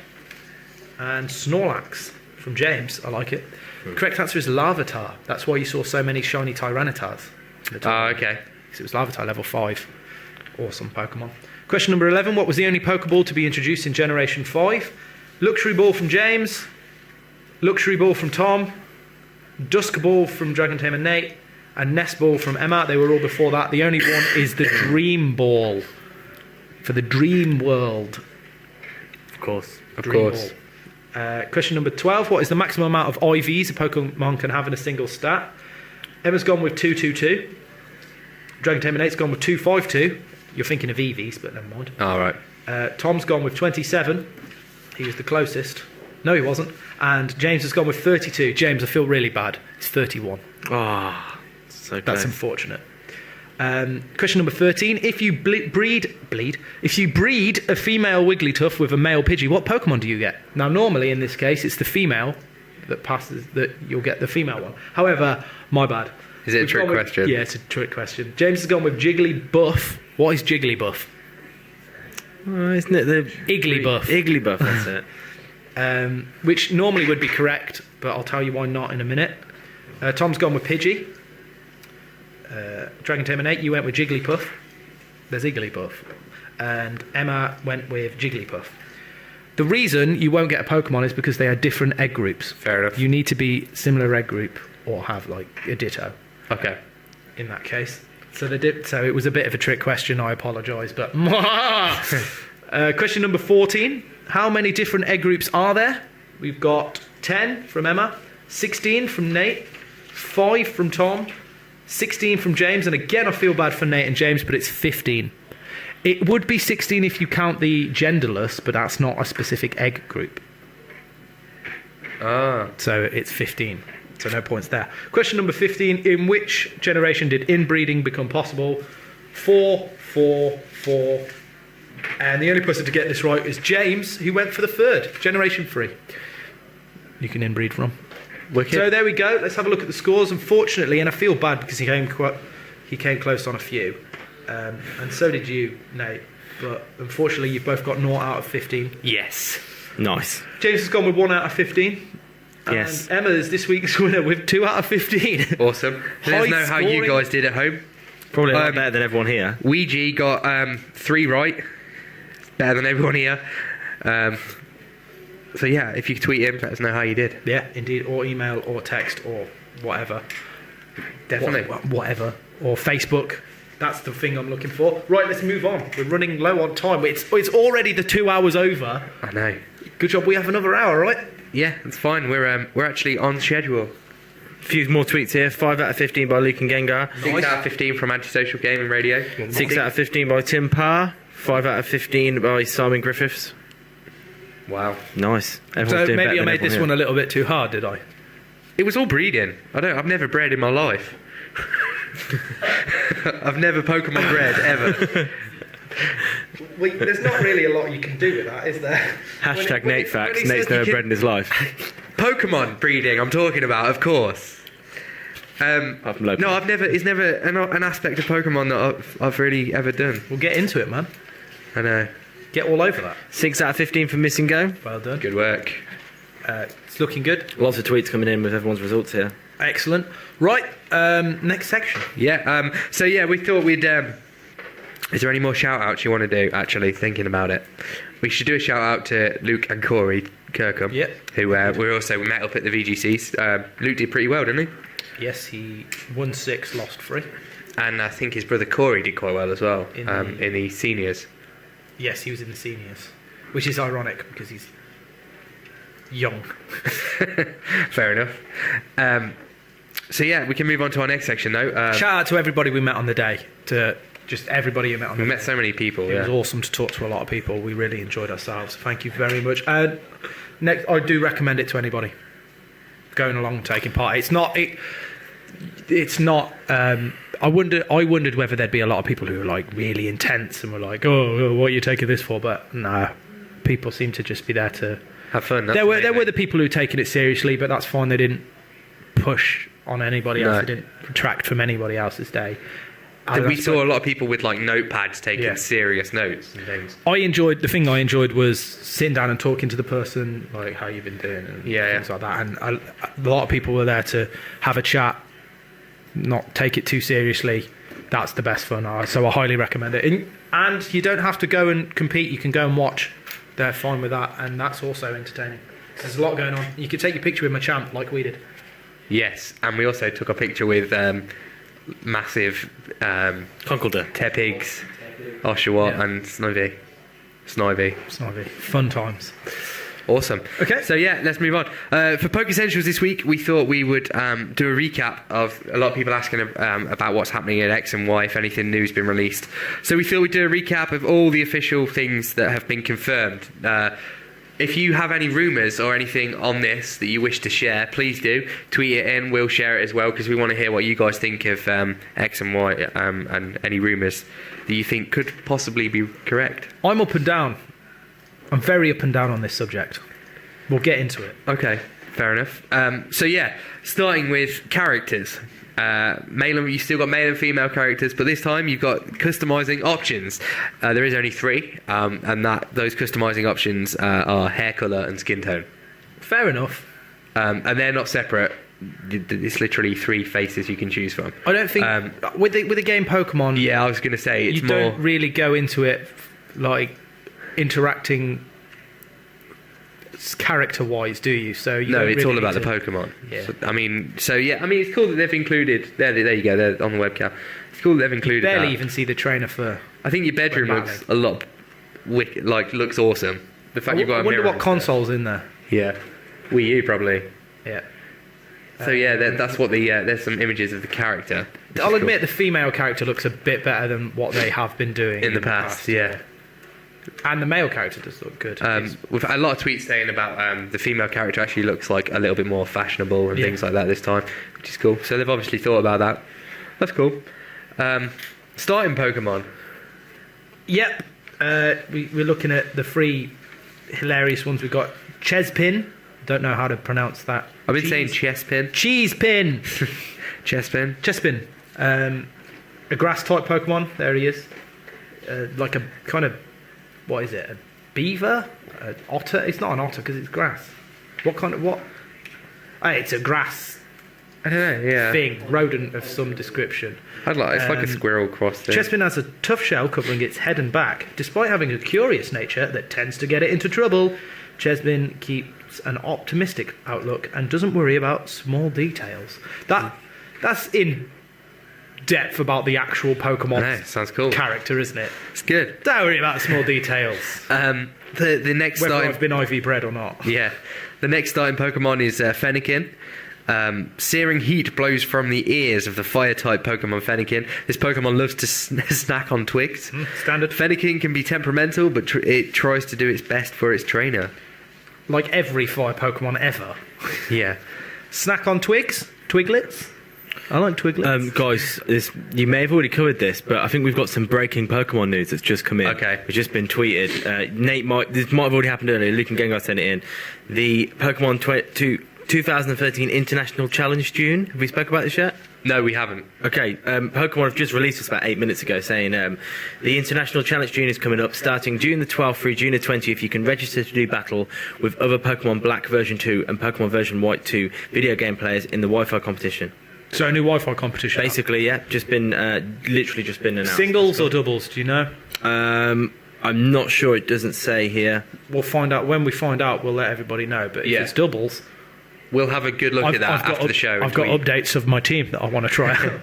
And Snorlax from James. I like it. Correct answer is Larvitar. That's why you saw so many shiny Tyrannitars. Okay. Because it was Larvitar level 5. Awesome Pokemon. Question number 11. What was the only Pokeball to be introduced in Generation 5? Luxury Ball from James. Luxury Ball from Tom. Dusk Ball from Dragon Tamer Nate. And Nest Ball from Emma. They were all before that. The only one is the Dream Ball. For the Dream World. Of course. Of Dream course. Ball. Question number 12. What is the maximum amount of IVs a Pokemon can have in a single stat? Emma's gone with 222. Dragon Tamer Nate's gone with 252. You're thinking of EVs, but never mind. All right. Tom's gone with 27. He was the closest. No, he wasn't. And James has gone with 32. James, I feel really bad. It's 31. Ah, so close. That's unfortunate. Question number 13. If you breed a female Wigglytuff with a male Pidgey, what Pokemon do you get? Now, normally in this case, it's the female that passes, that you'll get the female one. However, my bad. Is it a We've trick gone with- question? Yeah, it's a trick question. James has gone with Jigglybuff. What is Jigglybuff? Isn't it the Igglybuff. Igglybuff, that's it. Which normally would be correct, but I'll tell you why not in a minute. Tom's gone with Pidgey. Dragon Tamer Nate, you went with Jigglypuff. There's Igglybuff. And Emma went with Jigglypuff. The reason you won't get a Pokemon is because they are different egg groups. Fair enough. You need to be similar egg group or have like a Ditto Okay. in that case. So it was a bit of a trick question, I apologise, but question number 14. How many different egg groups are there? We've got 10 from Emma, 16 from Nate, 5 from Tom, 16 from James, and again I feel bad for Nate and James, but it's 15. It would be 16 if you count the genderless, but that's not a specific egg group. So it's 15. So no points there. Question number 15. In which generation did inbreeding become possible? 4, 4, 4. And the only person to get this right is James, who went for the third. Generation 3. You can inbreed from. Wicked. So there we go. Let's have a look at the scores. Unfortunately, and I feel bad because he came close on a few. And so did you, Nate. But unfortunately, you've both got 0 out of 15. Yes. Nice. James has gone with 1 out of 15. Yes. And Emma is this week's winner with 2 out of 15. Awesome. Let us know how you scoring. guys did at home. Probably a lot better than everyone here. Ouija got 3 right. Better than everyone here. So yeah, if you tweet him, let us know how you did. Yeah, indeed. Or email or text or whatever. Definitely. Whatever. Or Facebook. That's the thing I'm looking for. Right, let's move on. We're running low on time. It's already the 2 hours over. I know. Good job we have another hour, right? Yeah, it's fine. We're actually on schedule. A few more tweets here. 5 out of 15 by Luke and Gengar. 6 out of 15 from Antisocial Gaming Radio. 6 out of 15 by Tim Parr. 5 out of 15 by Simon Griffiths. Wow. Nice. Everyone's So doing maybe better I than made this everyone one a little bit too hard, did I? It was all breeding. I've never bred in my life. I've never Pokemon bred ever. Wait, there's not really a lot you can do with that, is there? here. Hashtag Nate Facts. Nate's never bred in his life. Pokemon breeding, I'm talking about, of course. I've no I've never. It's never an aspect of Pokemon that I've really ever done. We'll get into it, man. I know. Get all over that. 6 out of 15 for Missing Go. Well done. Good work. It's looking good. Lots of tweets coming in with everyone's results here. Excellent. Right, next section. Yeah. So yeah, we thought we'd. Is there any more shout outs you want to do? Actually, thinking about it, we should do a shout out to Luke and Corey Kirkham. Yep. Who we met up at the VGCs. Luke did pretty well, didn't he? Yes, he won 6, lost 3. And I think his brother Corey did quite well as well In in the seniors. Yes, he was in the seniors, which is ironic because he's young. Fair enough. So yeah, we can move on to our next section though. Shout out to everybody we met on the day, to just everybody you met on We the met so many people. It was awesome to talk to a lot of people. We really enjoyed ourselves. Thank you very much. Next, I do recommend it to anybody going along, taking part. It's not. I wondered whether there'd be a lot of people who were like really intense and were like, "Oh, what are you taking this for?" But no, people seem to just be there to have fun. There were the people who taken it seriously, but that's fine. They didn't push on anybody else. They didn't detract from anybody else's day. We saw a lot of people with like notepads taking serious notes and things. The thing I enjoyed was sitting down and talking to the person, like how you've been doing and things like that. And a lot of people were there to have a chat, not take it too seriously. That's the best fun. So I highly recommend it. And you don't have to go and compete. You can go and watch. They're fine with that, and that's also entertaining. There's a lot going on. You can take your picture with my champ like we did. Yes, and we also took a picture with massive Conkelder, Tepigs, Oshawott and Snivy. Fun times. Awesome. Okay. So yeah, let's move on. For Poke Essentials this week, we thought we would do a recap of a lot of people asking about what's happening at X and Y, if anything new's been released. So we thought we'd do a recap of all the official things that have been confirmed. If you have any rumours or anything on this that you wish to share, please do. Tweet it in, we'll share it as well, because we want to hear what you guys think of X and Y and any rumours that you think could possibly be correct. I'm up and down. I'm very up and down on this subject. We'll get into it. Okay, fair enough. So yeah, starting with characters. You've still got male and female characters, but this time you've got customising options. There is only 3, and those customising options are hair colour and skin tone. Fair enough. And they're not separate. It's literally 3 faces you can choose from. I don't think with the game Pokemon. Yeah, I was going to say it's you don't really go into it like interacting character-wise, do you? So you no, don't it's really all about the need Pokemon. Yeah. So, it's cool that they've included. There you go. They're on the webcam. It's cool that they've included. You barely that. even see the trainer for. I think your bedroom looks a lot wicked. Like looks awesome. The fact you've got. I wonder what console's in there. Yeah, Wii U probably. Yeah. So that's what the there's some images of the character. I'll admit the female character looks a bit better than what they have been doing in the past. Yeah. And the male character does look good. We've had a lot of tweets saying about the female character actually looks like a little bit more fashionable and things like that this time, which is cool. So they've obviously thought about that. That's cool. Starting Pokemon. Yep. We're looking at the 3 hilarious ones. We've got Chespin. Don't know how to pronounce that. I've been saying Chespin. Cheesepin. Chespin. Chespin. A grass type Pokemon. There he is. Like a kind of. What is it? A beaver? An otter? It's not an otter because it's grass. What? It's a grass. I don't know. Yeah. Thing, rodent of some description. It's like a squirrel cross thing. Chespin has a tough shell covering its head and back. Despite having a curious nature that tends to get it into trouble, Chespin keeps an optimistic outlook and doesn't worry about small details. That's in depth about the actual Pokemon sounds cool. character, isn't it? It's good. Don't worry about small details. The next whether starting, I've been IV bred or not. Yeah. The next starting Pokemon is Fennekin. Searing heat blows from the ears of the fire-type Pokemon Fennekin. This Pokemon loves to snack on twigs. Standard. Fennekin can be temperamental, but it tries to do its best for its trainer. Like every fire Pokemon ever. Yeah. Snack on twigs? Twiglets? I like Twiglets. Guys, you may have already covered this, but I think we've got some breaking Pokemon news that's just come in. Okay. It's just been tweeted. This might have already happened earlier. Luke and Gengar sent it in. The Pokemon 2013 International Challenge June. Have we spoke about this yet? No, we haven't. Okay, Pokemon have just released this about 8 minutes ago saying the International Challenge June is coming up starting June the 12th through June the 20th. You can register to do battle with other Pokemon Black version 2 and Pokemon version White 2 video game players in the Wi-Fi competition. So a new Wi-Fi competition? Basically, yeah. Literally just been announced. Singles or doubles, do you know? I'm not sure, it doesn't say here. We'll find out. When we find out, we'll let everybody know. But if it's doubles... We'll have a good look at that after the show. I've got updates of my team that I want to try out.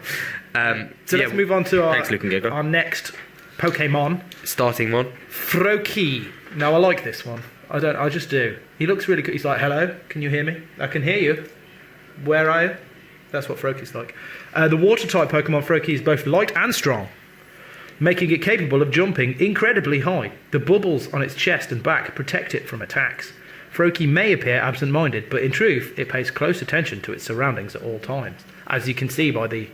Let's move on to our next Pokemon. Starting one. Froakie. Now, I like this one. I just do. He looks really good. He's like, hello, can you hear me? I can hear you. Where are you? That's what Froakie's like. The water-type Pokemon Froakie is both light and strong. making it capable of jumping incredibly high. The bubbles on its chest and back protect it from attacks. Froakie may appear absent-minded, but in truth, it pays close attention to its surroundings at all times, as you can see by the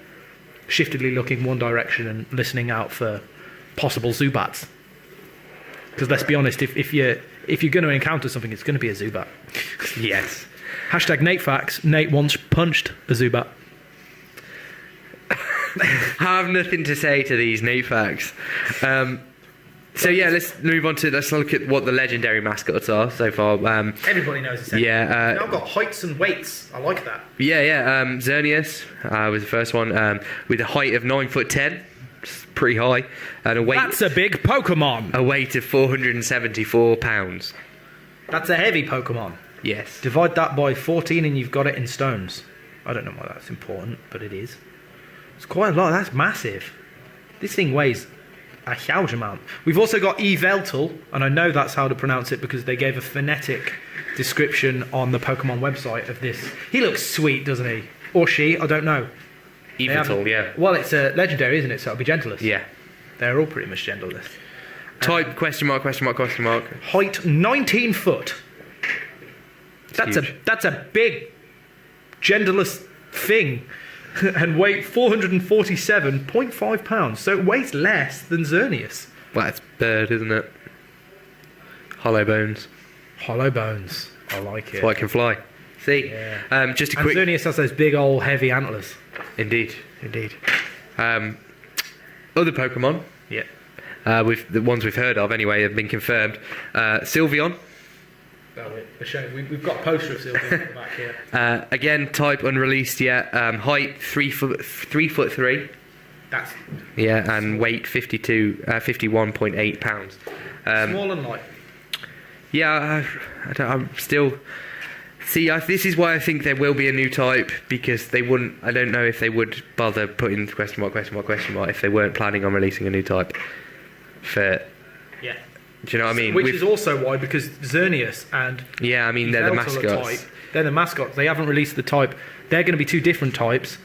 shiftedly looking one direction and listening out for possible Zubats. Because let's be honest, if you're going to encounter something, it's going to be a Zubat. Yes. Hashtag NateFacts. Nate once punched a Zubat. I have nothing to say to these Nate facts. So yeah, let's look at what the legendary mascots are so far. Everybody knows the same. Yeah. Now I've got heights and weights. I like that. Yeah. Xerneas was the first one with a height of 9'10", pretty high, and a weight. That's a big Pokemon. A weight of 474 pounds. That's a heavy Pokemon. Yes. Divide that by 14 and you've got it in stones. I don't know why that's important, but it is. It's quite a lot. That's massive. This thing weighs a huge amount. We've also got Yveltal, and I know that's how to pronounce it because they gave a phonetic description on the Pokemon website of this. He looks sweet, doesn't he? Or she, I don't know. Yveltal, yeah. Well, it's a legendary, isn't it? So it'll be gentlest. Yeah. They're all pretty much gentlest. Type, question mark. Height 19 foot. That's a big genderless thing. And weight 447.5 pounds. So it weighs less than Xerneas. Well, it's bird, isn't it? Hollow bones. Hollow bones. I like it. That's why it can fly. See? Yeah. Just a and quick... Xerneas has those big old heavy antlers. Indeed. Other Pokemon. Yeah. With the ones we've heard of anyway have been confirmed. Sylveon. We've got a poster of Sylveon at the back here. Again, type unreleased yet. Height 3'3". That's and weight 51.8 pounds. small and light. Yeah, I'm still. See, this is why I think there will be a new type, because they wouldn't. I don't know if they would bother putting question mark if they weren't planning on releasing a new type. For yeah. Do you know what I mean? Which is also why, because Xerneas and yeah, I mean they're the mascots. They're the mascots. They haven't released the type. They're going to be two different types,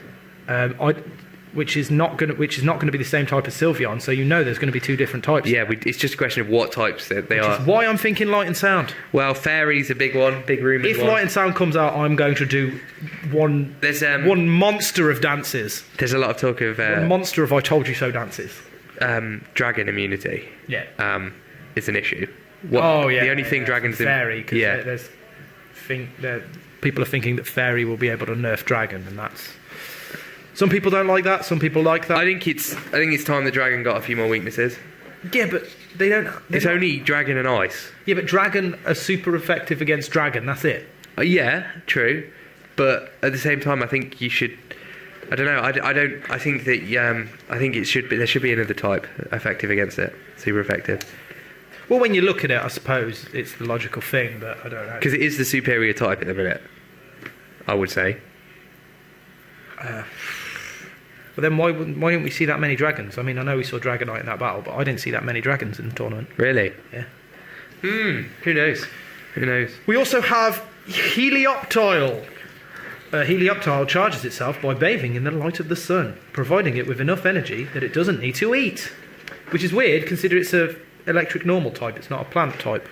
which is not going to be the same type as Sylveon. So you know there's going to be two different types. Yeah, it's just a question of what types they are. Which is why I'm thinking Light and Sound. Well, Fairy's a big one, big rumours. If Light and Sound comes out, I'm going to do one. There's one monster of dances. There's a lot of talk of one monster of I told you so dances. Dragon immunity. Yeah. Is an issue. The only thing dragons Fairy. People are thinking that Fairy will be able to nerf Dragon, and that's. Some people don't like that. Some people like that. I think it's time the Dragon got a few more weaknesses. Yeah, but they don't. It's only Dragon and Ice. Yeah, but Dragon are super effective against Dragon. That's it. Yeah, true. But at the same time, I think you should. I don't know. I think that. I think it should be. There should be another type effective against it. Super effective. Well, when you look at it, I suppose it's the logical thing, but I don't know. Because it is the superior type at the minute, I would say. But then why didn't we see that many dragons? I mean, I know we saw Dragonite in that battle, but I didn't see that many dragons in the tournament. Really? Yeah. Who knows? Who knows? We also have Helioptile. Helioptile charges itself by bathing in the light of the sun, providing it with enough energy that it doesn't need to eat. Which is weird, considering it's a electric normal type. It's not a plant type,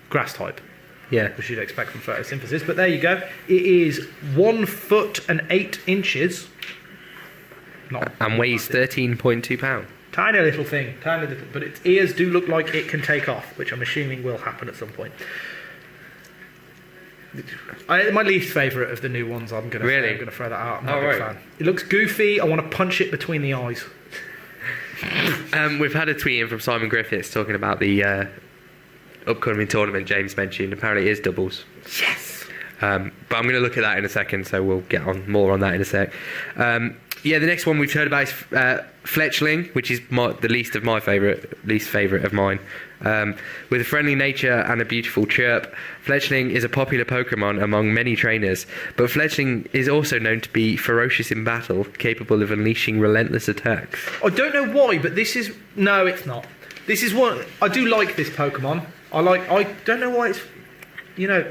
grass type. Yeah, which you'd expect from photosynthesis. But there you go. It is 1 foot and 8 inches. And weighs 13.2 pounds. Tiny little thing, but its ears do look like it can take off, which I'm assuming will happen at some point. My least favourite of the new ones. I'm going to throw that out. I'm not a big fan. It looks goofy. I want to punch it between the eyes. We've had a tweet in from Simon Griffiths talking about the upcoming tournament James mentioned. Apparently it is doubles. Yes! But I'm going to look at that in a second, so we'll get on more on that in a sec. The next one we've heard about is Fletchling, which is the least favourite of mine. With a friendly nature and a beautiful chirp, Fletchling is a popular Pokemon among many trainers, but Fletchling is also known to be ferocious in battle, capable of unleashing relentless attacks. I don't know why, but this is... No, it's not. This is what... I do like this Pokemon. I don't know why it's,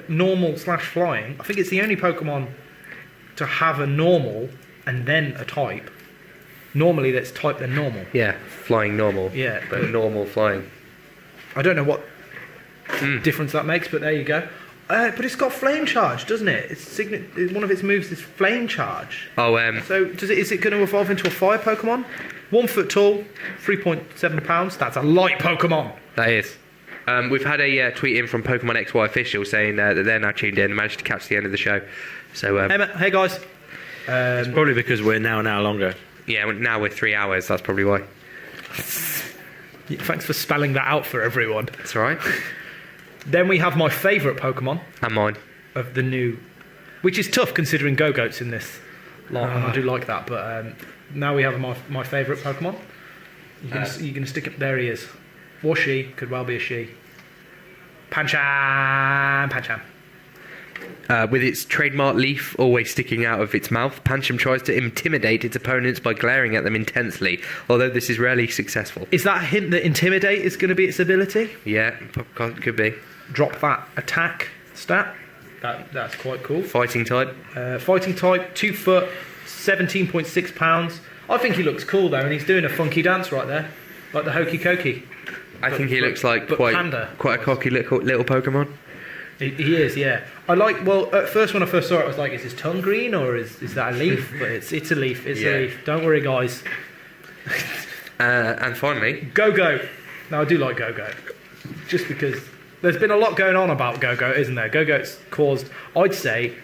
normal/flying. I think it's the only Pokemon to have a normal and then a type. normally that's type then normal. Yeah, flying normal. Yeah, But normal flying. I don't know what difference that makes, but there you go. But it's got flame charge, doesn't it? One of its moves is flame charge. Oh, So is it going to evolve into a fire Pokemon? 1 foot tall, 3.7 pounds. That's a light Pokemon. that is. We've had a tweet in from Pokemon XY official saying that they're now tuned in and managed to catch the end of the show. So Hey guys. It's probably because we're now an hour longer. yeah, now we're 3 hours. That's probably why. Thanks for spelling that out for everyone. That's all right. Then we have my favourite Pokemon And mine. of the new, which is tough considering Go-Goat's in this lot, and I do like that. But now we have my favourite Pokemon. You're gonna stick it. There he is, or she, could well be a she. Pancham. With its trademark leaf always sticking out of its mouth, Pancham tries to intimidate its opponents by glaring at them intensely, although this is rarely successful. Is that a hint that Intimidate is going to be its ability? Yeah, could be. Drop that attack stat. That's quite cool. Fighting type. Fighting type, 2 foot, 17.6 pounds. I think he looks cool though, and he's doing a funky dance right there, like the hokey cokey. I think he looks like but quite panda. a cocky little Pokemon. He is, yeah. I like. Well, at first when I first saw it, I was like, "Is his tongue green or is that a leaf?" But it's a leaf. It's a leaf. Don't worry, guys. And finally, Go-Go. Now I do like Go-Go, just because there's been a lot going on about Go-Go, isn't there? Go-Go's caused, I'd say,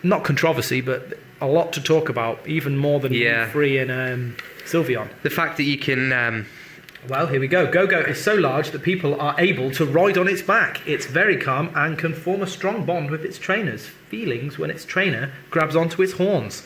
not controversy, but a lot to talk about, even more than Free and Sylveon. the fact that you can. Well, here we go. Go-Go is so large that people are able to ride on its back. It's very calm and can form a strong bond with its trainers' feelings when its trainer grabs onto its horns.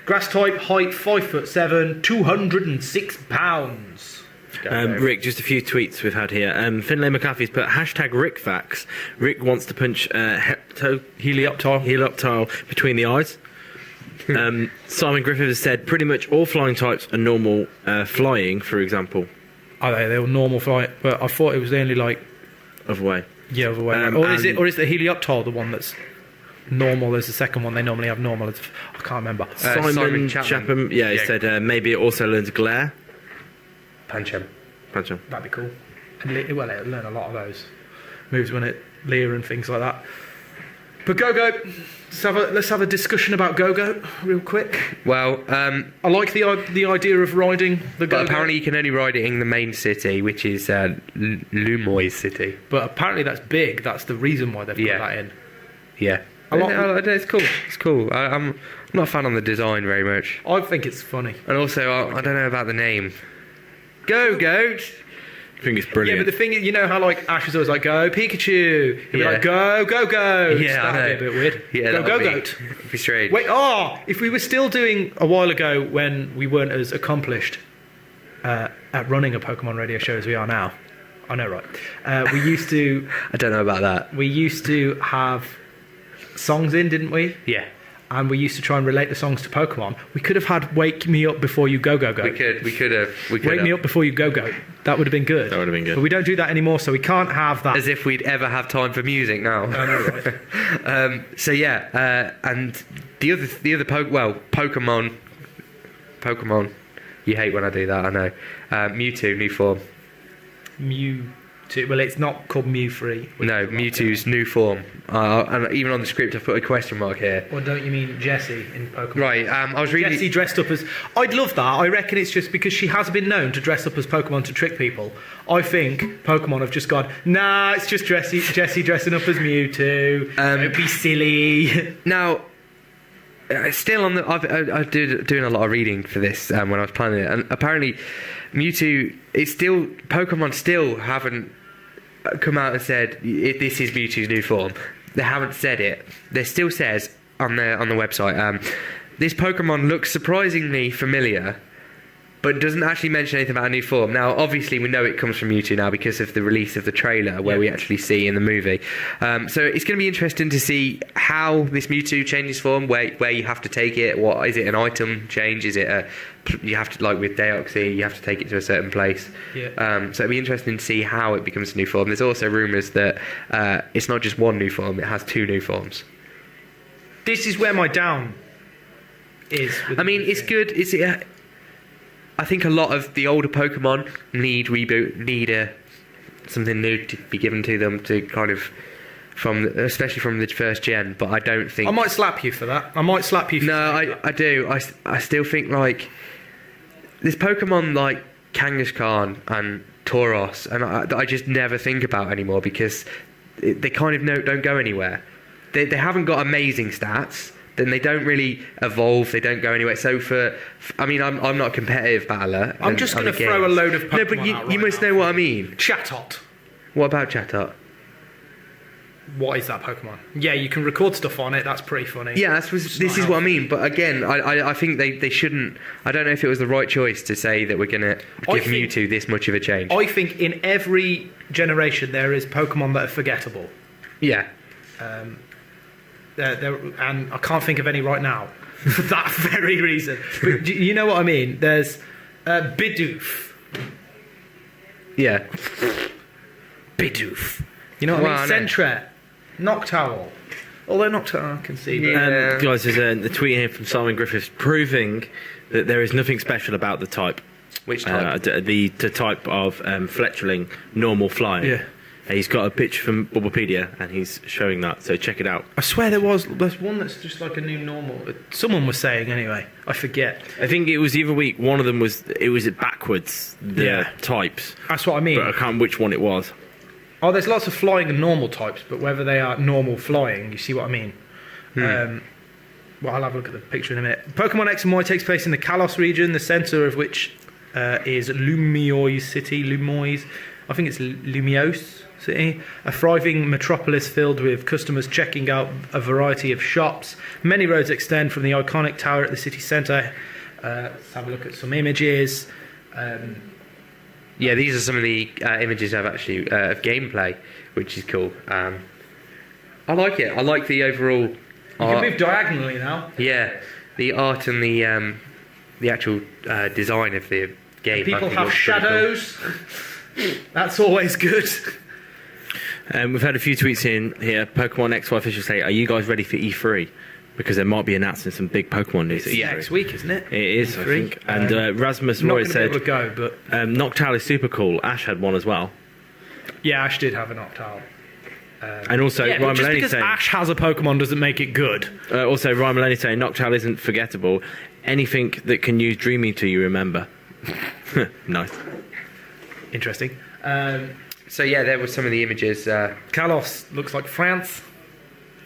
Grass type, height 5'7", 206 pounds. Rick, just a few tweets we've had here. Finlay McAfee's put #RickFacts. Rick wants to punch Helioptile between the eyes. Simon Griffith has said pretty much all flying types are normal flying, for example. Are they? They're normal flight, but I thought it was only like Other way. yeah, other way. Or is the Helioptile the one that's normal as the second one? They normally have normal. I can't remember. Simon Chapman, he said maybe it also learns glare. Pancham. Pancham. That'd be cool. And it'll learn a lot of those moves when it Leer and things like that. But Go-Go, let's have a discussion about Go-Go real quick. Well, I like the idea of riding the Go-Go. but apparently you can only ride it in the main city, which is Lumois City. But apparently that's big. That's the reason why they've put that in. Yeah. It's cool. It's cool. I'm not a fan of the design very much. I think it's funny. And also, I don't know about the name. Go-Goat. I think it's Yeah, brilliant. but the thing is, you know how like Ash was always like, go Pikachu. He'd be like, go, go, go. Yeah, I That'd be a bit weird. Yeah, go, that would Goat. be strange. Wait, if we were still doing a while ago when we weren't as accomplished at running a Pokemon radio show as we are now. I know, right? We used to... I don't know about that. We used to have songs in, didn't we? Yeah. And we used to try and relate the songs to Pokemon. We could have had Wake Me Up Before You Go, Go, Go. We could have. Wake Me Up Before You Go, Go. That would have been good. That would have been good. But we don't do that anymore, so we can't have that. As if we'd ever have time for music now. I know, right? And the other Pokemon. You hate when I do that, I know. Mewtwo, new form. Mewtwo. Well, it's not called Mew3. No, Mewtwo's new form. And even on the script, I've put a question mark here. Or don't you mean Jessie in Pokemon? Right, I was reading... Jessie dressed up as... I'd love that. I reckon it's just because she has been known to dress up as Pokemon to trick people. I think Pokemon have just gone, nah, it's just Jessie dressing up as Mewtwo. Don't be silly. Now... Still on the... I did doing a lot of reading for this when I was planning it, and apparently Mewtwo... Pokemon still haven't come out and said this is Mewtwo's new form. They haven't said it. There still says on the website this Pokemon looks surprisingly familiar, but doesn't actually mention anything about a new form. Now, obviously, we know it comes from Mewtwo now because of the release of the trailer where we actually see in the movie. So it's going to be interesting to see how this Mewtwo changes form, where you have to take it. What is it? An item change? Is it you have to, like with Deoxys, you have to take it to a certain place. So it'll be interesting to see how it becomes a new form. There's also rumours that it's not just one new form; it has 2 new forms. This is where my down is. I mean, it's good. I think a lot of the older Pokemon need something new to be given to them to kind of especially from the first gen. But I don't think I might slap you for that. I might slap you. For I do. I still think like there's Pokemon like Kangaskhan and Tauros, and I just never think about anymore because they kind of don't go anywhere. They haven't got amazing stats. Then they don't really evolve. They don't go anywhere. So I'm not a competitive battler. I'm just going to throw a load of Pokemon. No, but you must know what I mean. Chatot. What about Chatot? What is that Pokemon? Yeah, you can record stuff on it. That's pretty funny. Yeah, this is what I mean. But again, I think they shouldn't. I don't know if it was the right choice to say that we're going to give Mewtwo this much of a change. I think in every generation there is Pokemon that are forgettable. Yeah. And I can't think of any right now for that very reason. But you know what I mean? There's Bidoof. Yeah. Bidoof. You know what I mean? Sentret. Noctowl. Although Noctowl I can see. But, guys, there's a tweet here from Simon Griffiths proving that there is nothing special about the type. Which type? The type of Fletchling normal flying. Yeah. He's got a picture from Bulbapedia and he's showing that, so check it out. I swear there's one that's just like a new normal. Someone was saying anyway. I forget. I think it was the other week. One of them was backwards the types. That's what I mean. But I can't remember which one it was. Oh, there's lots of flying and normal types, but whether they are normal flying, you see what I mean? Well, I'll have a look at the picture in a minute. Pokemon X and Y takes place in the Kalos region, the centre of which is Lumiois City. Lumiois. I think it's Lumiose City. A thriving metropolis filled with customers checking out a variety of shops. Many roads extend from the iconic tower at the city centre. Let's have a look at some images. Yeah, these are some of the images of gameplay, which is cool. I like it. I like the overall art. You can move diagonally now. Yeah, the art and the actual design of the game. People have shadows. That's always good. We've had a few tweets in here. Pokemon XY officials say, "Are you guys ready for E3?" Because they might be announcing some big Pokemon news. It's next week, isn't it? It is, I think. And Rasmus Roy said, Noctowl is super cool. Ash had one as well. Yeah, Ash did have a Noctowl. And also, Ryan Maloney just because saying, Ash has a Pokemon doesn't make it good. Also, Ryan Maloney saying, Noctowl isn't forgettable. Anything that can use Dreamy to you remember. Nice. Interesting. So yeah, there were some of the images. Kalos looks like France.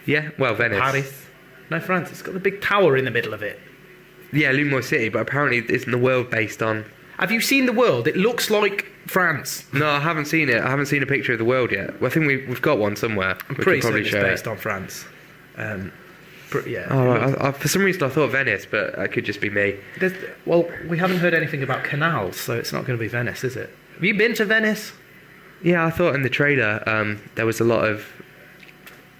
Yeah, well, Venice. Paris. No, France. It's got the big tower in the middle of it. Yeah, Lumiois City, but apparently isn't the world based on... Have you seen the world? It looks like France. No, I haven't seen it. I haven't seen a picture of the world yet. Well, I think we've got one somewhere. I'm pretty certain it's based on France. Yeah. Oh, right. For some reason I thought Venice, but it could just be me. Well, we haven't heard anything about canals, so it's not going to be Venice, is it? Have you been to Venice? Yeah, I thought in the trailer there was a lot of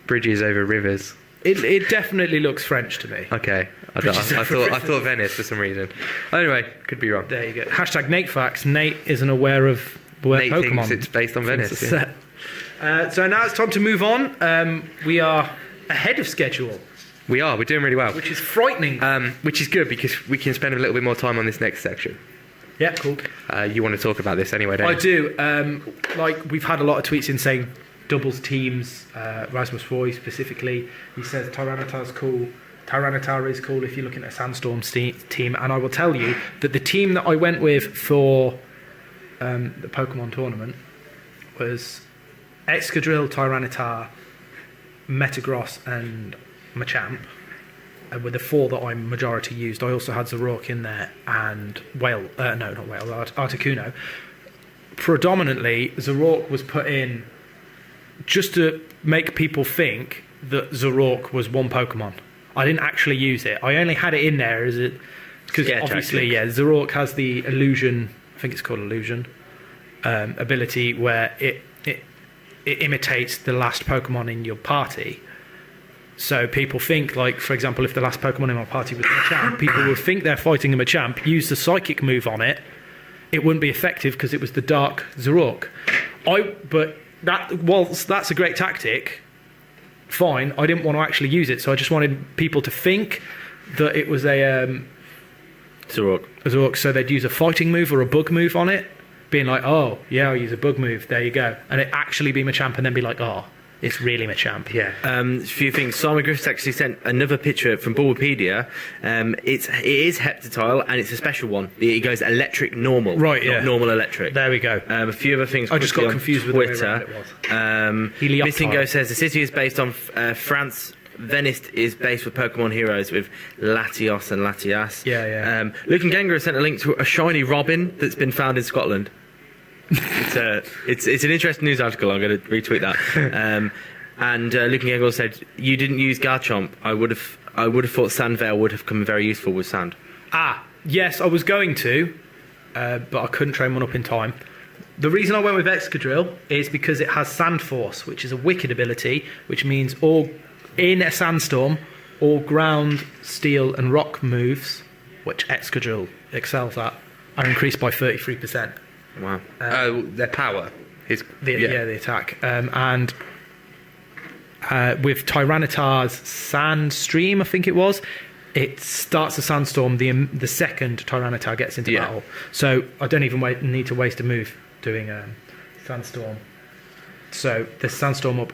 bridges over rivers. It definitely looks French to me. Okay, I thought Venice for some reason. Anyway, could be wrong. There you go. Hashtag NateFacts. Nate isn't aware of where Nate Pokemon. thinks it's based on Venice. Yeah. So now it's time to move on. We are ahead of schedule. We are. We're doing really well, which is frightening. Which is good because we can spend a little bit more time on this next section. Yeah, cool. You want to talk about this anyway, don't you? I do. We've had a lot of tweets in saying doubles teams, Rasmus Roy specifically. He says Tyranitar's cool. Tyranitar is cool if you're looking at a Sandstorm team. And I will tell you that the team that I went with for the Pokemon tournament was Excadrill, Tyranitar, Metagross, and Machamp. Were the four that I majority used. I also had Zoroark in there and Articuno. Predominantly, Zoroark was put in just to make people think that Zoroark was one Pokemon. I didn't actually use it. I only had it in there as it because obviously, Zoroark has the illusion. I think it's called illusion ability where it imitates the last Pokemon in your party. So people think, like, for example, if the last Pokemon in my party was Machamp, people would think they're fighting a Machamp, use the Psychic move on it. It wouldn't be effective because it was the Dark Zoroark. Whilst that's a great tactic, fine, I didn't want to actually use it, so I just wanted people to think that it was a Zork. So they'd use a fighting move or a bug move on it, being like, oh, yeah, I'll use a bug move, there you go. And it actually be Machamp and then be like, oh, it's really Machamp. Yeah. A few things. Simon Griffiths actually sent another picture from Bulbapedia. It is Heptatile, and it's a special one. It goes electric normal. Right, not yeah. normal electric. There we go. A few other things. I just got confused with the way Twitter. around it was. Missingo says the city is based on France. Venice is based with Pokemon heroes with Latios and Latias. Yeah. Luke and Gengar sent a link to a shiny Robin that's been found in Scotland. It's an interesting news article. I'm going to retweet that. And Luke and Gengar said, "You didn't use Garchomp. I would have thought Sandvale would have come very useful with Sand." Yes, I was going to, but I couldn't train one up in time. The reason I went with Excadrill is because it has Sand Force, which is a wicked ability, which means in a sandstorm, all ground, steel, and rock moves, which Excadrill excels at, are increased by 33%. Wow. Their power is the attack. And with Tyranitar's Sandstream, I think it was, it starts a sandstorm the second Tyranitar gets into battle. So I don't even need to waste a move doing Sandstorm. So the Sandstorm up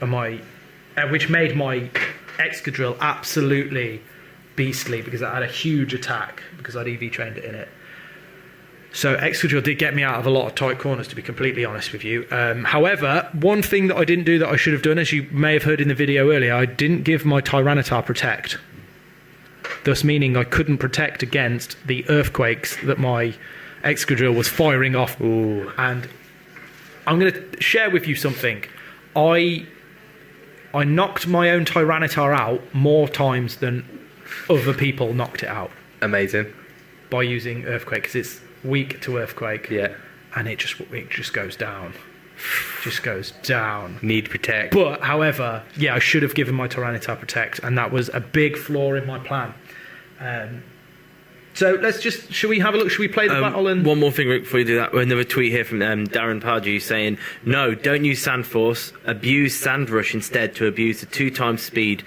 which made my Excadrill absolutely beastly because it had a huge attack because I'd EV trained it in it. So Excadrill did get me out of a lot of tight corners, to be completely honest with you. However, one thing that I didn't do that I should have done, as you may have heard in the video earlier, I didn't give my Tyranitar Protect. Thus meaning I couldn't protect against the earthquakes that my Excadrill was firing off. Ooh. And I'm going to share with you something. I knocked my own Tyranitar out more times than other people knocked it out. Amazing. By using Earthquake, because it's weak to Earthquake. Yeah. And it just goes down. Just goes down. Need Protect. But, however, I should have given my Tyranitar Protect, and that was a big flaw in my plan. So should we have a look? Should we play the battle? And one more thing, Rick, before you do that. Another tweet here from Darren Pardew saying, "No, don't use Sand Force. Abuse Sand Rush instead to abuse the 2x speed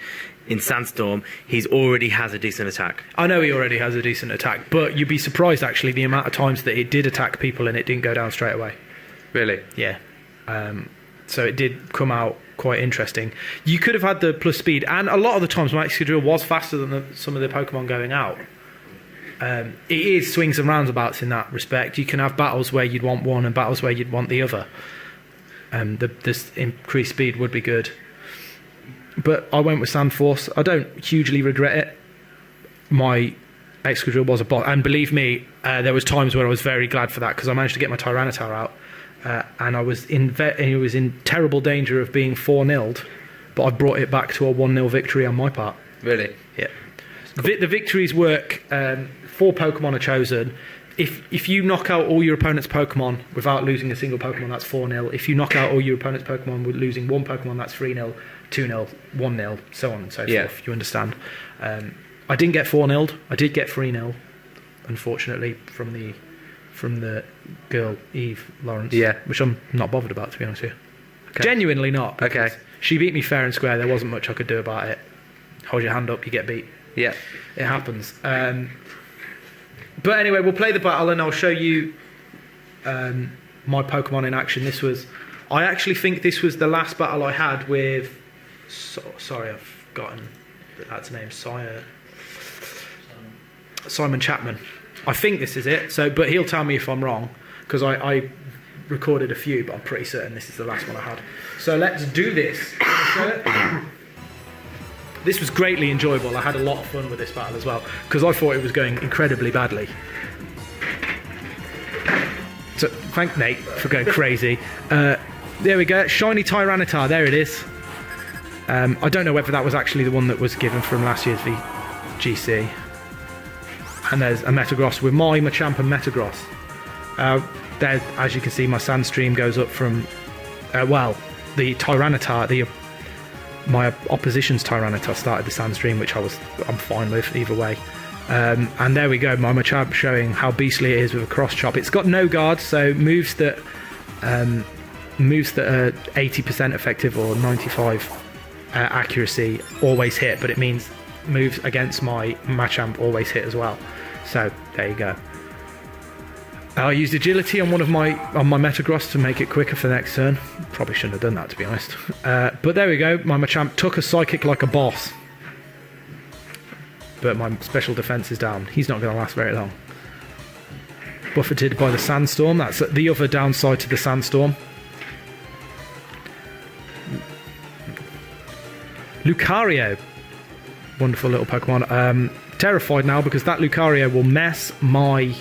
in Sandstorm. He's already has a decent attack." I know he already has a decent attack, but you'd be surprised actually the amount of times that it did attack people and it didn't go down straight away. Really? Yeah. So it did come out quite interesting. You could have had the plus speed, and a lot of the times my Excadrill was faster than some of the Pokemon going out. It is swings and roundabouts in that respect. You can have battles where you'd want one and battles where you'd want the other. This increased speed would be good. But I went with Sand Force. I don't hugely regret it. My Excadrill was a boss. And believe me, there was times where I was very glad for that because I managed to get my Tyranitar out. And I was in terrible danger of being 4-0'd. But I brought it back to a 1-0 victory on my part. Really? Yeah. The victories work. 4 Pokemon are chosen. If you knock out all your opponent's Pokemon without losing a single Pokemon, that's 4-0. If you knock out all your opponent's Pokemon with losing one Pokemon, that's 3-0, 2-0, 1-0, so on and so forth. You understand? I didn't get 4-0'd. I did get 3-0, unfortunately, from the girl Eve Lawrence. Yeah. Which I'm not bothered about, to be honest with you. Okay. Genuinely not. Okay. She beat me fair and square. There wasn't much I could do about it. Hold your hand up, you get beat. Yeah. It happens. But anyway, we'll play the battle and I'll show you my Pokemon in action. I actually think this was the last battle I had with... sorry, I've forgotten that's name. Simon Chapman. I think this is it. But he'll tell me if I'm wrong, because I recorded a few, but I'm pretty certain this is the last one I had. So let's do this. This was greatly enjoyable. I had a lot of fun with this battle as well, because I thought it was going incredibly badly. So thank Nate for going crazy. There we go. Shiny Tyranitar. There it is. I don't know whether that was actually the one that was given from last year's VGC. And there's a Metagross with my Machamp and Metagross. There, as you can see, my Sandstream goes up from... the Tyranitar... My opposition's Tyranitar started the Sandstream, which I'm fine with either way. And there we go, my Machamp showing how beastly it is with a cross chop. It's got no guards, so moves that are 80% effective or 95 accuracy always hit, but it means moves against my Machamp always hit as well. So there you go. I used agility on my Metagross to make it quicker for the next turn. Probably shouldn't have done that, to be honest. But there we go. My Machamp took a Psychic like a boss. But my special defense is down. He's not going to last very long. Buffeted by the Sandstorm. That's the other downside to the Sandstorm. Lucario. Wonderful little Pokemon. Terrified now because that Lucario will mess my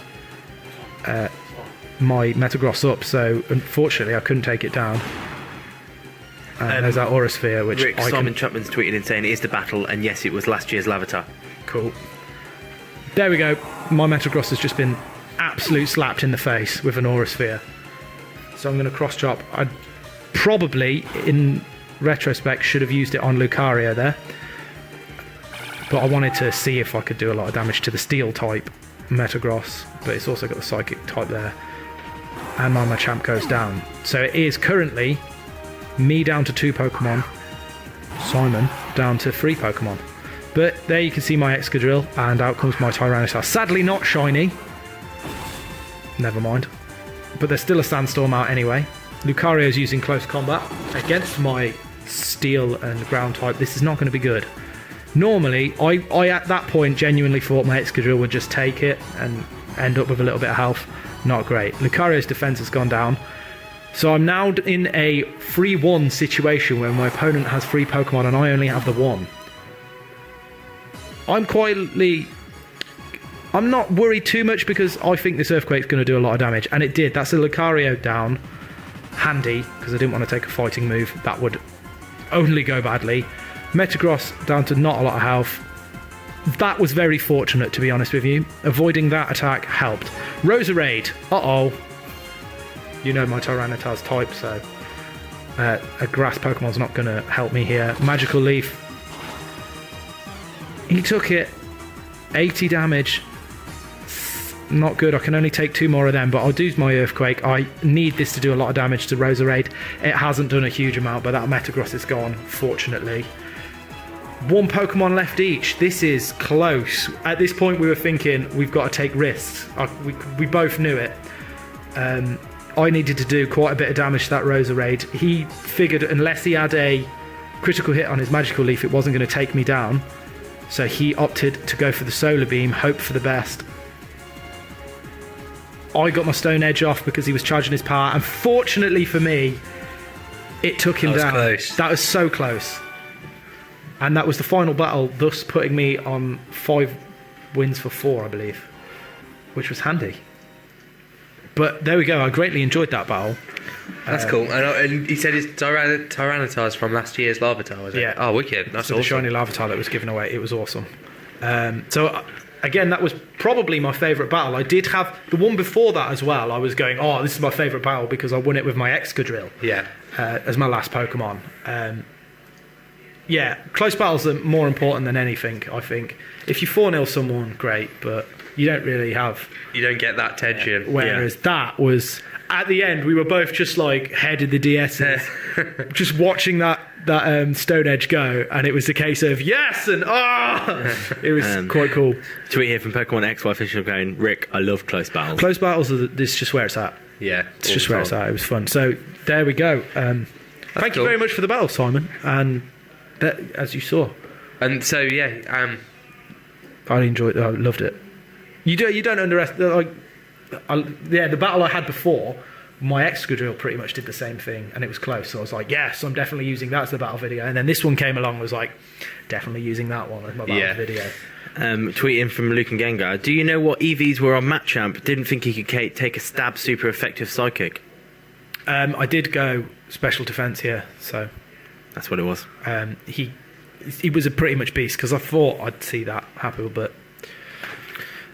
Metagross up, so unfortunately I couldn't take it down. And there's that Aura Sphere, which Simon Chapman's tweeted in saying it is the battle, and yes, it was last year's Lavatar. Cool. There we go. My Metagross has just been absolute slapped in the face with an Aura Sphere. So I'm going to cross chop. I probably, in retrospect, should have used it on Lucario there. But I wanted to see if I could do a lot of damage to the Steel type Metagross. But it's also got the Psychic type there. And my Machamp goes down. So it is currently me down to 2 Pokemon. Simon down to 3 Pokemon. But there you can see my Excadrill, and out comes my Tyranitar. Sadly not shiny. Never mind. But there's still a Sandstorm out anyway. Lucario's using close combat against my Steel and Ground type. This is not going to be good. Normally, I at that point genuinely thought my Excadrill would just take it and end up with a little bit of health. Not great. Lucario's defense has gone down. So I'm now in a 3-1 situation where my opponent has 3 Pokemon and I only have the 1. I'm not worried too much because I think this Earthquake's going to do a lot of damage. And it did. That's a Lucario down. Handy, because I didn't want to take a fighting move. That would only go badly. Metagross down to not a lot of health. That was very fortunate, to be honest with you. Avoiding that attack helped. Roserade. Uh-oh. You know my Tyranitar's type, so a grass Pokemon's not going to help me here. Magical Leaf. He took it. 80 damage. Not good. I can only take 2 more of them, but I'll do my Earthquake. I need this to do a lot of damage to Roserade. It hasn't done a huge amount, but that Metagross is gone, fortunately. 1 Pokemon left each. This is close. At this point, we were thinking we've got to take risks. We both knew it. I needed to do quite a bit of damage to that Roserade. He figured unless he had a critical hit on his Magical Leaf, it wasn't going to take me down. So he opted to go for the Solar Beam, hope for the best. I got my Stone Edge off because he was charging his power, and fortunately for me, it took him down. Close. That was so close. And that was the final battle, thus putting me on 5 wins for 4, I believe, which was handy. But there we go. I greatly enjoyed that battle. That's cool. And he said his Tyranitar's from last year's Lavatar, was it? Yeah. Oh, wicked. That's so awesome. the shiny Lavatar that was given away. It was awesome. Again, that was probably my favourite battle. I did have the one before that as well. I was going, oh, this is my favourite battle because I won it with my Excadrill. Yeah. As my last Pokemon. Yeah, close battles are more important than anything, I think. If you 4-0 someone, great, but you don't really have... You don't get that tension. Whereas that was... At the end, we were both just like headed the DSs, just watching that Stone Edge go, and it was a case of yes and it was quite cool. Tweet here from Pokemon XY official going, Rick, I love close battles. Close battles is just where it's at. Yeah, it's just where it's at. It was fun. So there we go. Thank you very much for the battle, Simon, and that, as you saw. And so yeah, I enjoyed it. I loved it. You don't underestimate. The battle I had before, my Excadrill pretty much did the same thing, and it was close. So I was like, yes, I'm definitely using that as the battle video. And then this one came along, I was like, definitely using that one as my battle video. Tweeting from Luke and Gengar, do you know what EVs were on Machamp? Didn't think he could take a stab super effective Psychic. I did go special defense here, so that's what it was. He was a pretty much beast because I thought I'd see that happen, but.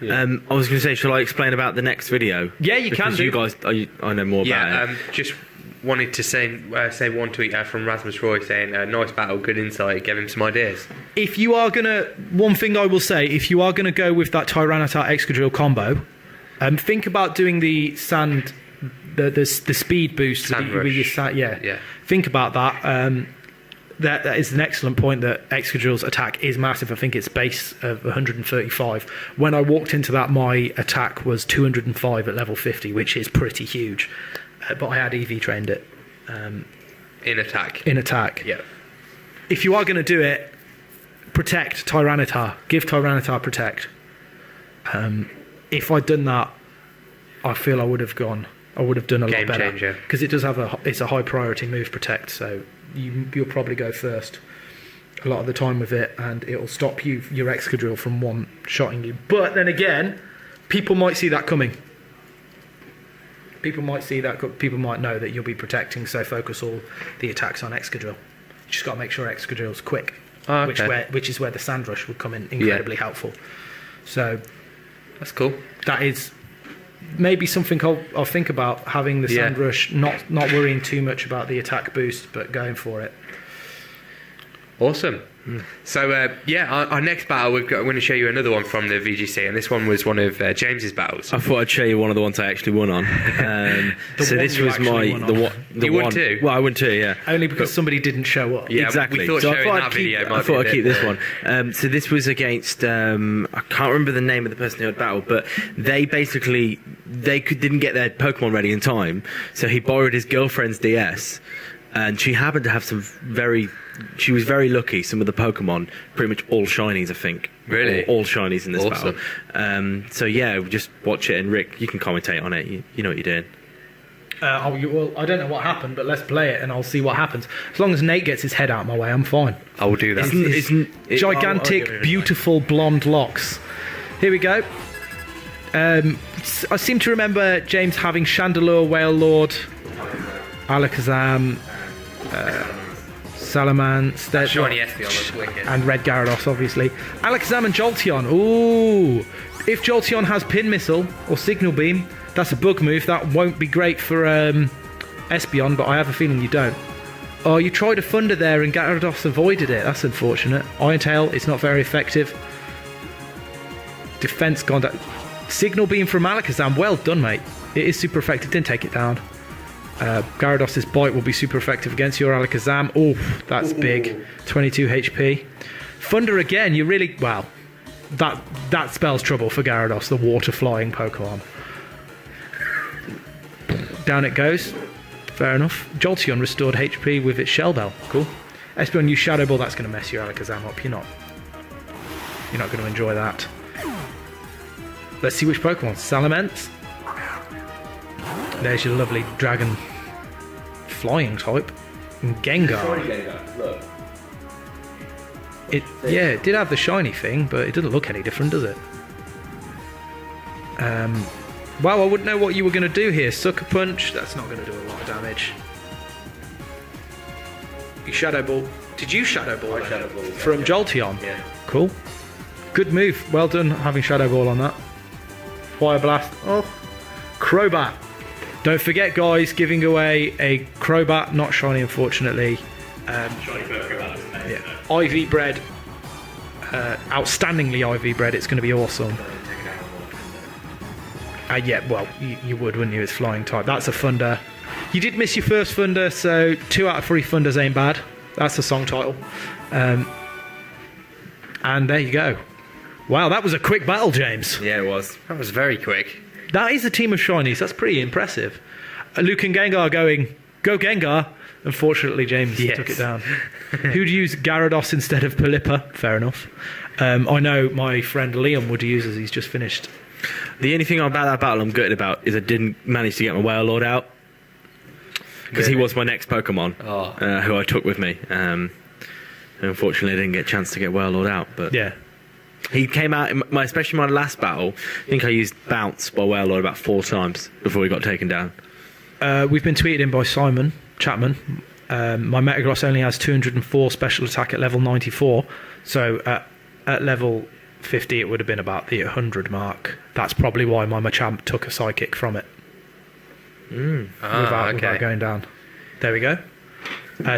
Yeah. I was going to say, shall I explain about the next video? Yeah, you can do. You guys, I know more about it. Just wanted to say one tweet from Rasmus Roy saying, nice battle, good insight, gave him some ideas. If you are going to... One thing I will say, if you are going to go with that Tyranitar Excadrill combo, think about doing the sand... The speed boost. Sand rush. Yeah. Think about that. that is an excellent point that Excadrill's attack is massive. I think it's base of 135. When I walked into that, my attack was 205 at level 50, which is pretty huge. But I had EV trained it. In attack. In attack. Yeah. If you are going to do it, protect Tyranitar. Give Tyranitar protect. If I'd done that, I feel I would have done a lot Game better. changer. Because it does have it's a high priority move, protect, so you'll probably go first a lot of the time with it, and it'll stop your Excadrill from one-shotting you. But then again, people might see that coming. People might know that you'll be protecting, so focus all the attacks on Excadrill. You just got to make sure Excadrill's quick, which is where the Sand Rush would come in incredibly helpful. So that's cool. That is maybe something I'll think about, having the Sand Rush, not worrying too much about the attack boost, but going for it. Awesome. So our next battle, I'm going to show you another one from the VGC, and this one was one of James's battles. I thought I'd show you one of the ones I actually won on. So this was You won too? Well, I won too, yeah. Only because somebody didn't show up. Yeah, exactly. We thought showing that video might be I thought I'd keep this one. So this was against I can't remember the name of the person who had battled, but they basically didn't get their Pokemon ready in time, so he borrowed his girlfriend's DS, and she happened to have she was very lucky. Some of the Pokemon, pretty much all shinies, I think. Really? All shinies in this Awesome. battle. So yeah, just watch it, and Rick, you can commentate on it. You know what you're doing. Well, I don't know what happened, but let's play it and I'll see what happens. As long as Nate gets his head out of my way, I'm fine. I will do that. Gigantic, beautiful blonde locks. Here we go. I seem to remember James having Chandelure, Wailord, Alakazam, Salamence, Shiny Espeon looks wicked. and Red Gyarados, obviously. Alakazam and Jolteon. Ooh! If Jolteon has Pin Missile or Signal Beam, that's a bug move. That won't be great for Espeon, but I have a feeling you don't. Oh, you tried a Thunder there and Gyarados avoided it. That's unfortunate. Iron Tail, it's not very effective. Defense gone down. Signal Beam from Alakazam. Well done, mate. It is super effective. Didn't take it down. Gyarados' Bite will be super effective against your Alakazam. Oh, that's big. 22 HP. Thunder again. You really... Wow. That spells trouble for Gyarados, the water-flying Pokemon. Down it goes. Fair enough. Jolteon restored HP with its Shell Bell. Cool. Espeon, you Shadow Ball. That's going to mess your Alakazam up. You're not going to enjoy that. Let's see which Pokemon. Salamence. There's your lovely dragon flying type. And Gengar. Look. It did have the shiny thing, but it doesn't look any different, does it? Well, I wouldn't know what you were going to do here. Sucker Punch, that's not going to do a lot of damage. You Shadow Ball. Did you Shadow Ball? I Shadow Ball. From Jolteon? Yeah. Cool. Good move. Well done having Shadow Ball on that. Fire Blast. Oh. Crobat. Don't forget, guys, giving away a Crobat, not shiny, unfortunately. IV bred. Outstandingly IV bred. It's going to be awesome. Well, you would, wouldn't you? It's flying type. That's a Thunder. You did miss your first Thunder, so 2 out of 3 Thunders ain't bad. That's the song title. And there you go. Wow, that was a quick battle, James. Yeah, it was. That was very quick. That is a team of shinies. That's pretty impressive. Luke and Gengar going, go Gengar. Unfortunately, James took it down. Who'd use Gyarados instead of Pelipper? Fair enough. I know my friend Liam would use, as he's just finished. The only thing about that battle I'm gutted about is I didn't manage to get my Wailord out. Because he was my next Pokemon, who I took with me. Unfortunately, I didn't get a chance to get Wailord out. But yeah. He came out, especially my last battle, I think I used Bounce by Wailord about 4 times before he got taken down. We've been tweeted in by Simon Chapman. My Metagross only has 204 special attack at level 94. So at level 50 it would have been about the 100 mark. That's probably why my Machamp took a Psychic from it. Without going down. There we go.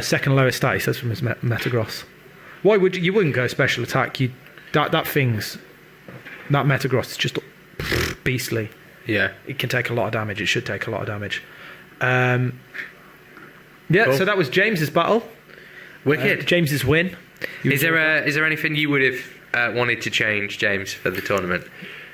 Second lowest stat, he says, from his Metagross. Why would you wouldn't go special attack? That Metagross is just beastly. Yeah. It can take a lot of damage. It should take a lot of damage. Cool. So that was James's battle. Wicked. James's win. Is there anything you would have wanted to change, James, for the tournament?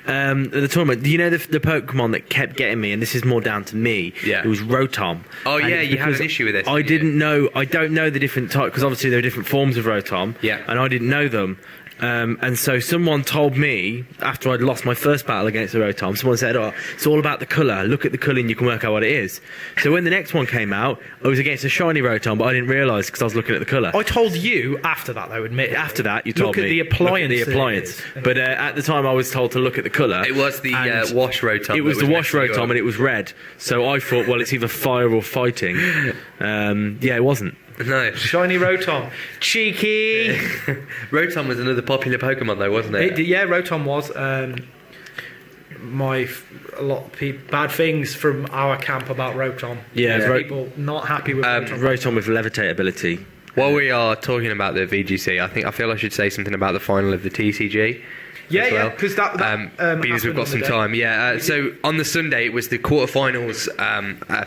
The tournament, you know, the Pokemon that kept getting me, and this is more down to me. Yeah. It was Rotom. Oh, And yeah, it's you had because an issue with this. I didn't you? I don't know the different types, because obviously there are different forms of Rotom. Yeah. And I didn't know them. And so someone told me, after I'd lost my first battle against the Rotom, someone said, oh, it's all about the colour. Look at the colour and you can work out what it is. So when the next one came out, I was against a shiny Rotom, but I didn't realise because I was looking at the colour. I told you after that, though, admit. After that, you told Look at me. the appliance. Look at the appliance. But at the time, I was told to look at the colour. It was the wash Rotom. It was the wash meant to be Rotom, and it was red. So I thought, well, it's either fire or fighting. Yeah, it wasn't. No. Shiny Rotom. Cheeky! Rotom was another popular Pokemon, though, wasn't it? Yeah, Rotom was. A lot of bad things from our camp about Rotom. Yeah. People not happy with Rotom. Rotom with levitate ability. While we are talking about the VGC, I feel I should say something about the final of the TCG. Yeah, because that because we've got some time. Yeah, so on the Sunday it was the quarterfinals,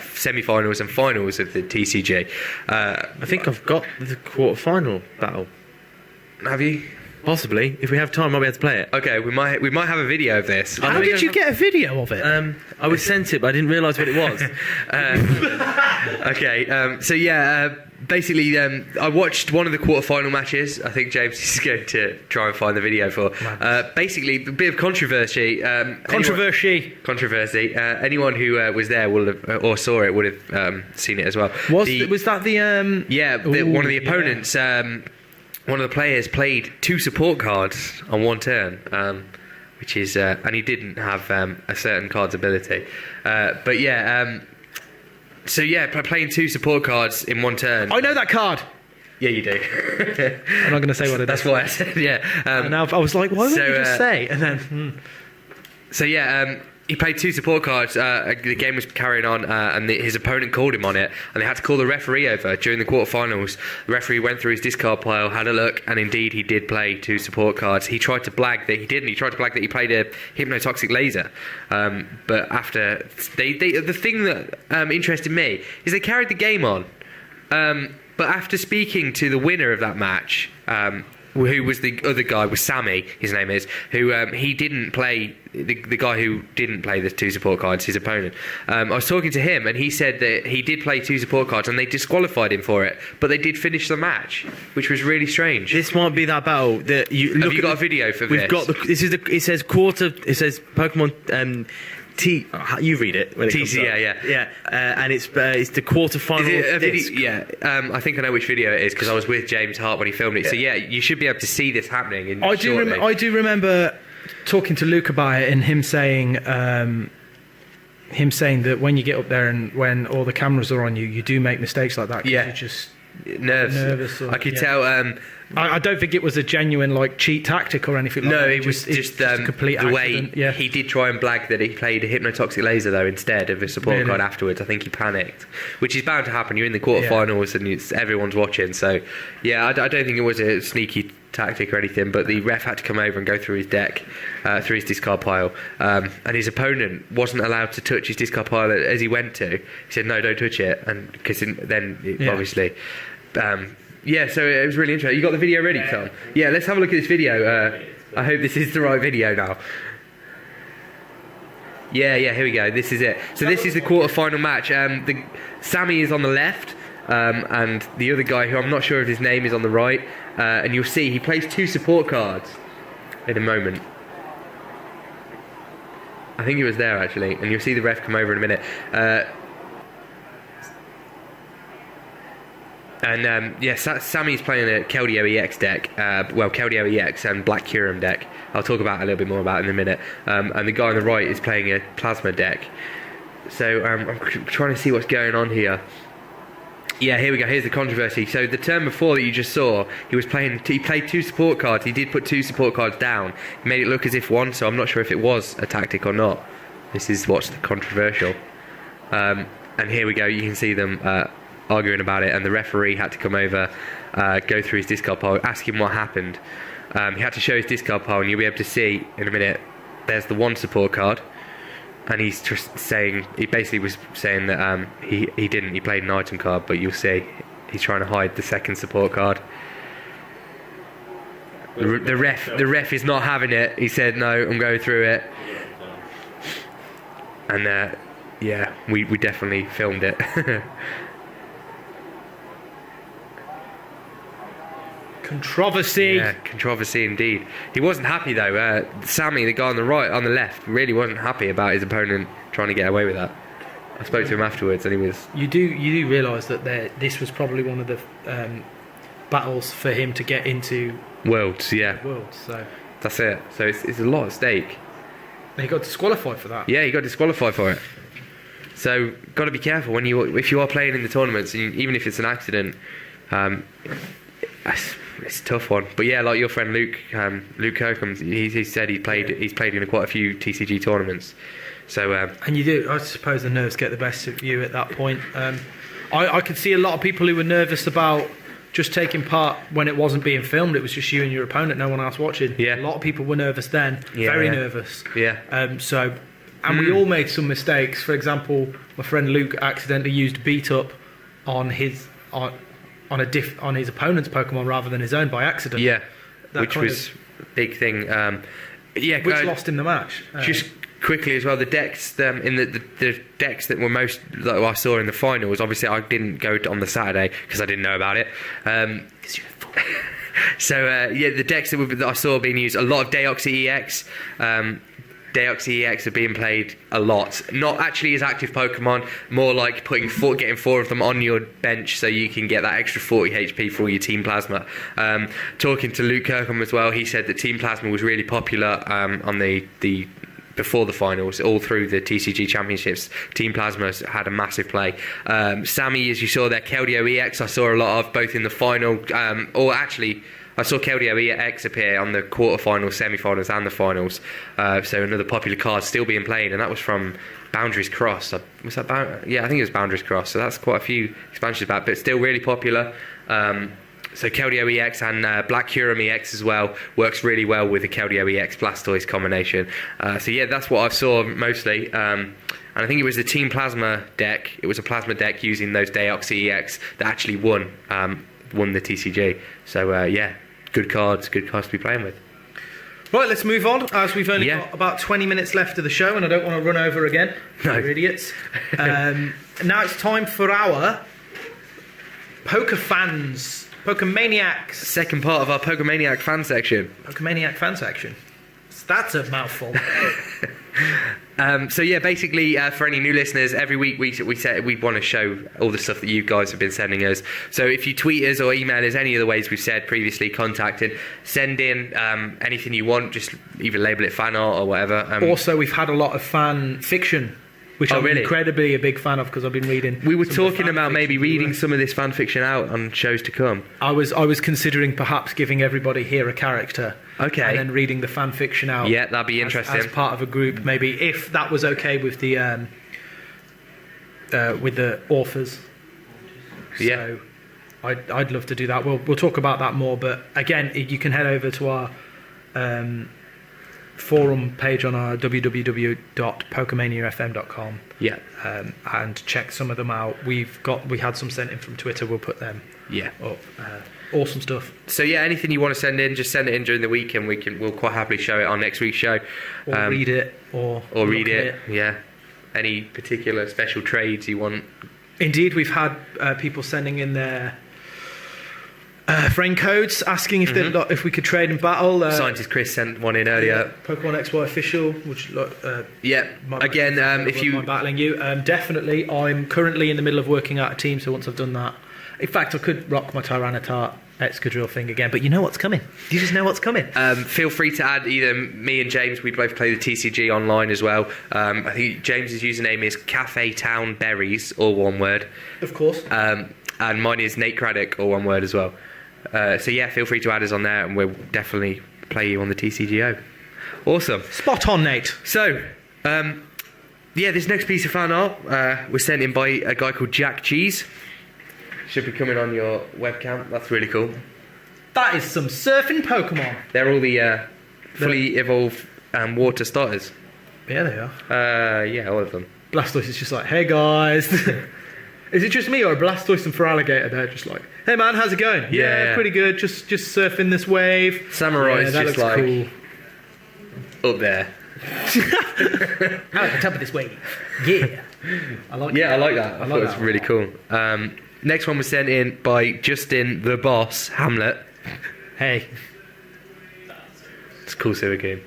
semi-finals, and finals of the TCG. I think I've got the quarter-final battle. Have you? Possibly. If we have time, I'll be able to play it. Okay, we might have a video of this. How did you get a video of it? I was sent it, but I didn't realise what it was. Okay, so yeah, basically, I watched one of the quarter-final matches. I think James is going to try and find the video for. Basically, a bit of controversy. Controversy. Anyone who was there will have, or saw it would have seen it as well. Was that the? Yeah, one of the opponents. One of the players played 2 support cards on one turn, which is, and he didn't have a certain card's ability. But yeah, so yeah, playing 2 support cards in one turn. I know that card. Yeah, you do. I'm not going to say what it is. That's why I said, yeah. And now I was like, why wouldn't you just say? And then. So yeah, he played 2 support cards. The game was carrying on, and his opponent called him on it, and they had to call the referee over during the quarterfinals. The referee went through his discard pile, had a look, and indeed he did play 2 support cards. He tried to blag that he didn't. He tried to blag that he played a hypnotoxic laser. But after the thing that interested me is they carried the game on. But after speaking to the winner of that match, who was the other guy, was Sammy, his name is, who he didn't play, the guy who didn't play the 2 support cards, his opponent. I was talking to him, and he said that he did play 2 support cards, and they disqualified him for it, but they did finish the match, which was really strange. This might be that battle that you look. Have you got a video for this? We've got it says Pokemon. You read it. When it comes up. yeah. And it's the quarter-final. Is it a disc. video? Yeah, I think I know which video it is because I was with James Hart when he filmed it. So yeah, you should be able to see this happening. I do remember talking to Luke about it, and him saying that when you get up there and when all the cameras are on you, you do make mistakes like that. Yeah, you're just nervous. I could tell. I don't think it was a genuine cheat tactic or anything like that. No, it was just a complete accident. Yeah. He did try and blag that he played a hypnotoxic laser though instead of a support card afterwards. I think he panicked, which is bound to happen. You're in the quarterfinals and everyone's watching. So yeah, I don't think it was a sneaky tactic or anything, but the ref had to come over and go through his deck, through his discard pile, and his opponent wasn't allowed to touch his discard pile as he went to. He said, "No, don't touch it," and because then obviously. Yeah, so it was really interesting. You got the video ready, Tom? Yeah, let's have a look at this video. I hope this is the right video now. Yeah, here we go. This is it. So this is the quarter-final match. Sammy is on the left, and the other guy, who I'm not sure if his name, is on the right. And you'll see he plays 2 support cards in a moment. I think he was there, actually. And you'll see the ref come over in a minute. Sammy's playing a Keldeo EX deck, Keldeo EX and Black Curum deck. I'll talk about a little bit more about it in a minute. And the guy on the right is playing a Plasma deck. So I'm trying to see what's going on here. Yeah, here we go. Here's the controversy. So the turn before that you just saw, he played 2 support cards. He did put 2 support cards down. He made it look as if one, so I'm not sure if it was a tactic or not. This is what's controversial. And here we go. You can see them arguing about it, and the referee had to come over, go through his discard pile, ask him what happened. He had to show his discard pile, and you'll be able to see in a minute. There's the 1 support card, and he's just saying, he basically was saying that he didn't. He played an item card, but you'll see He's trying to hide the second support card. The ref is not having it. He said, no, I'm going through it. And yeah, we definitely filmed it. Controversy. Yeah, controversy indeed. He wasn't happy though. Sammy, the guy on the left, really wasn't happy about his opponent trying to get away with that. I spoke to him afterwards, and he was. You do realise that this was probably one of the battles for him to get into Worlds. Yeah. Worlds. So that's it. So it's a lot at stake. He got disqualified for that. Yeah, he got disqualified for it. So got to be careful if you are playing in the tournaments, and even if it's an accident. It's a tough one, but yeah, like your friend Luke Kirkham, he said he's played in quite a few TCG tournaments. So and you do, I suppose, the nerves get the best of you at that point. I could see a lot of people who were nervous about just taking part when it wasn't being filmed. It was just you and your opponent, no one else watching. Yeah. A lot of people were nervous then, very nervous. Yeah. We all made some mistakes. For example, my friend Luke accidentally used beat up on his opponent's Pokemon rather than his own by accident. Yeah, which was a big thing. Which lost him the match. Just quickly as well, the decks in the decks that were most that I saw in the finals. Obviously, I didn't go on the Saturday because I didn't know about it. So the decks that I saw being used, a lot of Deoxy EX. Deoxy EX are being played a lot. Not actually as active Pokemon, more like getting 4 of them on your bench so you can get that extra 40 HP for all your Team Plasma. Talking to Luke Kirkham as well, he said that Team Plasma was really popular on the before the finals, all through the TCG Championships. Team Plasma had a massive play. Sammy, as you saw there, Keldeo EX I saw a lot of, both in the final, or actually I saw Keldeo EX appear on the quarterfinals, semi-finals and the finals. So another popular card still being played, and that was from Boundaries Cross. Was that yeah, I think it was Boundaries Cross. So that's quite a few expansions back, but still really popular. So Keldeo EX and Black Kyurem EX as well works really well with the Keldeo EX Blastoise combination. So yeah, that's what I saw mostly. And I think it was the Team Plasma deck. It was a Plasma deck using those Deoxy EX that actually won the TCG. So yeah, good cards to be playing with. Right, let's move on, as we've only got about 20 minutes left of the show, and I don't want to run over again. No. You're idiots. Now it's time for our Pokemaniacs. Second part of our Pokemaniac fan section. Pokemaniac fan section. That's a mouthful. So yeah, basically for any new listeners, every week we said we want to show all the stuff that you guys have been sending us. So if you tweet us or email us, any of the ways we've said previously, contacted, send in anything you want, just either label it fan art or whatever. Also, we've had a lot of fan fiction, which I'm incredibly a big fan of because I've been reading. We were talking about maybe reading some of this fan fiction out on shows to come. I was considering perhaps giving everybody here a character. Okay. And then reading the fan fiction out. Yeah, that'd be interesting. As part of a group, maybe, if that was okay with the authors. Yeah. So I'd love to do that. We'll talk about that more. But again, you can head over to our forum page on our www.pokemaniafm.com. Yeah. And check some of them out. We had some sent in from Twitter. We'll put them. Yeah. Up. Awesome stuff. So yeah, anything you want to send in, just send it in during the week, and we'll quite happily show it on next week's show. Or read it, or read it. Yeah. Any particular special trades you want? Indeed, we've had people sending in their friend codes, asking if we could trade and battle. Scientist Chris sent one in earlier. Pokemon XY official, which yeah. Again, if you battling you, definitely. I'm currently in the middle of working out a team, so once I've done that, in fact, I could rock my Tyranitar Excadrill thing again, but you know what's coming. You just know what's coming. Feel free to add either me and James. We both play the TCG online as well. I think James's username is Cafe Town Berries, all one word. Of course. And mine is Nate Craddock, all one word as well. So yeah, feel free to add us on there, and we'll definitely play you on the TCGO. Awesome. Spot on, Nate. So, yeah, this next piece of fan art was sent in by a guy called Jack Cheese. Should be coming on your webcam. That's really cool. That is some surfing Pokemon. They're all the fully evolved water starters. Yeah, they are. Yeah, all of them. Blastoise is just like, hey guys. Is it just me or a Blastoise and Feraligatr? They're just like, hey man, how's it going? Yeah, pretty good. Just surfing this wave. Samurai is that just looks like cool. up there. Out the top of this wave. Yeah. I like that. I like that. I thought it was really cool. Next one was sent in by Justin the Boss Hamlet. Hey. It's a cool Suicune.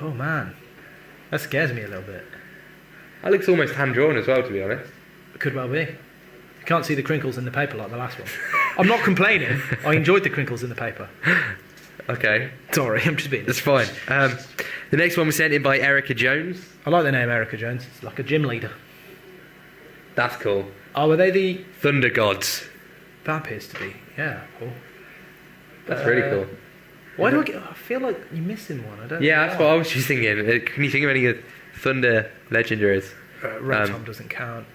Oh man. That scares me a little bit. That looks almost hand drawn as well, to be honest. Could well be. You can't see the crinkles in the paper like the last one. I'm not complaining. I enjoyed the crinkles in the paper. Okay. Sorry, I'm just being... That's fine. The next one was sent in by Erica Jones. I like the name Erica Jones. It's like a gym leader. That's cool. Oh, were they the... Thunder Gods. That appears to be. Yeah, cool. That's really cool. Why do I feel like you're missing one? I don't know. Yeah, that's what I was just thinking. Can you think of any Thunder legendaries? Rotom doesn't count.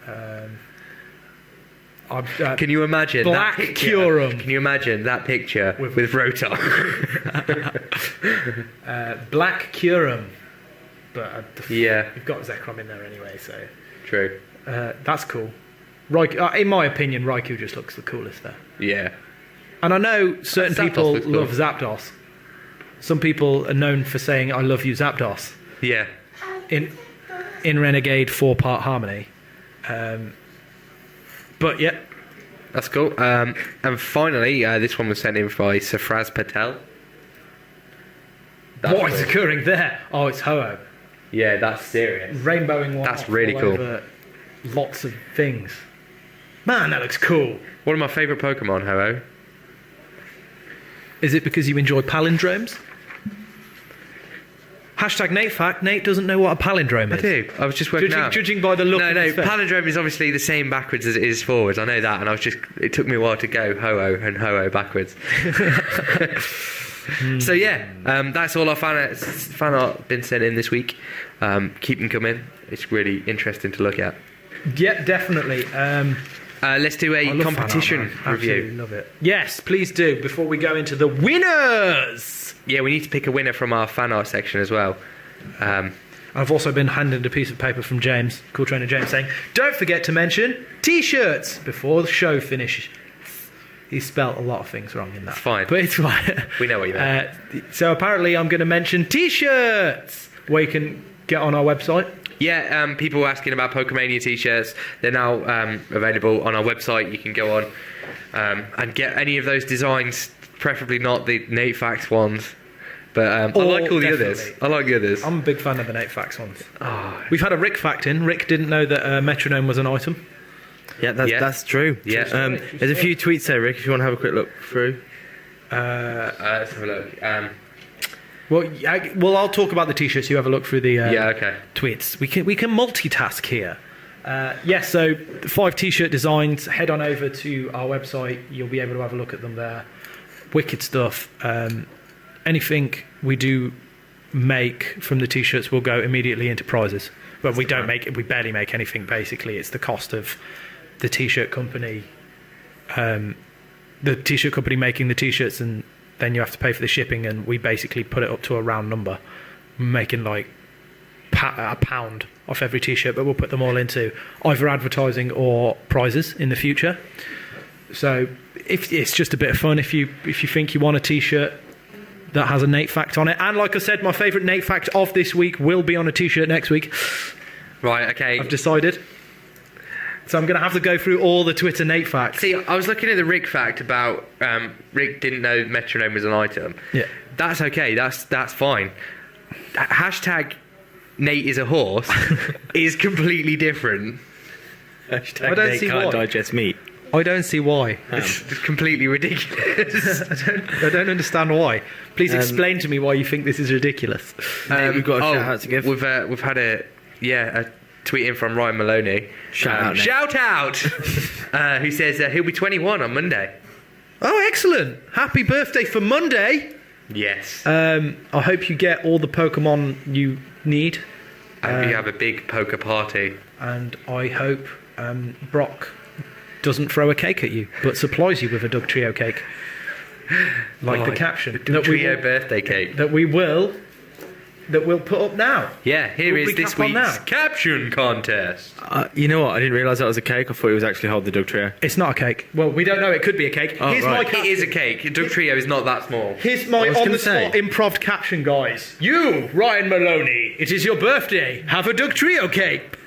Can you imagine Black that picture? Kyurem. Can you imagine that picture with Rotom? Black Kyurem. But yeah, you've got Zekrom in there anyway, so... True. That's cool. In my opinion, Raikou just looks the coolest there. Yeah. And I know certain Zapdos people looks cool. love Zapdos. Some people are known for saying, I love you, Zapdos. Yeah. In Renegade 4-part harmony. But yeah. That's cool. And finally, this one was sent in by Safraz Patel. What is occurring there? Oh, it's Ho-Oh. Yeah, that's serious. Rainbowing one. That's really cool. Over lots of things. Man, that looks cool. One of my favourite Pokemon, Ho-Oh. Is it because you enjoy palindromes? Hashtag Nate fact. Nate doesn't know what a palindrome is. I do. I was just working out. Judging by the look. No, palindrome is obviously the same backwards as it is forwards. I know that, and it took me a while to go Ho-Oh and Ho-Oh backwards. So yeah, that's all our fan art been sent in this week. Keep them coming. It's really interesting to look at. Yep, definitely. Let's do a competition review. Absolutely love it. Yes, please do. Before we go into the winners. Yeah, we need to pick a winner from our fan art section as well. I've also been handed a piece of paper from James, Cool Trainer James, saying, don't forget to mention T-shirts before the show finishes. He spelt a lot of things wrong in that. It's fine. But it's fine. We know what you meant. So apparently I'm going to mention T-shirts, where you can get on our website. Yeah, people were asking about Pokemania t-shirts. They're now available on our website. You can go on and get any of those designs, preferably not the Nate Facts ones. But I like all the others. I like the others. I'm a big fan of the Nate Facts ones. Oh. We've had a Rick fact in. Rick didn't know that metronome was an item. Yeah, that's true. Yeah. There's a few tweets there, Rick, if you want to have a quick look through. Let's have a look. Well, I'll talk about the t-shirts. You have a look through the okay. tweets. We can multitask here. Yes, so 5 t-shirt designs. Head on over to our website. You'll be able to have a look at them there. Wicked stuff. Anything we do make from the t-shirts will go immediately into prizes. But we barely make anything. Basically, it's the cost of the t-shirt company. The t-shirt company making the t-shirts, and then you have to pay for the shipping, and we basically put it up to a round number, making like a £1 off every t-shirt, but we'll put them all into either advertising or prizes in the future. So if it's just a bit of fun, if you think you want a t-shirt that has a Nate fact on it, and like I said, my favourite Nate fact of this week will be on a t-shirt next week. Right, okay. I've decided. So I'm going to have to go through all the Twitter Nate facts. See, I was looking at the Rick fact about Rick didn't know metronome was an item. Yeah. That's okay. That's fine. Hashtag Nate is a horse is completely different. Hashtag I don't Nate see can't why. digest meat. I don't see why. It's completely ridiculous. I don't understand why. Please explain to me why you think this is ridiculous. We've got a shout out to give. We've had a tweet in from Ryan Maloney. Shout out! Who says he'll be 21 on Monday. Oh, excellent! Happy birthday for Monday. Yes. I hope you get all the Pokemon you need. I hope you have a big poker party. And I hope Brock doesn't throw a cake at you, but supplies you with a Doug Trio cake. Like the caption. Doug Trio birthday cake. That we will that we'll put up now. Yeah, here We'll is this recap on week's now. caption contest. You know what? I didn't realise that was a cake. I thought it was actually Hold the Dog Trio. It's not a cake. Well, we don't know. It could be a cake. Oh, Here's right. my It is a cake. Doug Trio is not that small. Here's my on-the-spot improv caption, guys. You, Ryan Maloney, it is your birthday. Have a Doug Trio cake.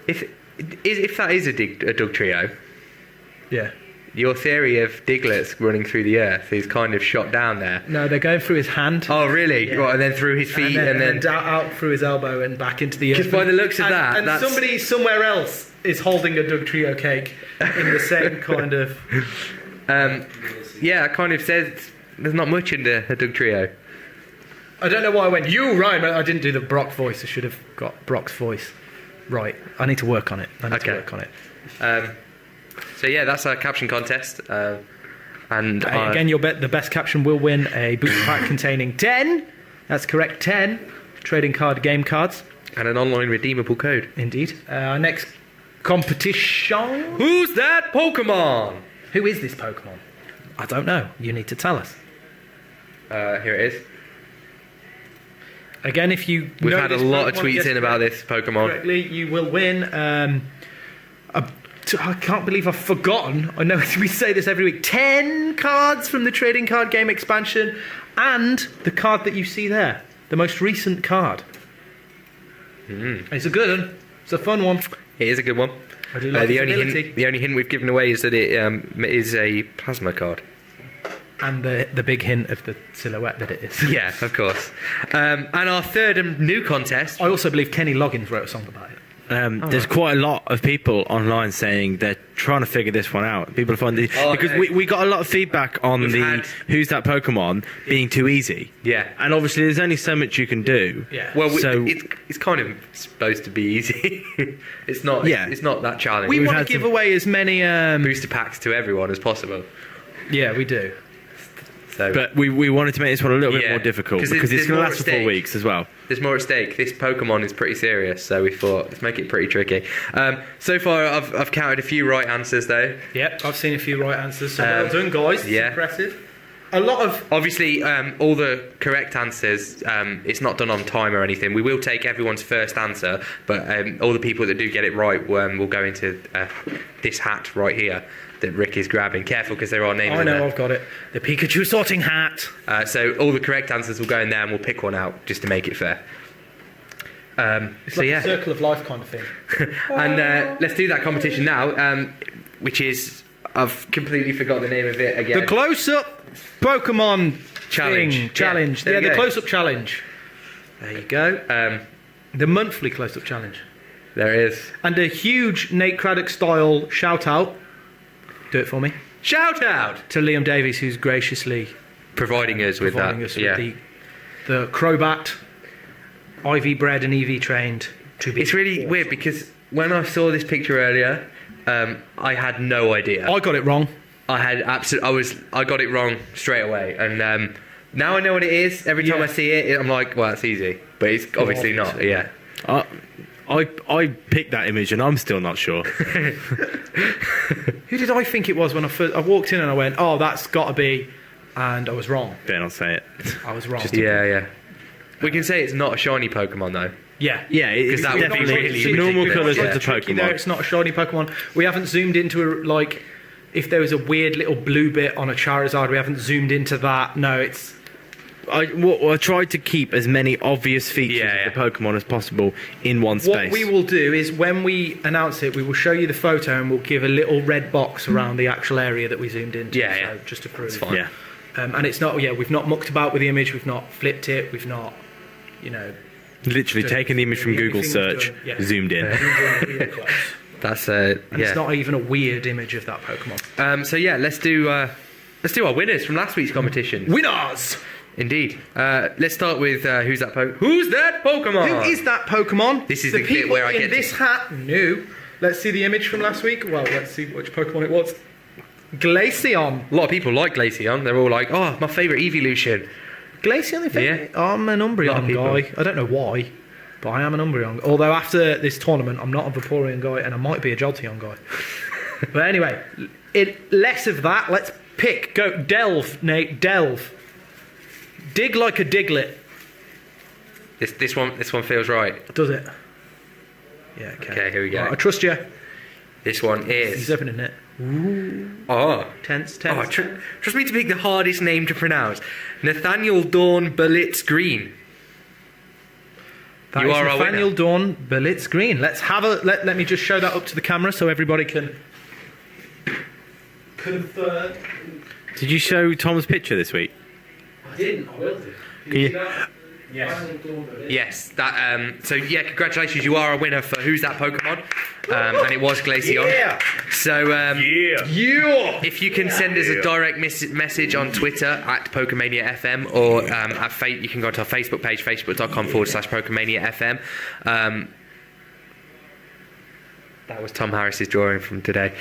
If that is a Doug Trio, Yeah. your theory of Diglets running through the earth is kind of shot down there. No, they're going through his hand. Oh, really? Yeah. Right, and then through his feet, and then out through his elbow and back into the earth. Because by the looks of that, and that's- somebody somewhere else is holding a Doug Trio cake in the same kind of. yeah, it kind of says there's not much in the Doug Trio. I don't know why I went. You, Ryan. I didn't do the Brock voice. I should have got Brock's voice. Right. I need to work on it. So yeah, that's our caption contest. And Again, you'll bet the best caption will win a booster pack containing 10. That's correct, 10 trading card game cards. and an online redeemable code. Indeed. Our next competition. Who's that Pokemon? Who is this Pokemon? I don't know. You need to tell us. Here it is. Again, if you We've know had a this lot of Pokemon, tweets guess in about this Pokemon. correctly, you will win. I can't believe I've forgotten. I know we say this every week. 10 cards from the trading card game expansion, and the card that you see there, the most recent card. It's a good one. It's a fun one. It is a good one. I do like the its ability. only hint we've given away is that it is a plasma card. And the big hint of the silhouette that it is. Yeah, of course. And our third and new contest. I also believe Kenny Loggins wrote a song about it. There's quite a lot of people online saying they're trying to figure this one out. People find the because we got a lot of feedback on who's that Pokemon being too easy. Yeah. And obviously there's only so much you can do. Yeah. Well, So- it's kind of supposed to be easy. It's not. Yeah. It's not that challenging. We We've want to had give some- away as many. booster packs to everyone as possible. Yeah, we do. So, But we wanted to make this one a little bit Yeah, more difficult 'cause because there's it's going more to last at for 4 stake. weeks as well. there's more at stake. This Pokemon is pretty serious, so we thought let's make it pretty tricky. So far, I've counted a few right answers though. Yep, I've seen a few right answers. So well done, guys. It's yeah. impressive. A lot of. Obviously, all the correct answers, it's not done on time or anything. We will take everyone's first answer, but all the people that do get it right will go into this hat right here that Rick is grabbing. Careful, because there are names I in know, there. I've got it. The Pikachu sorting hat. So all the correct answers will go in there, and we'll pick one out just to make it fair. It's So like yeah, a circle of life kind of thing. and let's do that competition now, which is I've completely forgot the name of it again. The close-up Pokemon Challenge. thing. Yeah, Challenge. there Yeah, we the go. close-up challenge. There you go. The monthly close-up challenge. There it is. And a huge Nate Craddock style shout-out. Do it for me. Shout out To Liam Davies, who's graciously providing us with providing that. us Yeah. with the Crobat, IV bred and EV trained. It's really weird because when I saw this picture earlier, I had no idea. I got it wrong. I got it wrong straight away, and now I know what it is. Every time Yeah. I see it, I'm like, well, that's easy, but it's obviously not. Yeah. I picked that image and I'm still not sure. Who did I think it was when I walked in and I went, oh, that's got to be, and I was wrong. Better not say it. I was wrong. Yeah. We can say it's not a shiny Pokemon though. Yeah. Yeah, it's that would be definitely really the normal ridiculous. colours of the Tricky there, Pokemon. it's not a shiny Pokemon. We haven't zoomed into if there was a weird little blue bit on a Charizard, we haven't zoomed into that. No, it's I tried to keep as many obvious features of the Pokemon as possible in one space. what we will do is when we announce it, we will show you the photo and we'll give a little red box around the actual area that we zoomed into. Yeah. So just to prove. Fine. Yeah. And it's not. Yeah, we've not mucked about with the image. We've not flipped it. We've not. Literally taken the image from Google Everything's search, done, yeah. zoomed in. Really close. That's And it's not even a weird image of that Pokemon. So yeah, let's do our winners from last week's competition. Winners! Indeed. Let's start with who's that Pokemon? Who is that Pokemon? This is the the bit people where I in get to- this hat knew. Let's see the image from last week. Well, let's see which Pokemon it was. Glaceon. A lot of people like Glaceon. They're all like, oh, my favourite evolution. Glaceon, I think. Yeah. I'm an Lot of Umbreon people. guy. I don't know why, but I am an Umbreon. Although after this tournament, I'm not a Vaporeon guy, and I might be a Jolteon guy. But anyway, less of that. Let's pick. Go delve, Nate. Delve. Dig like a Diglett. This one feels right. Does it? Yeah, okay. Okay, here we go. Right, I trust you. This one is... He's opening it. Oh. Tense. Oh, trust me to pick the hardest name to pronounce. Nathaniel Dawn Berlitz Green. That You is are our Nathaniel winner. Dawn Berlitz Green. Let's have a... Let me just show that up to the camera so everybody can... confirm. Did you show Tom's picture this week? I didn't, I will do. Can you- Yes. Yes, that. So yeah, congratulations! You are a winner for Who's That Pokemon, and it was Glaceon. Yeah. So Yeah. if you can send us a direct message on Twitter at Pokemania FM, or you can go to our Facebook page, facebook.com/Pokemania FM. That was Tom Harris's drawing from today.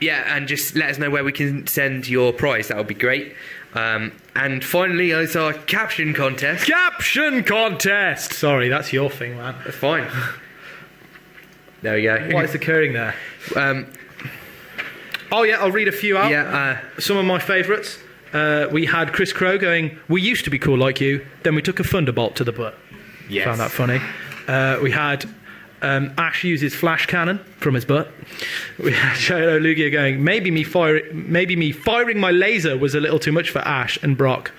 Yeah, and just let us know where we can send your prize. That would be great. And finally, it's our caption contest. Caption contest! Sorry, that's your thing, man. That's fine. There we go. What is occurring there? Oh, yeah, I'll read a few out. Yeah. Some of my favourites. We had Chris Crow going, "We used to be cool like you, then we took a Thunderbolt to the butt." Yes. Found that funny. We had Ash uses flash cannon from his butt. We had Shadow Lugia going, maybe me firing my laser was a little too much for Ash and Brock.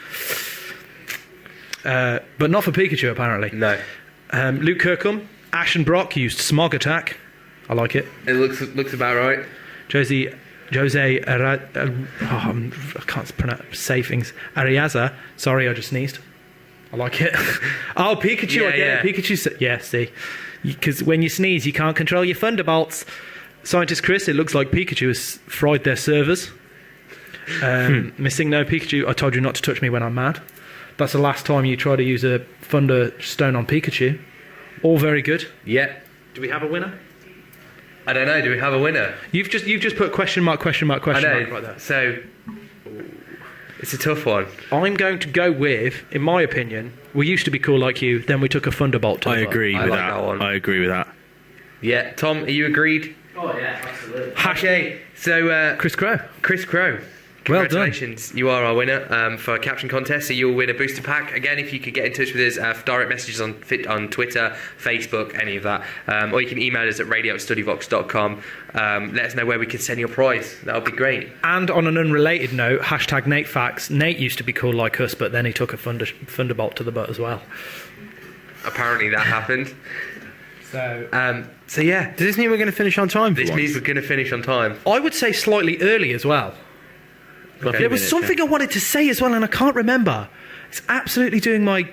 But not for Pikachu, apparently. No. Luke Kirkham, Ash and Brock used Smog Attack. I like it. It looks about right. I can't say things. Ariaza. Sorry, I just sneezed. I like it. Oh, Pikachu, Yeah, I get yeah. it. Pikachu, yeah, see. Because when you sneeze, you can't control your Thunderbolts. Scientist Chris, it looks like Pikachu has fried their servers. Missing no Pikachu, I told you not to touch me when I'm mad. That's the last time you try to use a Thunder Stone on Pikachu. All very good. Yeah. Do we have a winner? I don't know. Do we have a winner? You've just put question mark I know. like that. So it's a tough one. I'm going to go with, in my opinion, we used to be cool like you, then we took a Thunderbolt to I the butt. agree I with like that. that one. I agree with that. Yeah. Tom, are you agreed? Oh, yeah, absolutely. Okay. So Chris Crow. Chris Crow. Well done. Congratulations, you are our winner for our caption contest. So you'll win a booster pack. Again, if you could get in touch with us, for direct messages on Twitter, Facebook, any of that, or you can email us at radio@studyvox.com. Let us know where we can send your prize. That would be great. And on an unrelated note, hashtag NateFacts. Nate used to be cool like us, but then he took a Thunderbolt to the butt as well. Apparently that happened. So Yeah, Does this mean we're going to finish on time? this means we're going to finish on time. I would say slightly early as well. There was something I wanted to say as well, and I can't remember. It's absolutely doing my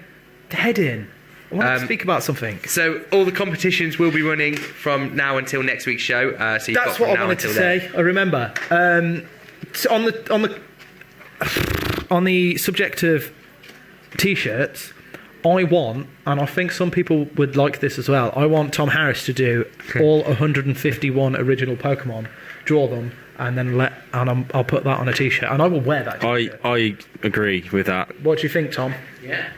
head in. I wanted to speak about something. So all the competitions will be running from now until next week's show. So you've got That's from what I now wanted to until then. say. I remember. So on the subject of T-shirts, I want, and I think some people would like this as well. I want Tom Harris to do all 151 original Pokemon, draw them, and then I'll put that on a T-shirt, and I will wear that T-shirt. I agree with that. What do you think, Tom? Yeah.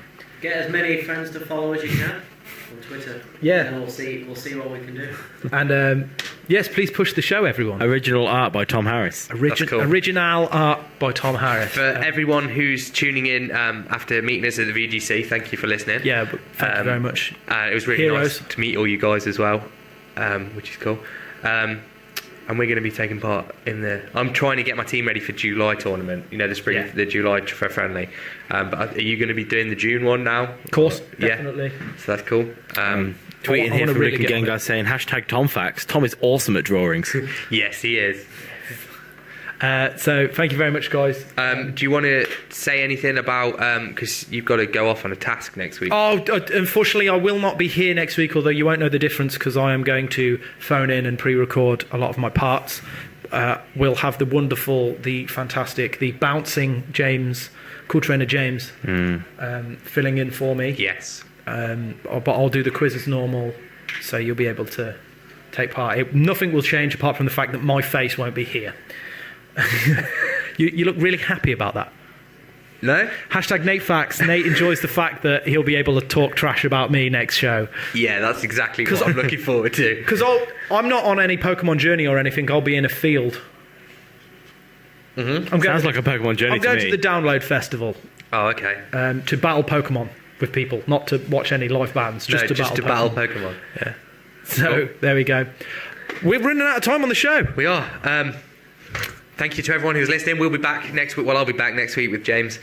Get as many friends to follow as you can on Twitter. Yeah. And we'll see what we can do. And yes, please push the show, everyone. Original art by Tom Harris. That's cool. Original art by Tom Harris. For everyone who's tuning in after meeting us at the VGC, thank you for listening. Yeah, but thank you very much. It was really Heroes. nice to meet all you guys as well, which is cool. And we're going to be taking part in I'm trying to get my team ready for July tournament. You know, the July friendly. But are you going to be doing the June one now? Of course, Yeah. definitely. So that's cool. Tweeting I here wanna from really Rick get again, on it. guys, saying hashtag TomFacts. Tom is awesome at drawings. Yes, he is. So thank you very much, guys. Do you want to say anything about because you've got to go off on a task next week? Oh, unfortunately, I will not be here next week, although you won't know the difference because I am going to phone in and pre-record a lot of my parts. We'll have the wonderful, the fantastic, the bouncing James, cool trainer James, filling in for me. Yes. But I'll do the quiz as normal, so you'll be able to take part. Nothing will change apart from the fact that my face won't be here. You look really happy about that. No? Hashtag NateFacts. Nate enjoys the fact that he'll be able to talk trash about me next show. Yeah, that's exactly what I'm looking forward to. Because I'm not on any Pokemon journey or anything. I'll be in a field. Sounds like a Pokemon journey I'm going to me. to the Download Festival Oh, okay. to battle Pokemon with people, not to watch any live bands, just to battle Pokemon. Yeah. So there we go. We're running out of time on the show. We are. Thank you to everyone who's listening. We'll be back next week. Well, I'll be back next week with James.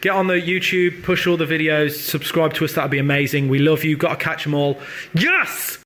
Get on the YouTube, push all the videos, subscribe to us. That'd be amazing. We love you. Got to catch them all. Yes.